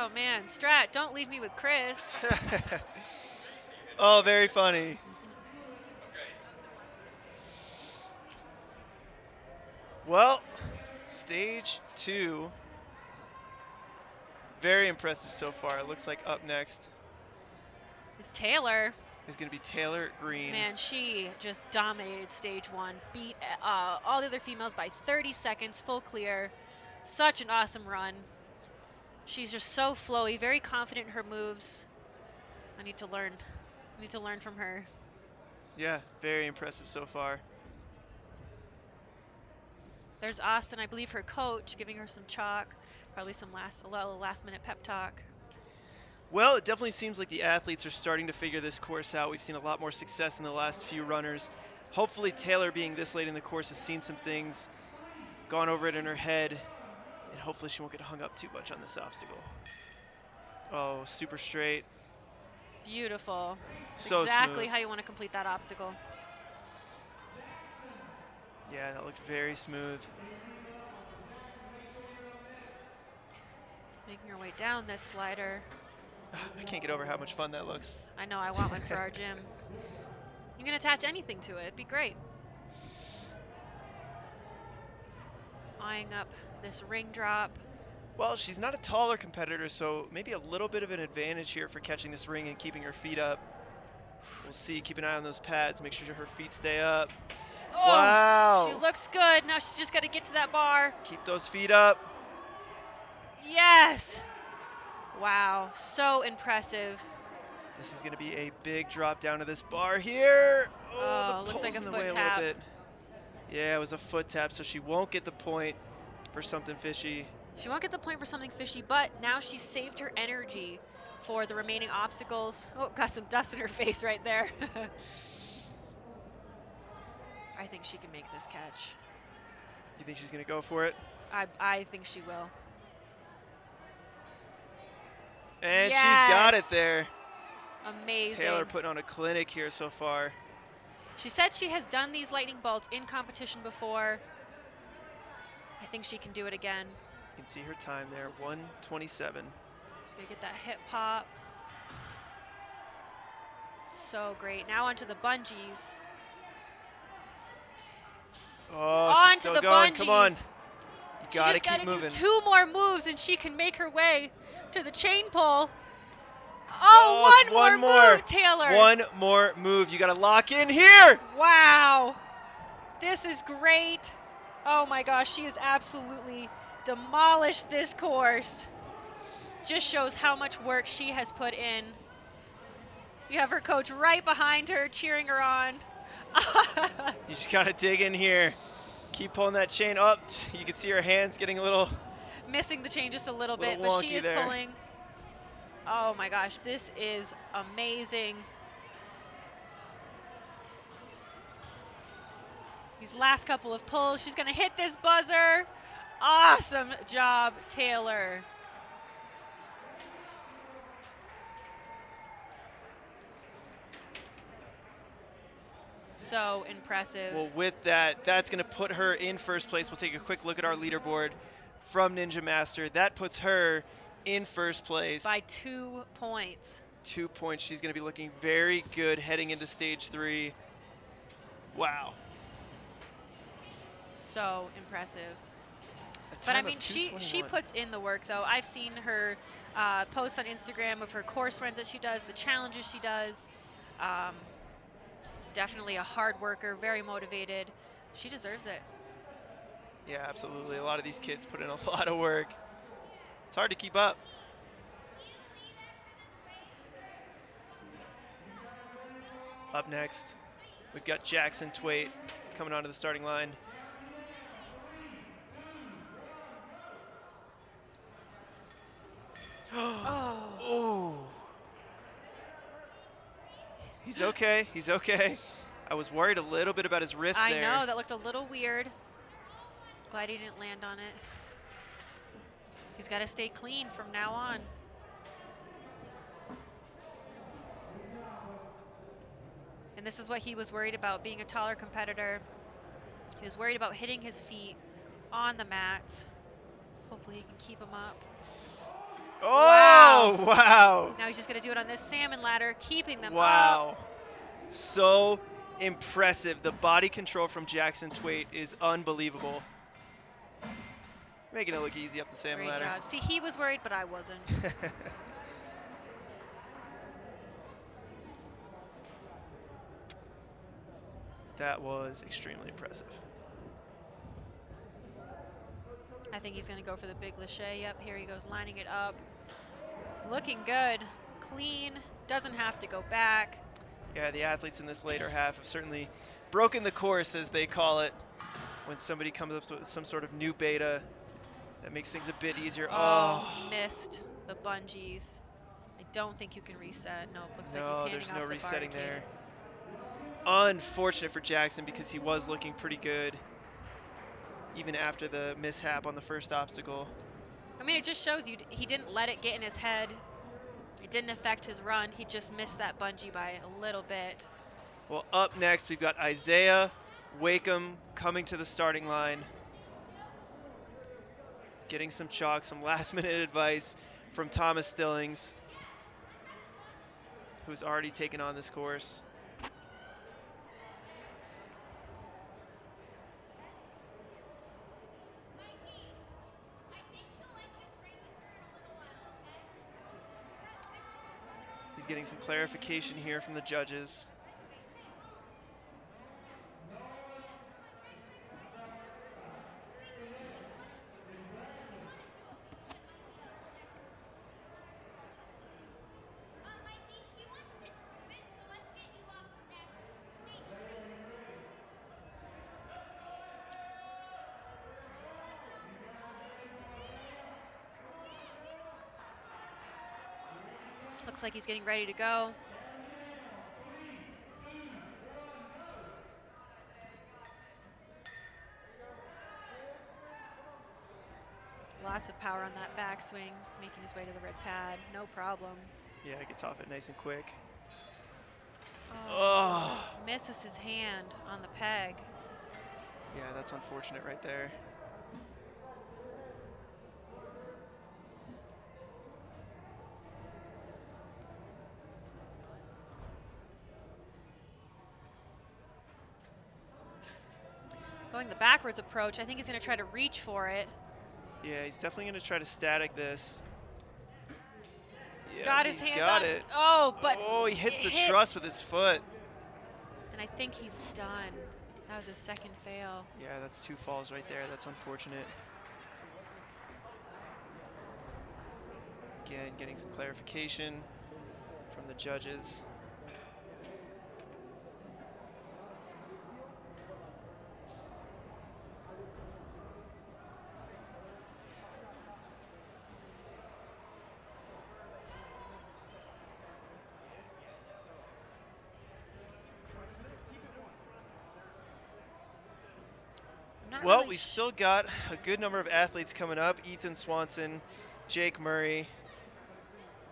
Oh man, Strat, don't leave me with Chris. Oh, very funny. Well, stage 2. Very impressive so far. It looks like up next It's Taylor. is going to be Taylor Green. Man, she just dominated stage 1. Beat all the other females by 30 seconds, full clear. Such an awesome run. She's just so flowy, very confident in her moves. I need to learn. I need to learn from her. Yeah, very impressive so far. There's Austin, I believe her coach, giving her some chalk. Probably a little last minute pep talk. Well, it definitely seems like the athletes are starting to figure this course out. We've seen a lot more success in the last few runners. Hopefully Taylor, being this late in the course, has seen some things, gone over it in her head, and hopefully she won't get hung up too much on this obstacle. Oh, super straight. Beautiful. So exactly smooth. how you want to complete that obstacle. Yeah, that looked very smooth. Making her way down this slider. I can't get over how much fun that looks. I know, I want one for our gym. You can attach anything to it. It'd be great. Eyeing up this ring drop. Well, she's not a taller competitor, so maybe a little bit of an advantage here for catching this ring and keeping her feet up. We'll see. Keep an eye on those pads. Make sure her feet stay up. Oh, wow. She looks good. Now she's just got to get to that bar. Keep those feet up. Yes. Wow. So impressive. This is going to be a big drop down to this bar here. Oh, the looks like pole's a in the foot way tap. a little bit. Yeah, it was a foot tap, so she won't get the point for something fishy. She won't get the point for something fishy, but now she's saved her energy for the remaining obstacles. Oh, got some dust in her face right there. I think she can make this catch. You think she's going to go for it? I think she will. And yes. she's got it there. Amazing. Taylor putting on a clinic here so far. She said she has done these lightning bolts in competition before. I think she can do it again. You can see her time there, 1:27. She's gonna get that hip pop. So great. Now onto the bungees. Oh, she's still going. Bungees. Come on. You gotta She's keep moving. Do 2 more moves and she can make her way to the chain pull. Oh, one more move, Taylor. One more move. You gotta lock in here. Wow. This is great. Oh my gosh, she has absolutely demolished this course. Just shows how much work she has put in. You have her coach right behind her, cheering her on. You just gotta dig in here. Keep pulling that chain up. You can see her hands getting a little... Missing the chain just a little bit, but she is there. pulling. Oh my gosh, this is amazing. These last couple of pulls, she's gonna hit this buzzer. Awesome job, Taylor. So impressive. Well, with that, that's gonna put her in first place. We'll take a quick look at our leaderboard from Ninja Master. That puts her in first place. By 2 points. 2 points. She's gonna be looking very good heading into stage 3. Wow. So impressive. But I mean, she puts in the work though. I've seen her posts on Instagram of her course runs that she does, the challenges she does. Definitely a hard worker, very motivated. She deserves it. Yeah, absolutely. A lot of these kids put in a lot of work. It's hard to keep up. Up next, we've got Jackson Twait coming onto the starting line. Oh. He's okay. He's okay. I was worried a little bit about his wrist there. I know, that looked a little weird. Glad he didn't land on it. He's got to stay clean from now on. And this is what he was worried about, being a taller competitor. He was worried about hitting his feet on the mat. Hopefully he can keep them up. Oh, wow. Now he's just going to do it on this salmon ladder, keeping them up. Wow. So impressive. The body control from Jackson Twait is unbelievable. Making it look easy up the salmon Great ladder. job. See, he was worried, but I wasn't. That was extremely impressive. I think he's going to go for the big lâché. Yep, here he goes, lining it up. Looking good. Clean. Doesn't have to go back. Yeah, the athletes in this later half have certainly broken the course, as they call it, when somebody comes up with some sort of new beta that makes things a bit easier. Oh, missed the bungees. I don't think you can reset. Nope, looks like he's No, handing there's off no the resetting barbecue. there. Unfortunate for Jackson, because he was looking pretty good even after the mishap on the first obstacle. I mean, it just shows you he didn't let it get in his head. It didn't affect his run. He just missed that bungee by a little bit. Well, up next, we've got Isaiah Wakeham coming to the starting line, getting some chalk, some last-minute advice from Thomas Stillings, who's already taken on this course. He's getting some clarification here from the judges. Looks like he's getting ready to go. Lots of power on that backswing, making his way to the red pad. No problem. Yeah, it gets off it nice and quick. Oh, misses his hand on the peg. Yeah, that's unfortunate right there. Going the backwards approach, I think he's going to try to reach for it. Yeah, he's definitely going to try to static this. Yeah, Got his he's hands got on it. Oh, but oh, he hits the hit. truss with his foot. And I think he's done. That was his second fail. Yeah, that's 2 falls right there. That's unfortunate. Again, getting some clarification from the judges. Well, we've still got a good number of athletes coming up. Ethan Swanson, Jake Murray,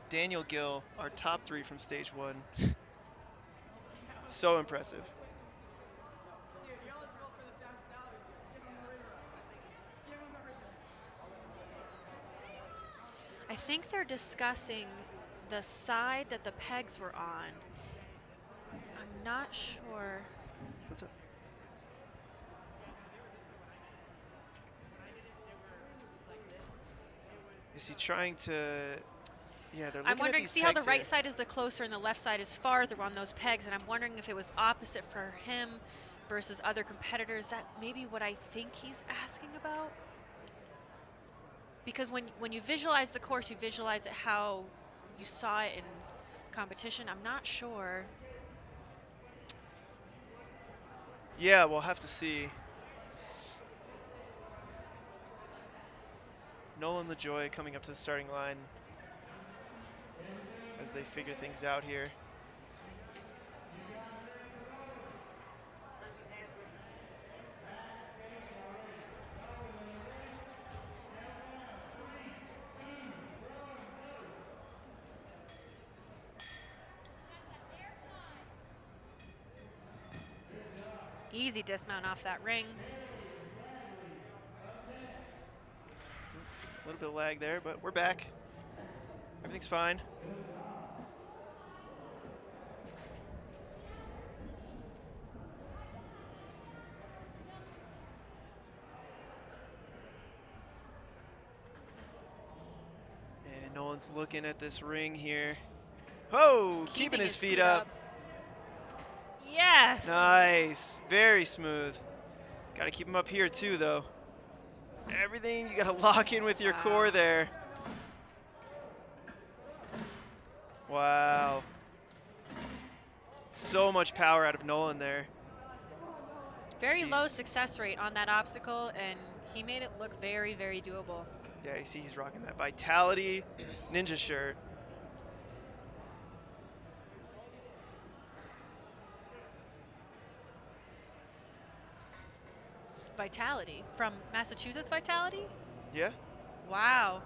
Daniel Gill, our top 3 from stage 1. So impressive. I think they're discussing the side that the pegs were on. I'm not sure. What's up? Is he trying to... Yeah, they're looking I'm wondering, at these see how the pegs right here. side is the closer and the left side is farther on those pegs, and I'm wondering if it was opposite for him versus other competitors. That's maybe what I think he's asking about. Because when you visualize the course, you visualize it how you saw it in competition. I'm not sure. Yeah, we'll have to see. Nolan LaJoy coming up to the starting line as they figure things out here. Easy dismount off that ring. A little bit of lag there, but we're back. Everything's fine. And Nolan's looking at this ring here. Oh, keeping his feet up. Yes. Nice. Very smooth. Got to keep him up here too, though. Everything, you got to lock in with your core there. Wow. So much power out of Nolan there. Very low success rate on that obstacle, and he made it look very, very doable. Yeah, you see he's rocking that Vitality ninja shirt. Vitality from Massachusetts Vitality? Yeah. Wow.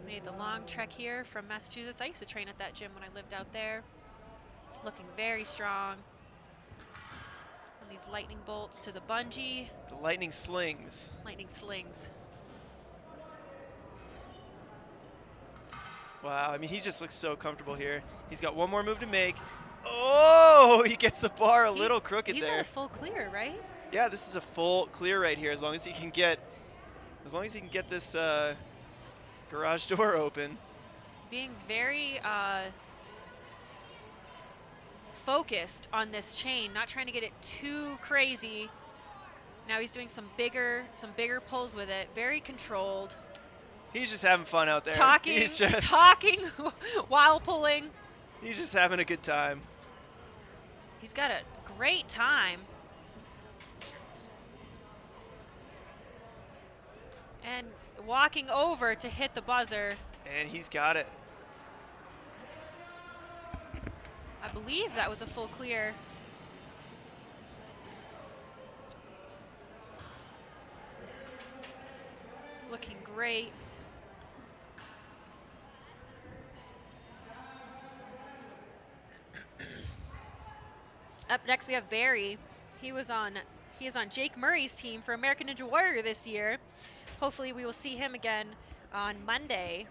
Made the long trek here from Massachusetts. I used to train at that gym when I lived out there. Looking very strong. And these lightning bolts to the bungee. The lightning slings. Lightning slings. Wow, I mean, he just looks so comfortable here. He's got one more move to make. Oh, he gets the bar a little crooked he's there. He's at a full clear, right? Yeah, this is a full clear right here. As long as he can get this garage door open. Being very focused on this chain, not trying to get it too crazy. Now he's doing some bigger pulls with it. Very controlled. He's just having fun out there. Talking while pulling. He's just having a good time. He's got a great time. And walking over to hit the buzzer. And he's got it. I believe that was a full clear. It's looking great. Up next we have Barry. He is on Jake Murray's team for American Ninja Warrior this year. Hopefully we will see him again on Monday.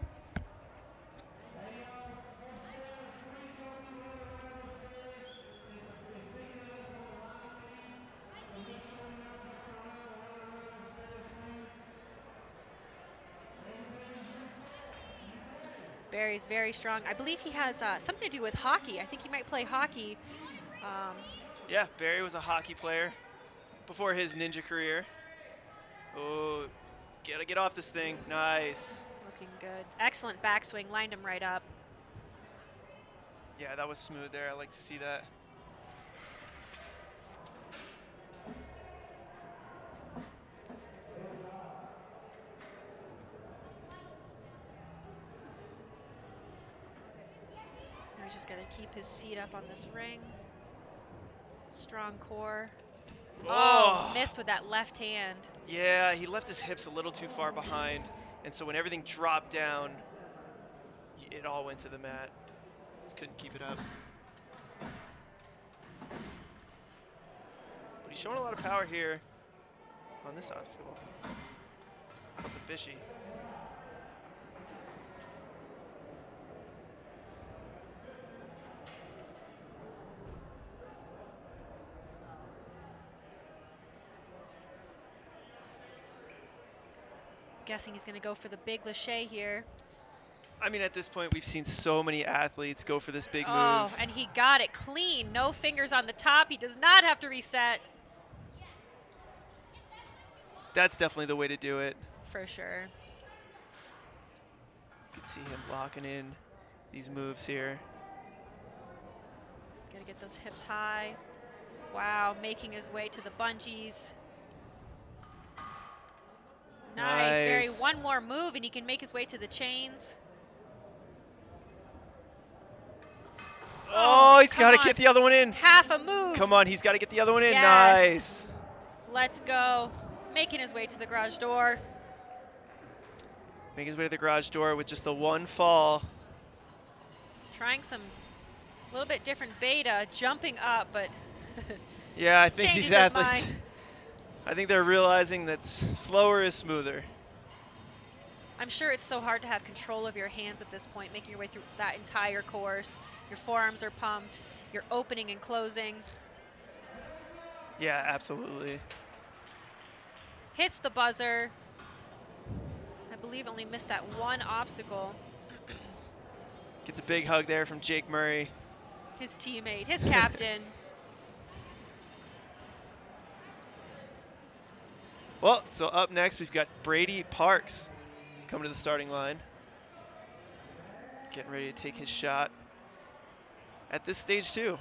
Barry's very strong. I believe he has something to do with hockey. I think he might play hockey. Yeah, Barry was a hockey player before his ninja career. Oh, gotta get off this thing. Nice. Looking good. Excellent backswing. Lined him right up. Yeah, that was smooth there. I like to see that. Now he's just got to keep his feet up on this ring. Strong core. Oh, missed with that left hand. Yeah, he left his hips a little too far behind, and so when everything dropped down, it all went to the mat. Just couldn't keep it up. But he's showing a lot of power here on this obstacle. Something fishy. Guessing he's going to go for the big lache here. I mean, at this point, we've seen so many athletes go for this big move. Oh, and he got it clean. No fingers on the top. He does not have to reset. That's definitely the way to do it. For sure. You can see him locking in these moves here. Got to get those hips high. Wow, making his way to the bungees. Nice. Barry, one more move and he can make his way to the chains. Oh, he's got to get the other one in. Half a move. Come on, he's got to get the other one in. Yes. Nice. Let's go. Making his way to the garage door. Making his way to the garage door with just the one fall. Trying some little bit different beta, jumping up, but yeah, I think these athletes, mind. I think they're realizing that slower is smoother. I'm sure it's so hard to have control of your hands at this point, making your way through that entire course. Your forearms are pumped. You're opening and closing. Yeah, absolutely. Hits the buzzer. I believe only missed that one obstacle. Gets a big hug there from Jake Murray. His teammate, his captain. Well, so up next we've got Brady Parks coming to the starting line. Getting ready to take his shot at this stage too.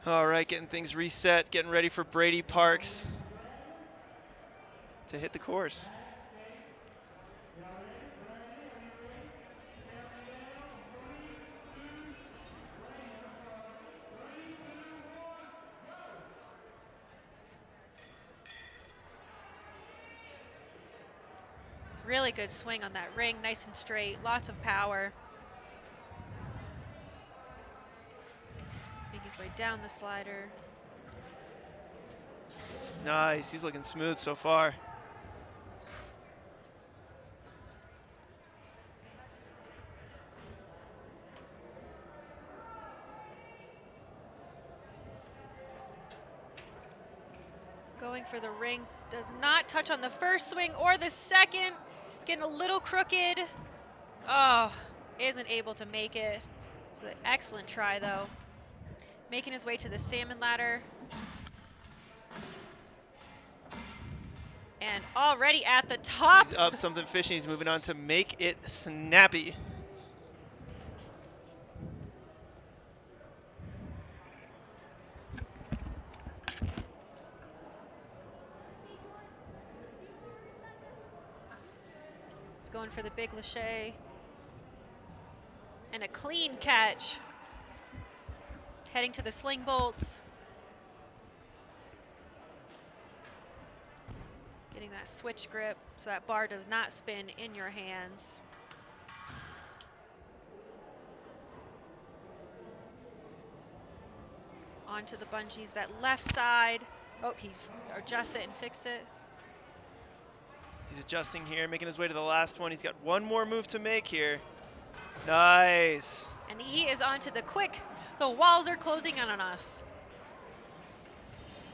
All right, getting things reset, getting ready for Brady Parks to hit the course. Really good swing on that ring, nice and straight, lots of power. Making his way down the slider. Nice, he's looking smooth so far. Going for the ring, does not touch on the first swing or the second. Getting a little crooked. Oh, isn't able to make it. It's an excellent try though. Making his way to the Salmon Ladder. And already at the top. He's up something fishing. He's moving on to make it snappy. He's going for the big lâché. And a clean catch. Heading to the sling bolts. Getting that switch grip so that bar does not spin in your hands. Onto the bungees, that left side. Oh, he's adjust it and fix it. He's adjusting here, making his way to the last one. He's got one more move to make here. Nice. And he is onto the quick. The walls are closing in on us.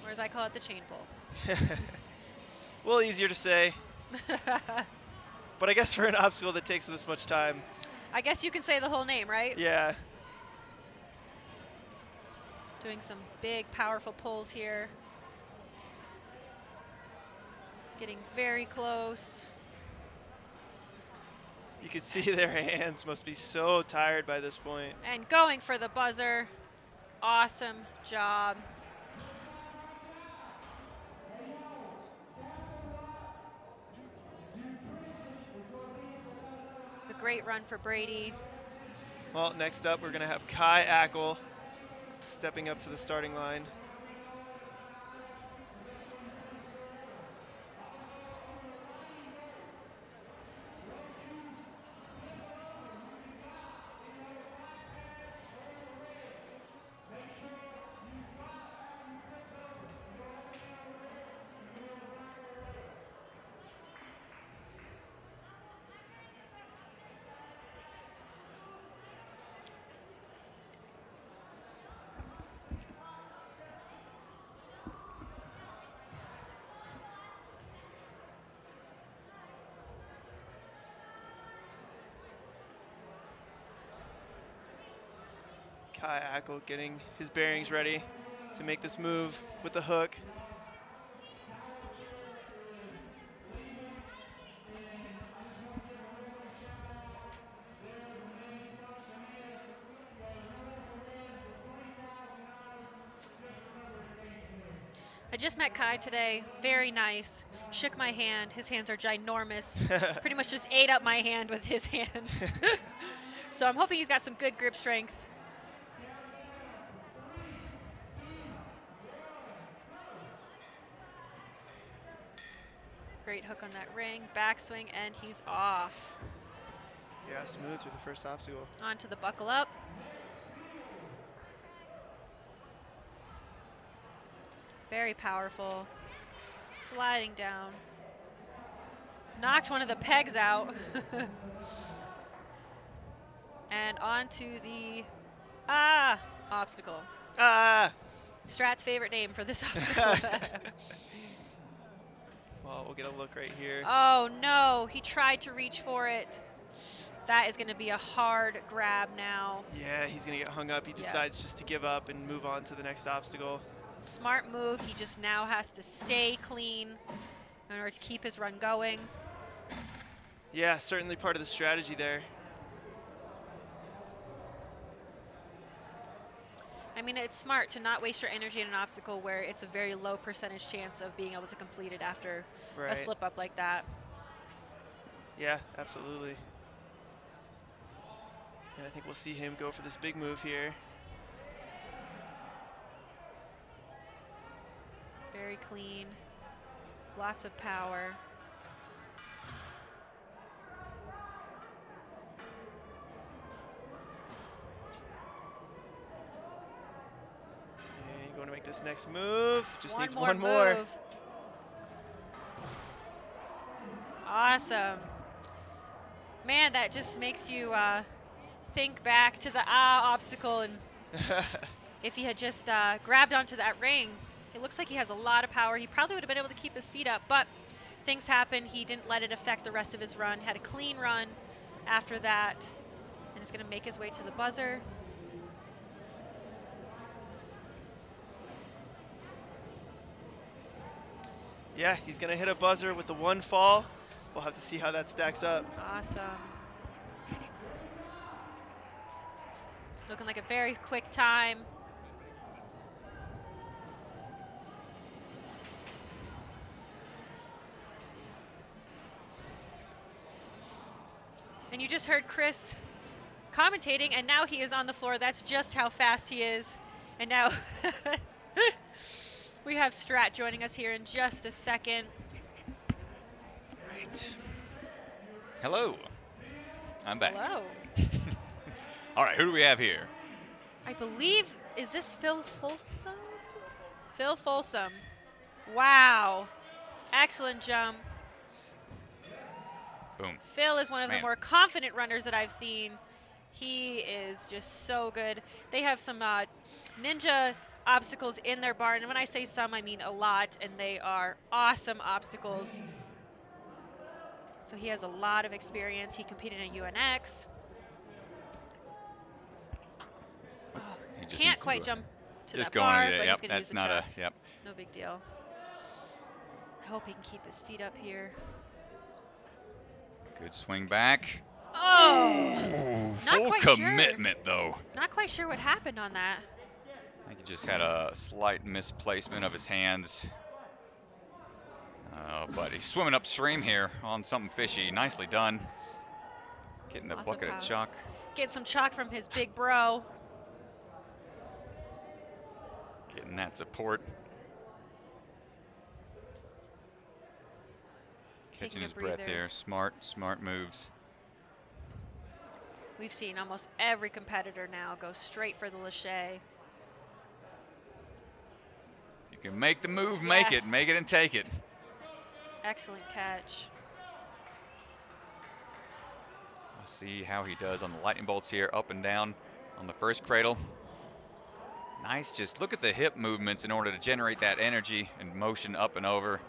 Or as I call it, the chain pull. A little easier to say. But I guess for an obstacle that takes this much time. I guess you can say the whole name, right? Yeah. Doing some big, powerful pulls here. Getting very close. You can see their hands must be so tired by this point. And going for the buzzer. Awesome job. It's a great run for Brady. Well, next up, we're going to have Kai Ackel stepping up to the starting line. Kai Ackel getting his bearings ready to make this move with the hook. just met Kai today. Very nice. Shook my hand. His hands are ginormous. Pretty much just ate up my hand with his hands. So I'm hoping he's got some good grip strength. Great hook on that ring. Backswing, and he's off. Yeah, smooth through the first obstacle. Onto the buckle up. Very powerful. Sliding down. Knocked one of the pegs out. And onto the obstacle. Strat's favorite name for this obstacle. Well, we'll get a look right here. Oh no, he tried to reach for it. That is going to be a hard grab now. Yeah, he's going to get hung up. He decides just to give up and move on to the next obstacle. Smart move. He just now has to stay clean in order to keep his run going. Yeah, certainly part of the strategy there. I mean, it's smart to not waste your energy in an obstacle where it's a very low percentage chance of being able to complete it after a slip up like that. Yeah, absolutely. And I think we'll see him go for this big move here. Very clean. Lots of power. And going to make this next move. Just needs one more. Awesome. Man, that just makes you think back to the obstacle, and if he had just grabbed onto that ring, it looks like he has a lot of power. He probably would have been able to keep his feet up, but things happen. He didn't let it affect the rest of his run. Had a clean run after that, and is going to make his way to the buzzer. Yeah, he's going to hit a buzzer with the one fall. We'll have to see how that stacks up. Awesome. Looking like a very quick time. And you just heard Chris commentating, and now he is on the floor. That's just how fast he is. And now we have Strat joining us here in just a second. Right. Hello. I'm back. Hello. All right, who do we have here? I believe, is this Phil Folsom? Phil Folsom. Wow. Excellent jump. Boom. Phil is one of the more confident runners that I've seen. He is just so good. They have some ninja obstacles in their barn, and when I say some, I mean a lot, and they are awesome obstacles. So he has a lot of experience. He competed in a UNX. Oh, can't quite jump to that bar, but he's going to use the truss. No big deal. I hope he can keep his feet up here. Good swing back. Oh! Full commitment, though. Not quite sure what happened on that. I think he just had a slight misplacement of his hands. But he's swimming upstream here on something fishy. Nicely done. Getting the bucket of chalk. Getting some chalk from his big bro. Getting that support. Catching his breath here. Smart moves. We've seen almost every competitor now go straight for the lache. You can make the move, make it and take it. Excellent catch. Let's see how he does on the lightning bolts here, up and down on the first cradle. Nice, just look at the hip movements in order to generate that energy and motion up and over.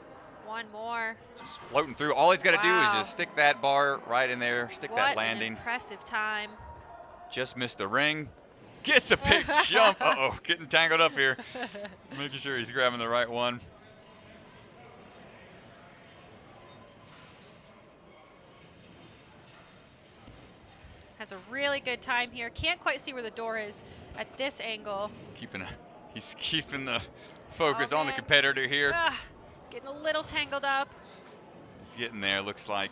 One more. Just floating through. All he's got to do is just stick that bar right in there, stick that landing. What an impressive time. Just missed the ring. Gets a big jump. Uh-oh, getting tangled up here. Making sure he's grabbing the right one. Has a really good time here. Can't quite see where the door is at this angle. He's keeping the focus Oh, on the man. competitor here. Getting a little tangled up. He's getting there, looks like.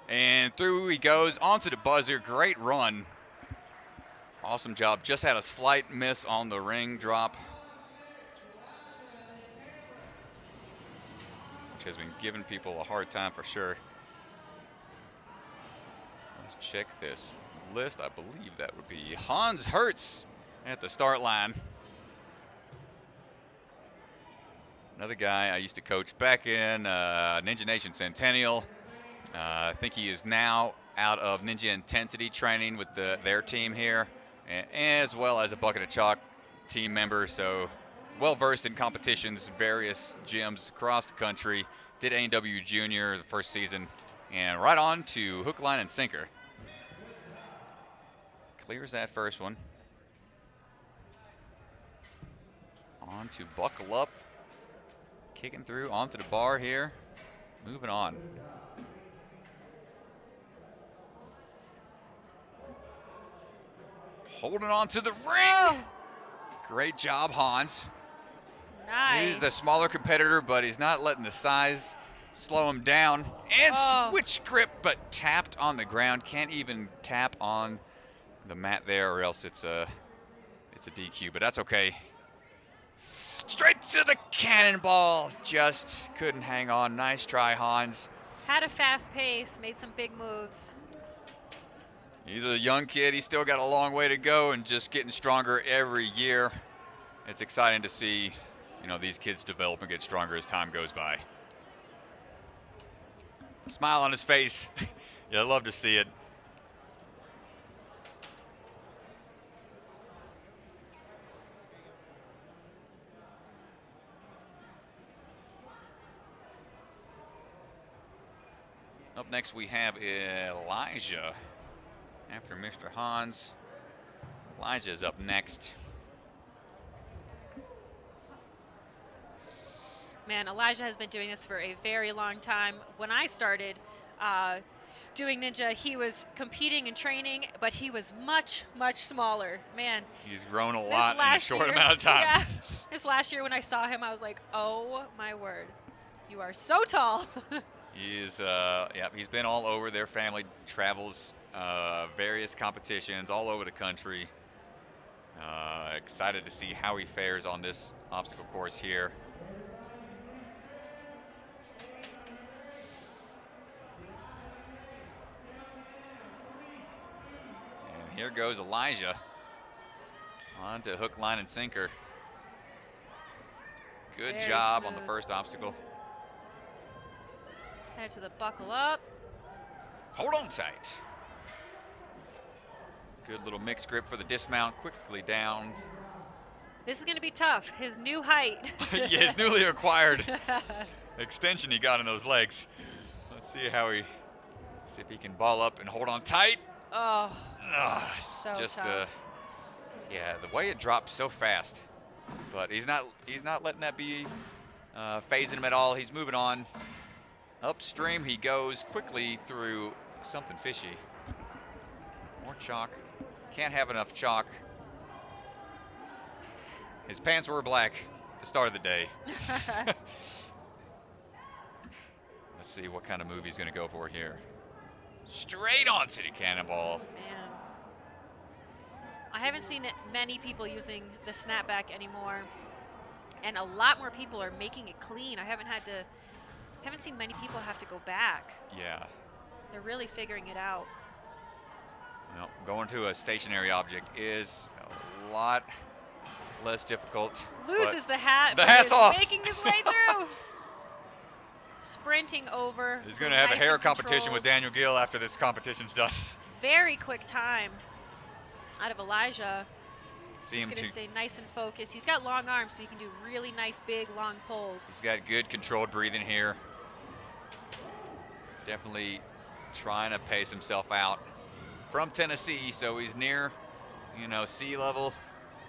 And through he goes, onto the buzzer. Great run. Awesome job. Just had a slight miss on the ring drop, which has been giving people a hard time for sure. Let's check this list. I believe that would be Hans Hertz at the start line. Another guy I used to coach back in Ninja Nation Centennial. I think he is now out of Ninja Intensity training with their team here, as well as a Bucket of Chalk team member. So well versed in competitions, various gyms across the country. Did A&W Junior the first season, and right on to hook, line, and sinker. Clears that first one. On to buckle up. Kicking through onto the bar here. Moving on. Holding on to the ring. Oh. Great job, Hans. Nice. He's a smaller competitor, but he's not letting the size slow him down. And switch grip, but tapped on the ground. Can't even tap on the mat there, or else it's a DQ, but that's okay. Straight to the cannonball. Just couldn't hang on. Nice try, Hans. Had a fast pace, made some big moves. He's a young kid. He's still got a long way to go and just getting stronger every year. It's exciting to see, these kids develop and get stronger as time goes by. Smile on his face. Yeah, I love to see it. Up next we have Elijah. After Mr. Hans, Elijah's up next. Man, Elijah has been doing this for a very long time. When I started doing Ninja, he was competing and training, but he was much, much smaller. Man. He's grown a lot in a short amount of time. Yeah, this last year when I saw him, I was like, oh my word, you are so tall. He's he's been all over. Their family travels various competitions all over the country. Excited to see how he fares on this obstacle course here. And here goes Elijah on to hook, line, and sinker. Good Very job smooth. on the first obstacle. Head to the buckle up. Hold on tight. Good little mix grip for the dismount. Quickly down. This is going to be tough. His new height. Yeah, his newly acquired extension he got in those legs. Let's see if he can ball up and hold on tight. Oh, so just tough. the way it drops so fast. But he's not letting that be phasing him at all. He's moving on. Upstream he goes quickly through something fishy. More chalk. Can't have enough chalk. His pants were black at the start of the day. Let's see what kind of move he's going to go for here. Straight onto the cannonball. Man. I haven't seen many people using the snapback anymore. And a lot more people are making it clean. I haven't seen many people have to go back. Yeah. They're really figuring it out. No, going to a stationary object is a lot less difficult. Loses the hat. The but hat's is off. Making his way through. Sprinting over. He's going to have nice a hair and competition with controlled. Daniel Gill after this competition's done. Very quick time out of Elijah. See He's him going to stay nice and focused. He's got long arms, so he can do really nice, big, long pulls. He's got good controlled breathing here. Definitely trying to pace himself out. From Tennessee, so he's near, sea level.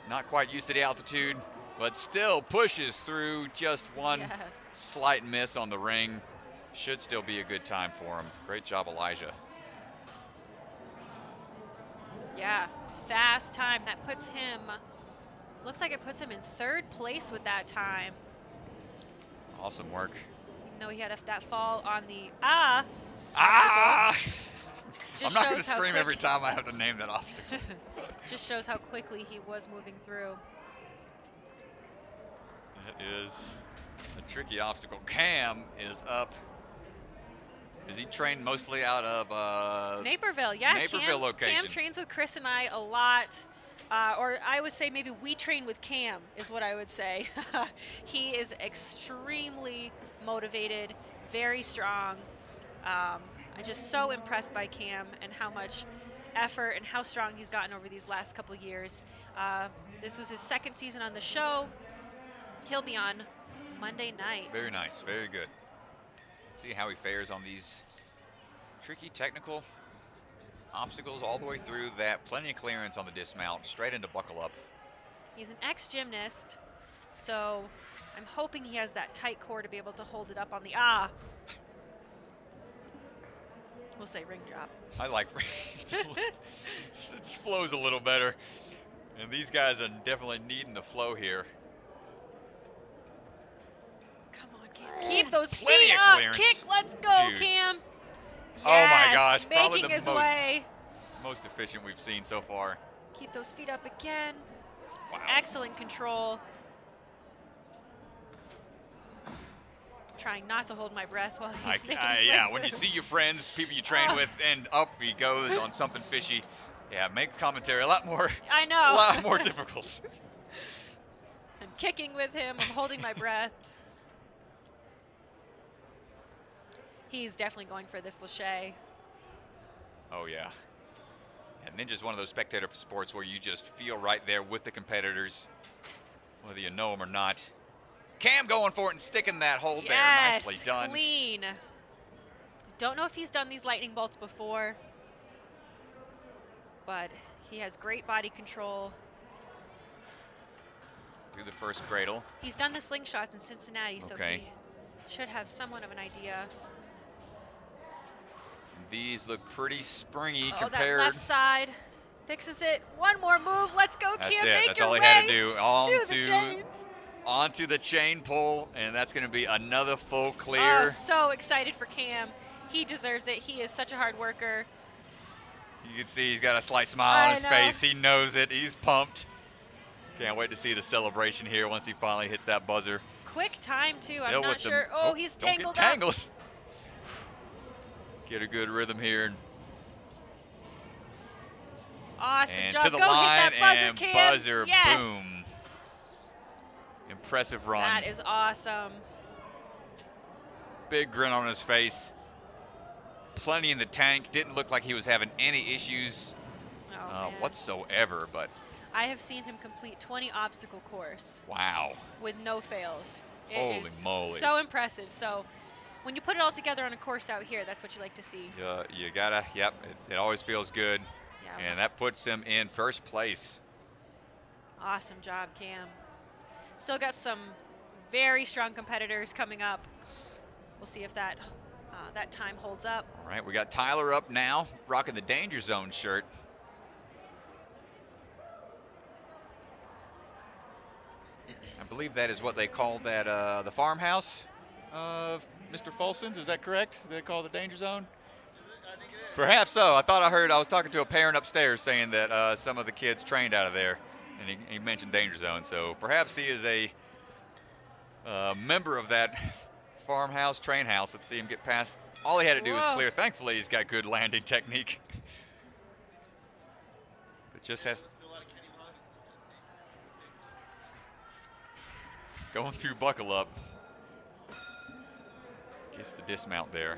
Not quite used to the altitude, but still pushes through just one slight miss on the ring. Should still be a good time for him. Great job, Elijah. Yeah, fast time. That puts him, looks like it puts him in 3rd place with that time. Awesome work. Even though he had that fall on the I'm not going to scream every time I have to name that obstacle. Just shows how quickly he was moving through. That is a tricky obstacle. Cam is up. Is he trained mostly out of Naperville? Yeah, Naperville location. Cam trains with Chris and I a lot. Or I would say maybe we train with Cam is what I would say. He is extremely motivated, very strong. I'm just so impressed by Cam and how much effort and how strong he's gotten over these last couple years. This was his 2nd season on the show. He'll be on Monday night. Very nice, very good. Let's see how he fares on these tricky technical obstacles all the way through that. Plenty of clearance on the dismount, straight into buckle up. He's an ex-gymnast, so I'm hoping he has that tight core to be able to hold it up on the We'll say ring drop. I like ring. It flows a little better. And these guys are definitely needing the flow here. Come on, Cam. Keep those Plenty feet of up. clearance. Kick. Let's go, Dude. Cam. Yes, Oh my gosh, probably making the his way. most efficient we've seen so far. Keep those feet up again. Wow. Excellent control. Trying not to hold my breath while he's making his way yeah, through. when you see your friends, people you train with, and up he goes on something fishy, yeah, makes commentary a lot more. I know. A lot more difficult. I'm kicking with him. I'm holding my breath. He's definitely going for this Lachey. Oh yeah. And Ninja's one of those spectator sports where you just feel right there with the competitors, whether you know them or not. Cam going for it and sticking that hold there. Nicely done. Clean. Don't know if he's done these lightning bolts before, but he has great body control. Through the first cradle. He's done the slingshots in Cincinnati, so Okay. he should have somewhat of an idea. These look pretty springy Oh, compared. that left side fixes it. One more move. Let's go, That's Cam. it. Make That's your all he way had to do. to the chains. Onto the chain pull, and that's going to be another full Oh, clear. so excited for Cam. He deserves it. He is such a hard worker. You can see he's got a slight smile on his know. face. He knows it. He's pumped. Can't wait to see the celebration here once he finally hits that buzzer. Quick time, too. Still I'm not with them. sure. Oh, he's don't tangled get tangled. up. Get a good rhythm here. Awesome And job. to the Go line, hit that buzzer, and Cam. buzzer, Yes. boom. Impressive run. That is awesome. Big grin on his face. Plenty in the tank. Didn't look like he was having any issues Oh, man. whatsoever, but I have seen him complete 20 obstacle course wow. with no fails. It Holy is moly. so impressive. So when you put it all together on a course out here, that's what you like to see. You gotta, yep, it always feels good. Yeah. And that puts him in first place. Awesome job, Cam. Still got some very strong competitors coming up. We'll see if that that time holds up. All right, we got Tyler up now, rocking the Danger Zone shirt. I believe that is what they call that, the farmhouse of Mr. Folson's. Is that correct? They call it the Danger Zone? I think it is. Perhaps so. I was talking to a parent upstairs saying that some of the kids trained out of there, and he mentioned Danger Zone. So perhaps he is a member of that farmhouse train house. Let's see him get past. All he had to do was Whoa. clear. Thankfully, he's got good landing technique. But just has Listen to a lot of Kenny Loggins in that. going through buckle up. Gets the dismount there.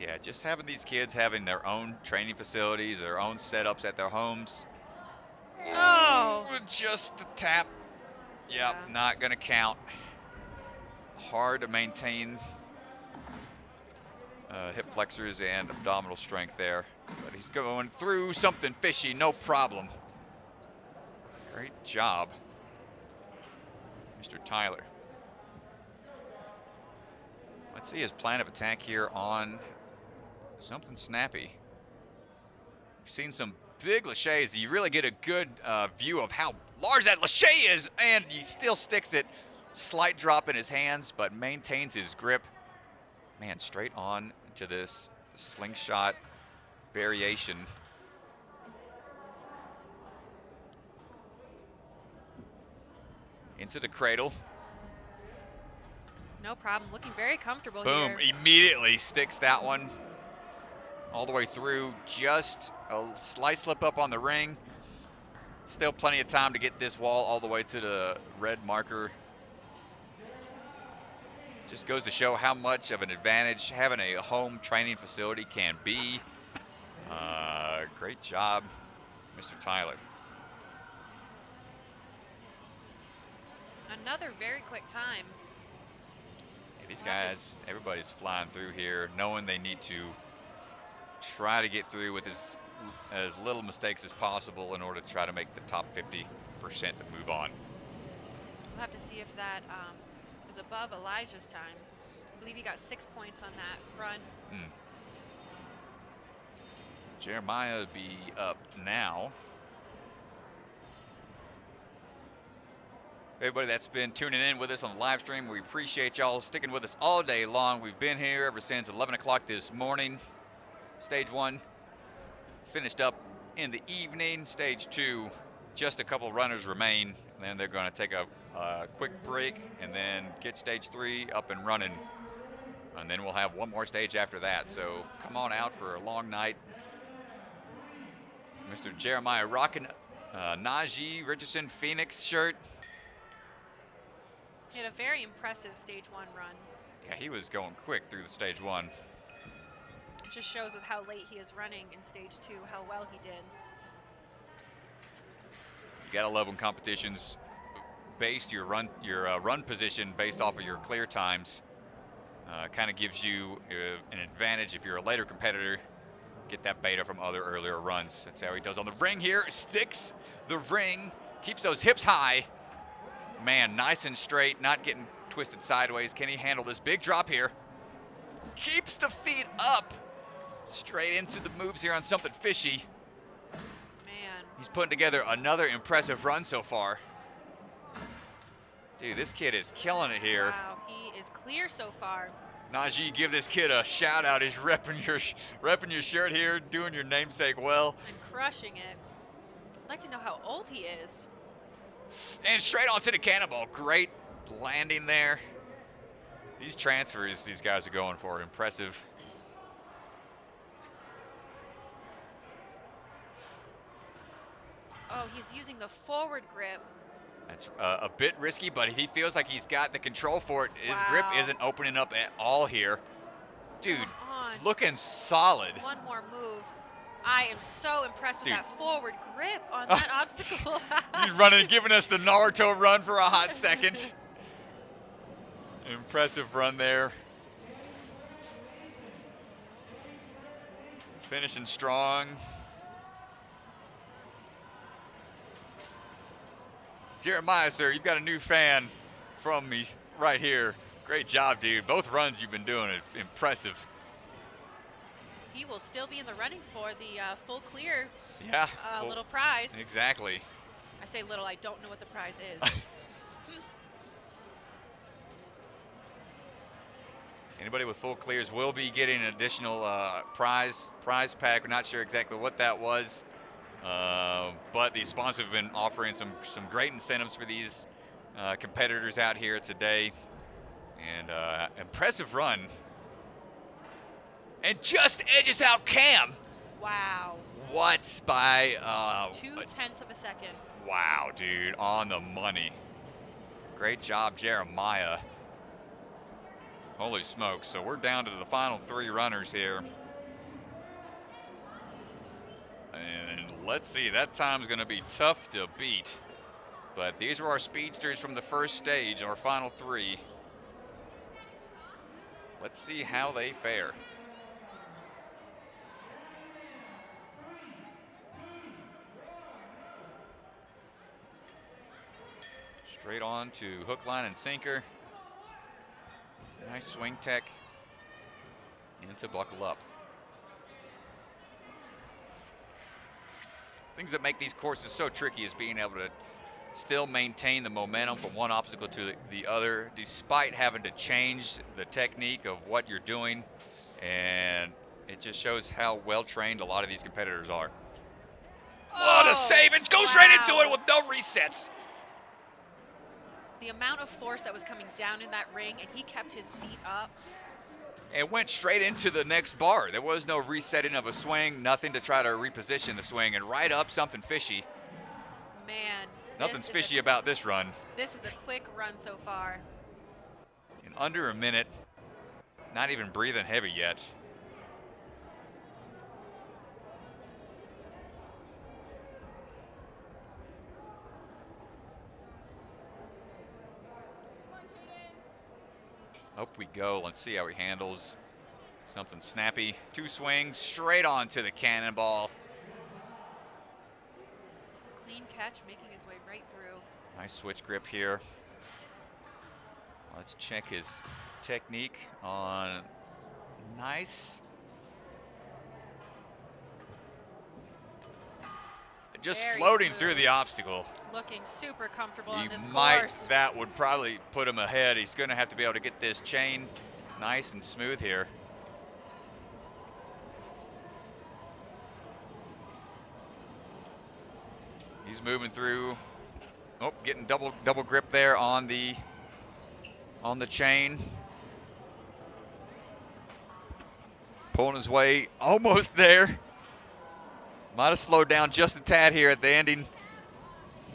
Yeah, just having these kids having their own training facilities, their own setups at their homes. Oh. Just the tap. Yep, Yeah. not going to count. Hard to maintain hip flexors and abdominal strength there. But he's going through something fishy, no problem. Great job, Mr. Tyler. Let's see his plan of attack here on something snappy. We've seen some big laches. You really get a good view of how large that lache is, and he still sticks it. Slight drop in his hands, but maintains his grip. Man, straight on to this slingshot variation. Into the cradle. No problem. Looking very comfortable Boom, here. immediately sticks that one all the way through. Just a slight slip up on the ring. Still plenty of time to get this wall all the way to the red marker. Just goes to show how much of an advantage having a home training facility can be. Great job, Mr. Tyler. Another very quick time. Yeah, these guys, everybody's flying through here, knowing they need to try to get through with as little mistakes as possible in order to try to make the top 50% to move on. We'll have to see if that is above Elijah's time. I believe he got 6 points on that run. Jeremiah would be up now. Everybody that's been tuning in with us on the live stream, we appreciate y'all sticking with us all day long. We've been here ever since 11 o'clock this morning. Stage 1 finished up in the evening. Stage 2, just a couple runners remain. And then they're going to take a quick break and then get stage 3 up and running. And then we'll have one more stage after that. So come on out for a long night. Mr. Jeremiah rocking Najee Richardson Phoenix shirt. He had a very impressive stage 1 run. Yeah, he was going quick through the stage 1. Just shows with how late he is running in stage 2, how well he did. You gotta love when competitions base your run position based off of your clear times. Kind of gives you an advantage if you're a later competitor. Get that beta from other earlier runs. That's how he does on the ring here. Sticks the ring, keeps those hips high. Man, nice and straight, not getting twisted sideways. Can he handle this big drop here? Keeps the feet up. Straight into the moves here on something fishy. Man. He's putting together another impressive run so far. Dude, this kid is killing it here. Wow, he is clear so far. Najee, give this kid a shout out. He's repping your shirt here, doing your namesake well. And crushing it. I'd like to know how old he is. And straight onto the Cannonball. Great landing there. These transfers these guys are going for, impressive. Oh, he's using the forward grip. That's a bit risky, but he feels like he's got the control for it. His Wow. grip isn't opening up at all here. Dude, Come it's on. looking solid. One more move. I am so impressed with Dude. that forward grip on that obstacle. He's running, giving us the Naruto run for a hot second. Impressive run there. Finishing strong. Jeremiah, sir, you've got a new fan from me right here. Great job, dude. Both runs you've been doing are impressive. He will still be in the running for the full clear Yeah. Well, little prize. exactly. I say little, I don't know what the prize is. Anybody with full clears will be getting an additional prize pack. We're not sure exactly what that was, but the sponsors have been offering some great incentives for these competitors out here today. And impressive run. And just edges out Cam. Wow. What by 0.2 of a second. Wow, dude, on the money. Great job, Jeremiah. Holy smokes. So we're down to the final 3 runners here. And let's see, that time's going to be tough to beat. But these are our speedsters from the first stage, our final 3. Let's see how they fare. Straight on to hook, line, and sinker. Nice swing tech into buckle up. Things that make these courses so tricky is being able to still maintain the momentum from one obstacle to the other, despite having to change the technique of what you're doing. And it just shows how well trained a lot of these competitors are. What a save! And go straight into it with no resets. The amount of force that was coming down in that ring, and he kept his feet up. And went straight into the next bar. There was no resetting of a swing, nothing to try to reposition the swing, and right up something fishy. Man. Nothing's fishy about this run. This is a quick run so far. In under a minute, not even breathing heavy yet. Up we go. Let's see how he handles something snappy. 2 swings straight onto the cannonball. Clean catch, making his way right through. Nice switch grip here. Let's check his technique on nice. Just Very floating smooth. through the obstacle. Looking super comfortable on this course. That would probably put him ahead. He's going to have to be able to get this chain nice and smooth here. He's moving through. Oh, getting double grip there on the chain. Pulling his way almost there. Might have slowed down just a tad here at the ending.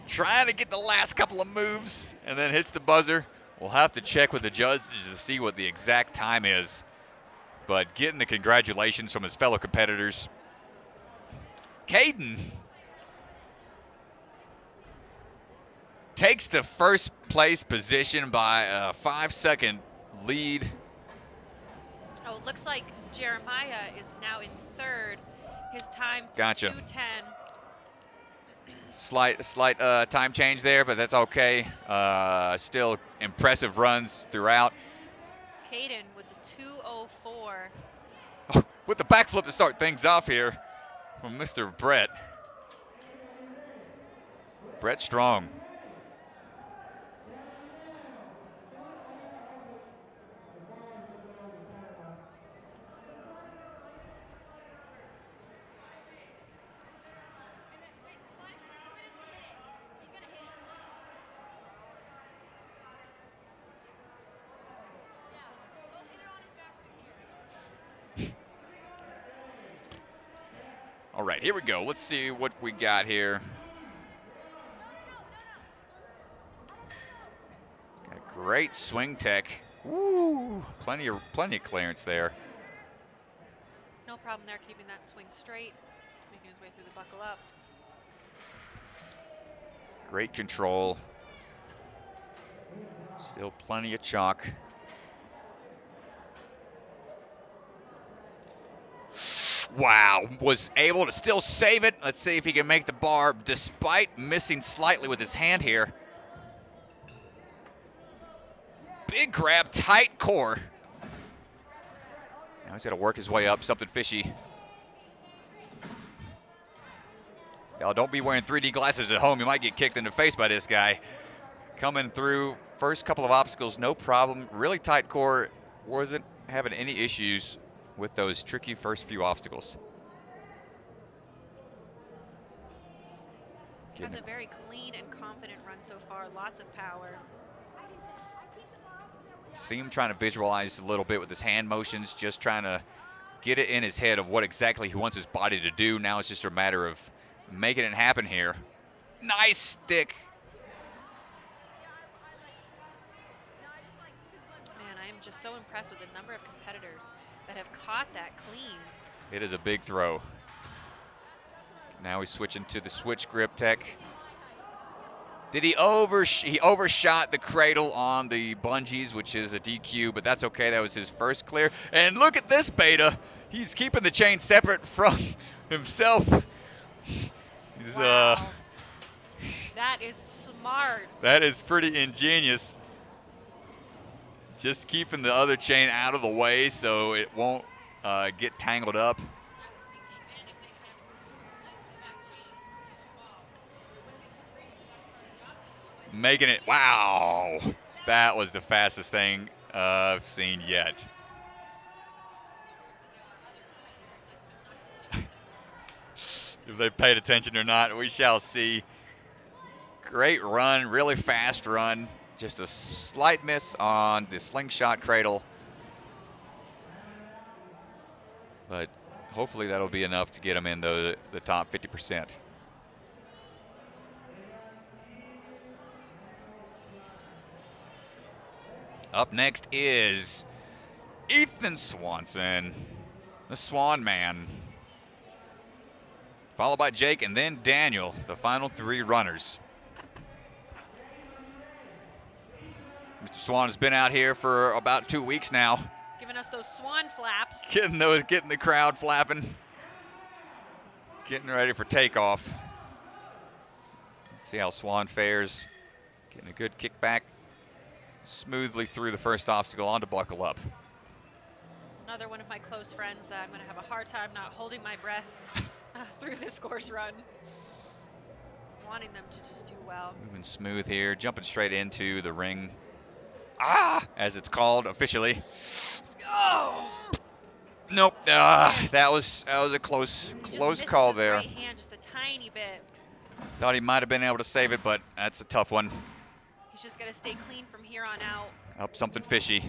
Trying to get the last couple of moves and then hits the buzzer. We'll have to check with the judges to see what the exact time is. But getting the congratulations from his fellow competitors. Caden takes the first place position by a 5-second lead. Oh, it looks like Jeremiah is now in third. His time to Gotcha. 2:10. Slight time change there, but that's okay. Still impressive runs throughout. Caden with the 2:04. With the backflip to start things off here from Mr. Brett. Brett Strong. All right, here we go. Let's see what we got here. He's got great swing tech. Woo! Plenty of clearance there. No problem there, keeping that swing straight, making his way through the buckle up. Great control. Still plenty of chalk. Wow, was able to still save it. Let's see if he can make the bar despite missing slightly with his hand here. Big grab, tight core. Now he's got to work his way up, something fishy. Y'all don't be wearing 3D glasses at home. You might get kicked in the face by this guy. Coming through, first couple of obstacles, no problem. Really tight core, wasn't having any issues with those tricky first few obstacles. Has a very clean and confident run so far, lots of power. See him trying to visualize a little bit with his hand motions, just trying to get it in his head of what exactly he wants his body to do. Now it's just a matter of making it happen here. Nice stick. Man, I am just so impressed with the number of competitors that have caught that clean. It is a big throw. Now he's switching to the switch grip tech. Did he overshot the cradle on the bungees, which is a DQ, but that's okay. That was his first clear. And look at this beta. He's keeping the chain separate from himself. He's, wow. That is smart. That is pretty ingenious. Just keeping the other chain out of the way so it won't get tangled up. Making it, wow, that was the fastest thing I've seen yet. If they paid attention or not, we shall see. Great run, really fast run. Just a slight miss on the slingshot cradle. But hopefully that'll be enough to get him in the top 50%. Up next is Ethan Swanson, the Swan Man. Followed by Jake and then Daniel, the final 3 runners. Mr. Swan has been out here for about 2 weeks now. Giving us those swan flaps. Getting the crowd flapping. Getting ready for takeoff. Let's see how Swan fares. Getting a good kickback. Smoothly through the first obstacle on to buckle up. Another one of my close friends that I'm going to have a hard time not holding my breath through this course run. Wanting them to just do well. Moving smooth here, jumping straight into the ring. As it's called officially. Oh! Nope. That was a close call there. Right hand just a tiny bit. Thought he might have been able to save it, but that's a tough one. He's just got to stay clean from here on out. Up something fishy.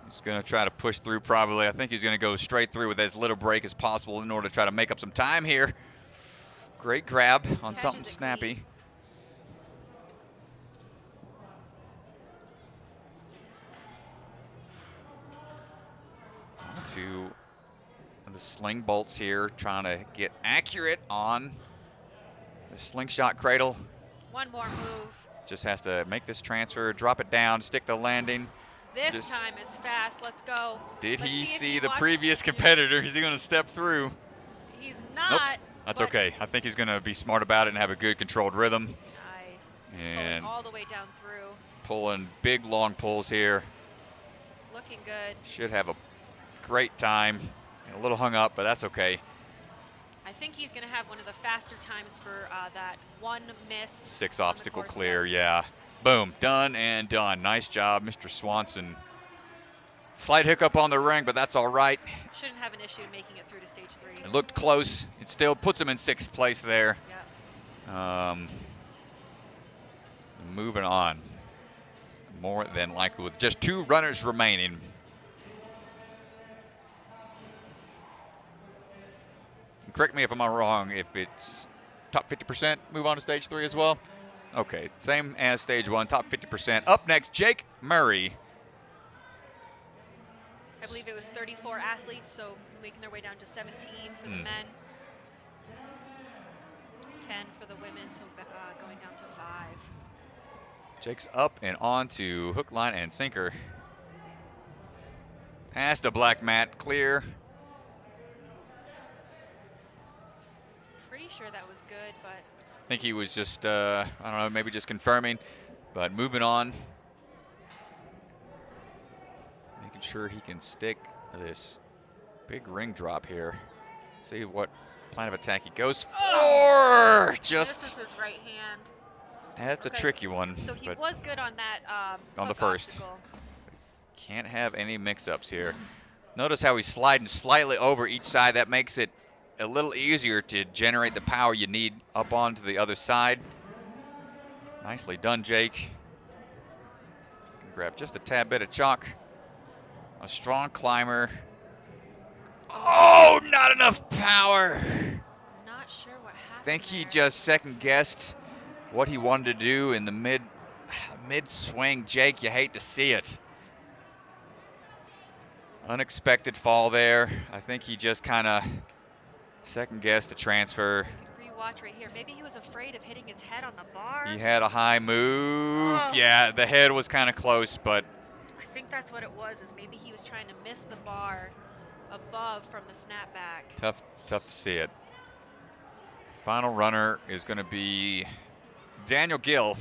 He's going to try to push through probably. I think he's going to go straight through with as little break as possible in order to try to make up some time here. Great grab on something snappy. To the sling bolts here, trying to get accurate on the slingshot cradle. One more move. Just has to make this transfer, drop it down, stick the landing. This time is fast. Let's go. Did he see the previous competitor? Is he going to step through? He's not. Nope. That's okay. I think he's going to be smart about it and have a good controlled rhythm. Nice. And all the way down through. Pulling big long pulls here. Looking good. Should have a great time. And a little hung up, but that's okay. I think he's going to have one of the faster times for that one miss. 6 obstacle clear, yeah. Boom, done and done. Nice job, Mr. Swanson. Slight hiccup on the ring, but that's all right. Shouldn't have an issue making it through to stage 3. It looked close. It still puts him in 6th place there. Yep. Moving on. More than likely with just 2 runners remaining. Correct me if I'm wrong, if it's top 50%, move on to stage 3 as well. Okay, same as stage 1, top 50%. Up next, Jake Murray. I believe it was 34 athletes, so making their way down to 17 for the men. 10 for the women, so going down to 5. Jake's up and on to hook, line, and sinker. Past the black mat, clear. Pretty sure that was good, but I think he was just, I don't know, maybe just confirming, but moving on. Making sure he can stick this big ring drop here. See what plan of attack he goes for. Just this is his right hand. That's a tricky one. So he was good on that on the first. Obstacle. Can't have any mix-ups here. Notice how he's sliding slightly over each side. That makes it a little easier to generate the power you need up onto the other side. Nicely done, Jake. Can grab just a tad bit of chalk. A strong climber. Oh, not enough power. Not sure what happened. I think he just second-guessed what he wanted to do in the mid-swing. Jake, you hate to see it. Unexpected fall there. I think he just kind of second-guessed the transfer. Rewatch right here. Maybe he was afraid of hitting his head on the bar. He had a high move. Oh. Yeah, the head was kind of close, but I think that's what it was, is maybe he was trying to miss the bar above from the snapback. tough to see it. Final runner is going to be Daniel Gill.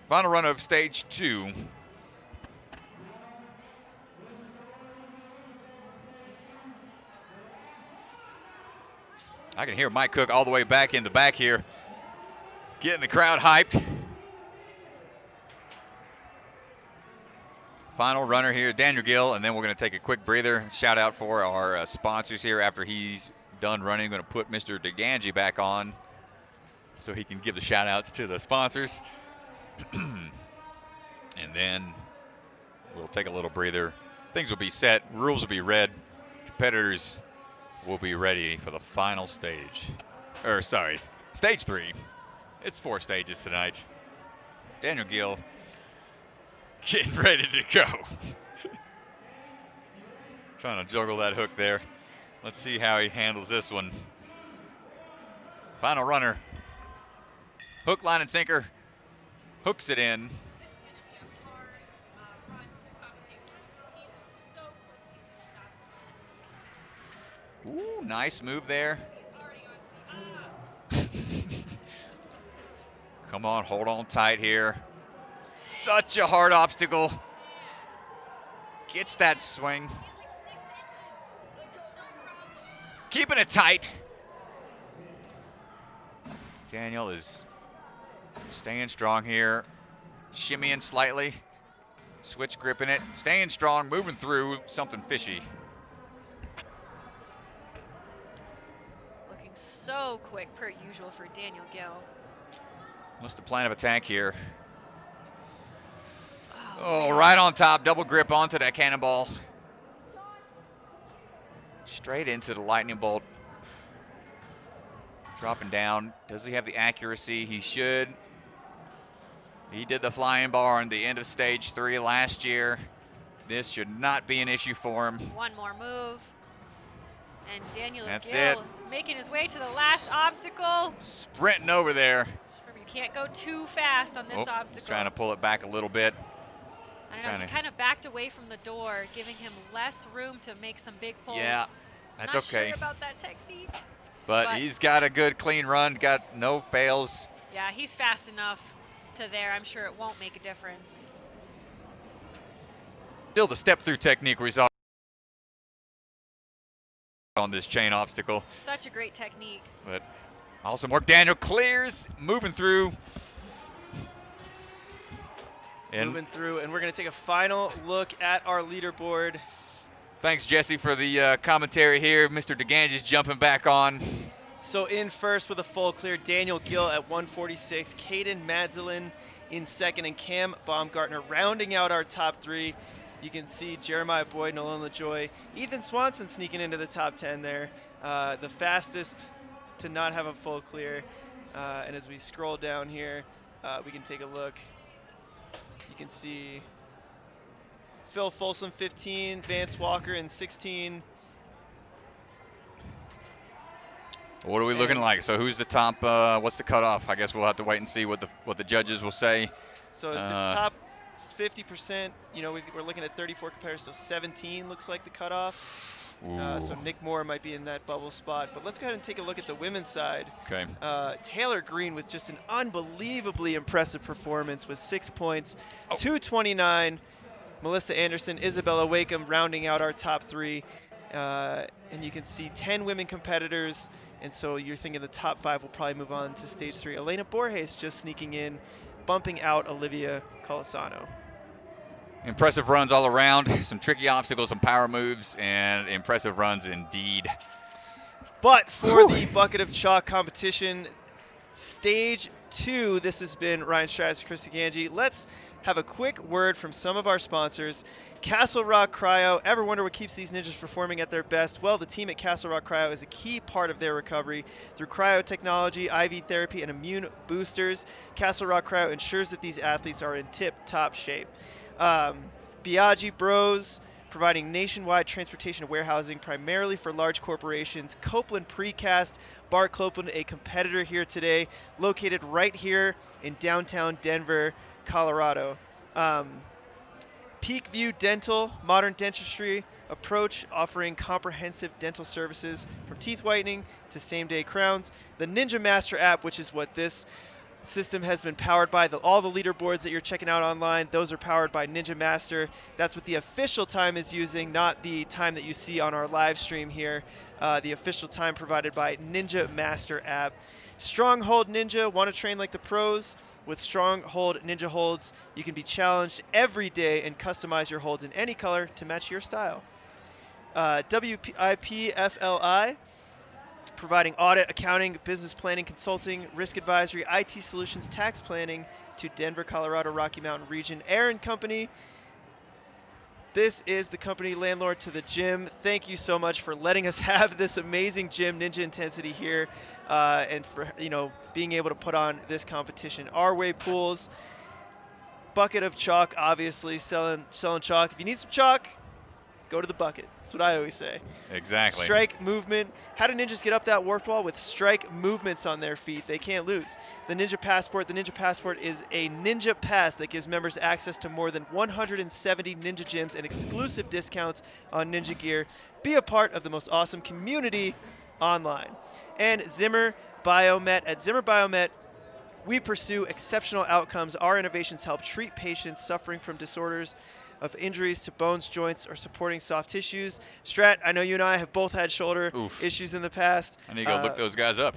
Final runner of stage 2. I can hear Mike Cook all the way back in the back here, getting the crowd hyped. Final runner here, Daniel Gill, and then we're going to take a quick breather. Shout out for our sponsors here after he's done running. Going to put Mr. DeGangi back on so he can give the shout outs to the sponsors. And then we'll take a little breather. Things will be set, rules will be read, competitors will be ready for the final stage. Or sorry, stage 3. It's 4 stages tonight. Daniel Gill getting ready to go. Trying to juggle that hook there. Let's see how he handles this one. Final runner. Hook, line, and sinker. Hooks it in. Ooh, nice move there. Come on, hold on tight here. Such a hard obstacle. Gets that swing. Keeping it tight. Daniel is staying strong here. Shimmying slightly. Switch gripping it. Staying strong, moving through something fishy. Looking so quick per usual for Daniel Gill. What's the plan of attack here? Oh, right on top. Double grip onto that cannonball. Straight into the lightning bolt. Dropping down. Does he have the accuracy? He should. He did the flying bar on the end of stage 3 last year. This should not be an issue for him. One more move. And Daniel That's Gill it. is making his way to the last obstacle. Sprinting over there. Remember, you can't go too fast on this obstacle. He's trying to pull it back a little bit. I don't know, he kind of backed away from the door, giving him less room to make some big pulls. Yeah, that's Not okay. sure about that technique. But he's got a good clean run, got no fails. Yeah, he's fast enough to there. I'm sure it won't make a difference. Still the step through technique we saw on this chain obstacle. Such a great technique. But awesome work. Daniel clears, moving through. Moving through, and we're going to take a final look at our leaderboard. Thanks, Jesse, for the commentary here. Mr. DeGangi's jumping back on. So in first with a full clear, Daniel Gill at 146, Caden Madzalin in second, and Cam Baumgartner rounding out our top 3. You can see Jeremiah Boyd, Nolan LaJoy, Ethan Swanson sneaking into the top 10 there. The fastest to not have a full clear. And as we scroll down here, we can take a look. You can see Phil Folsom 15, Vance Walker in 16. What are we looking like? So who's the top? What's the cutoff? I guess we'll have to wait and see what the judges will say. So if it's top 50%, you know, we're looking at 34 competitors, so 17 looks like the cutoff. So Nick Moore might be in that bubble spot. But let's go ahead and take a look at the women's side. Okay. Taylor Green with just an unbelievably impressive performance with 6 points, 229. Melissa Anderson, Isabella Wakeham rounding out our top 3. And you can see 10 women competitors. And so you're thinking the top 5 will probably move on to stage 3. Elena Borges just sneaking in, bumping out Olivia Calisano. Impressive runs all around. Some tricky obstacles, some power moves, and impressive runs indeed. But for the Bucket of Chalk competition, stage 2, this has been Ryan Stratus, Chris DeGangi. Let's have a quick word from some of our sponsors. Castle Rock Cryo. Ever wonder what keeps these ninjas performing at their best? Well, the team at Castle Rock Cryo is a key part of their recovery. Through cryo technology, IV therapy, and immune boosters, Castle Rock Cryo ensures that these athletes are in tip-top shape. Biaggi Bros, providing nationwide transportation and warehousing primarily for large corporations. Copeland Precast, Bart Copeland, a competitor here today, located right here in downtown Denver, Colorado. Peakview Dental, modern dentistry approach, offering comprehensive dental services from teeth whitening to same-day crowns. The Ninja Master app, which is what this system has been powered by all the leaderboards that you're checking out online. Those are powered by Ninja Master. That's what the official time is using, not the time that you see on our live stream here. The official time provided by Ninja Master app. Stronghold Ninja, want to train like the pros? With Stronghold Ninja holds, you can be challenged every day and customize your holds in any color to match your style. WIPFLI, providing audit, accounting, business planning, consulting, risk advisory, IT solutions, tax planning to Denver, Colorado, Rocky Mountain region. Aaron Company, this is the company landlord to the gym. Thank you so much for letting us have this amazing gym, Ninja Intensity, here, and for being able to put on this competition. Our Way Pools, bucket of chalk, obviously selling chalk. If you need some chalk, go to the bucket. That's what I always say. Exactly. Strike movement. How do ninjas get up that warped wall? With strike movements on their feet. They can't lose. The Ninja Passport. The Ninja Passport is a ninja pass that gives members access to more than 170 ninja gyms and exclusive discounts on ninja gear. Be a part of the most awesome community online. And Zimmer Biomet. At Zimmer Biomet, we pursue exceptional outcomes. Our innovations help treat patients suffering from disorders of injuries to bones, joints, or supporting soft tissues. Strat, I know you and I have both had shoulder issues in the past. I need to go look those guys up.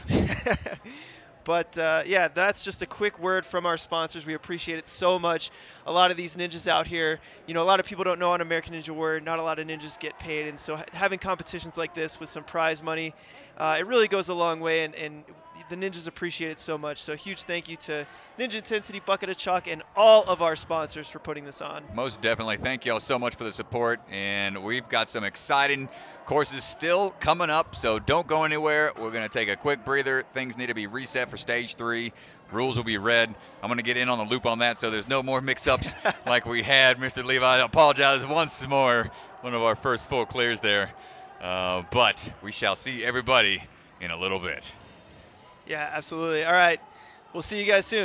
But yeah, that's just a quick word from our sponsors. We appreciate it so much. A lot of these ninjas out here, a lot of people don't know on American Ninja Warrior, not a lot of ninjas get paid. And so having competitions like this with some prize money, it really goes a long way. And the ninjas appreciate it so much. So a huge thank you to Ninja Intensity, Bucket of Chalk, and all of our sponsors for putting this on. Most definitely. Thank you all so much for the support. And we've got some exciting courses still coming up, so don't go anywhere. We're going to take a quick breather. Things need to be reset for stage 3. Rules will be read. I'm going to get in on the loop on that so there's no more mix-ups like we had. Mr. Levi, I apologize once more. One of our first full clears there. But we shall see everybody in a little bit. Yeah, absolutely. All right. We'll see you guys soon.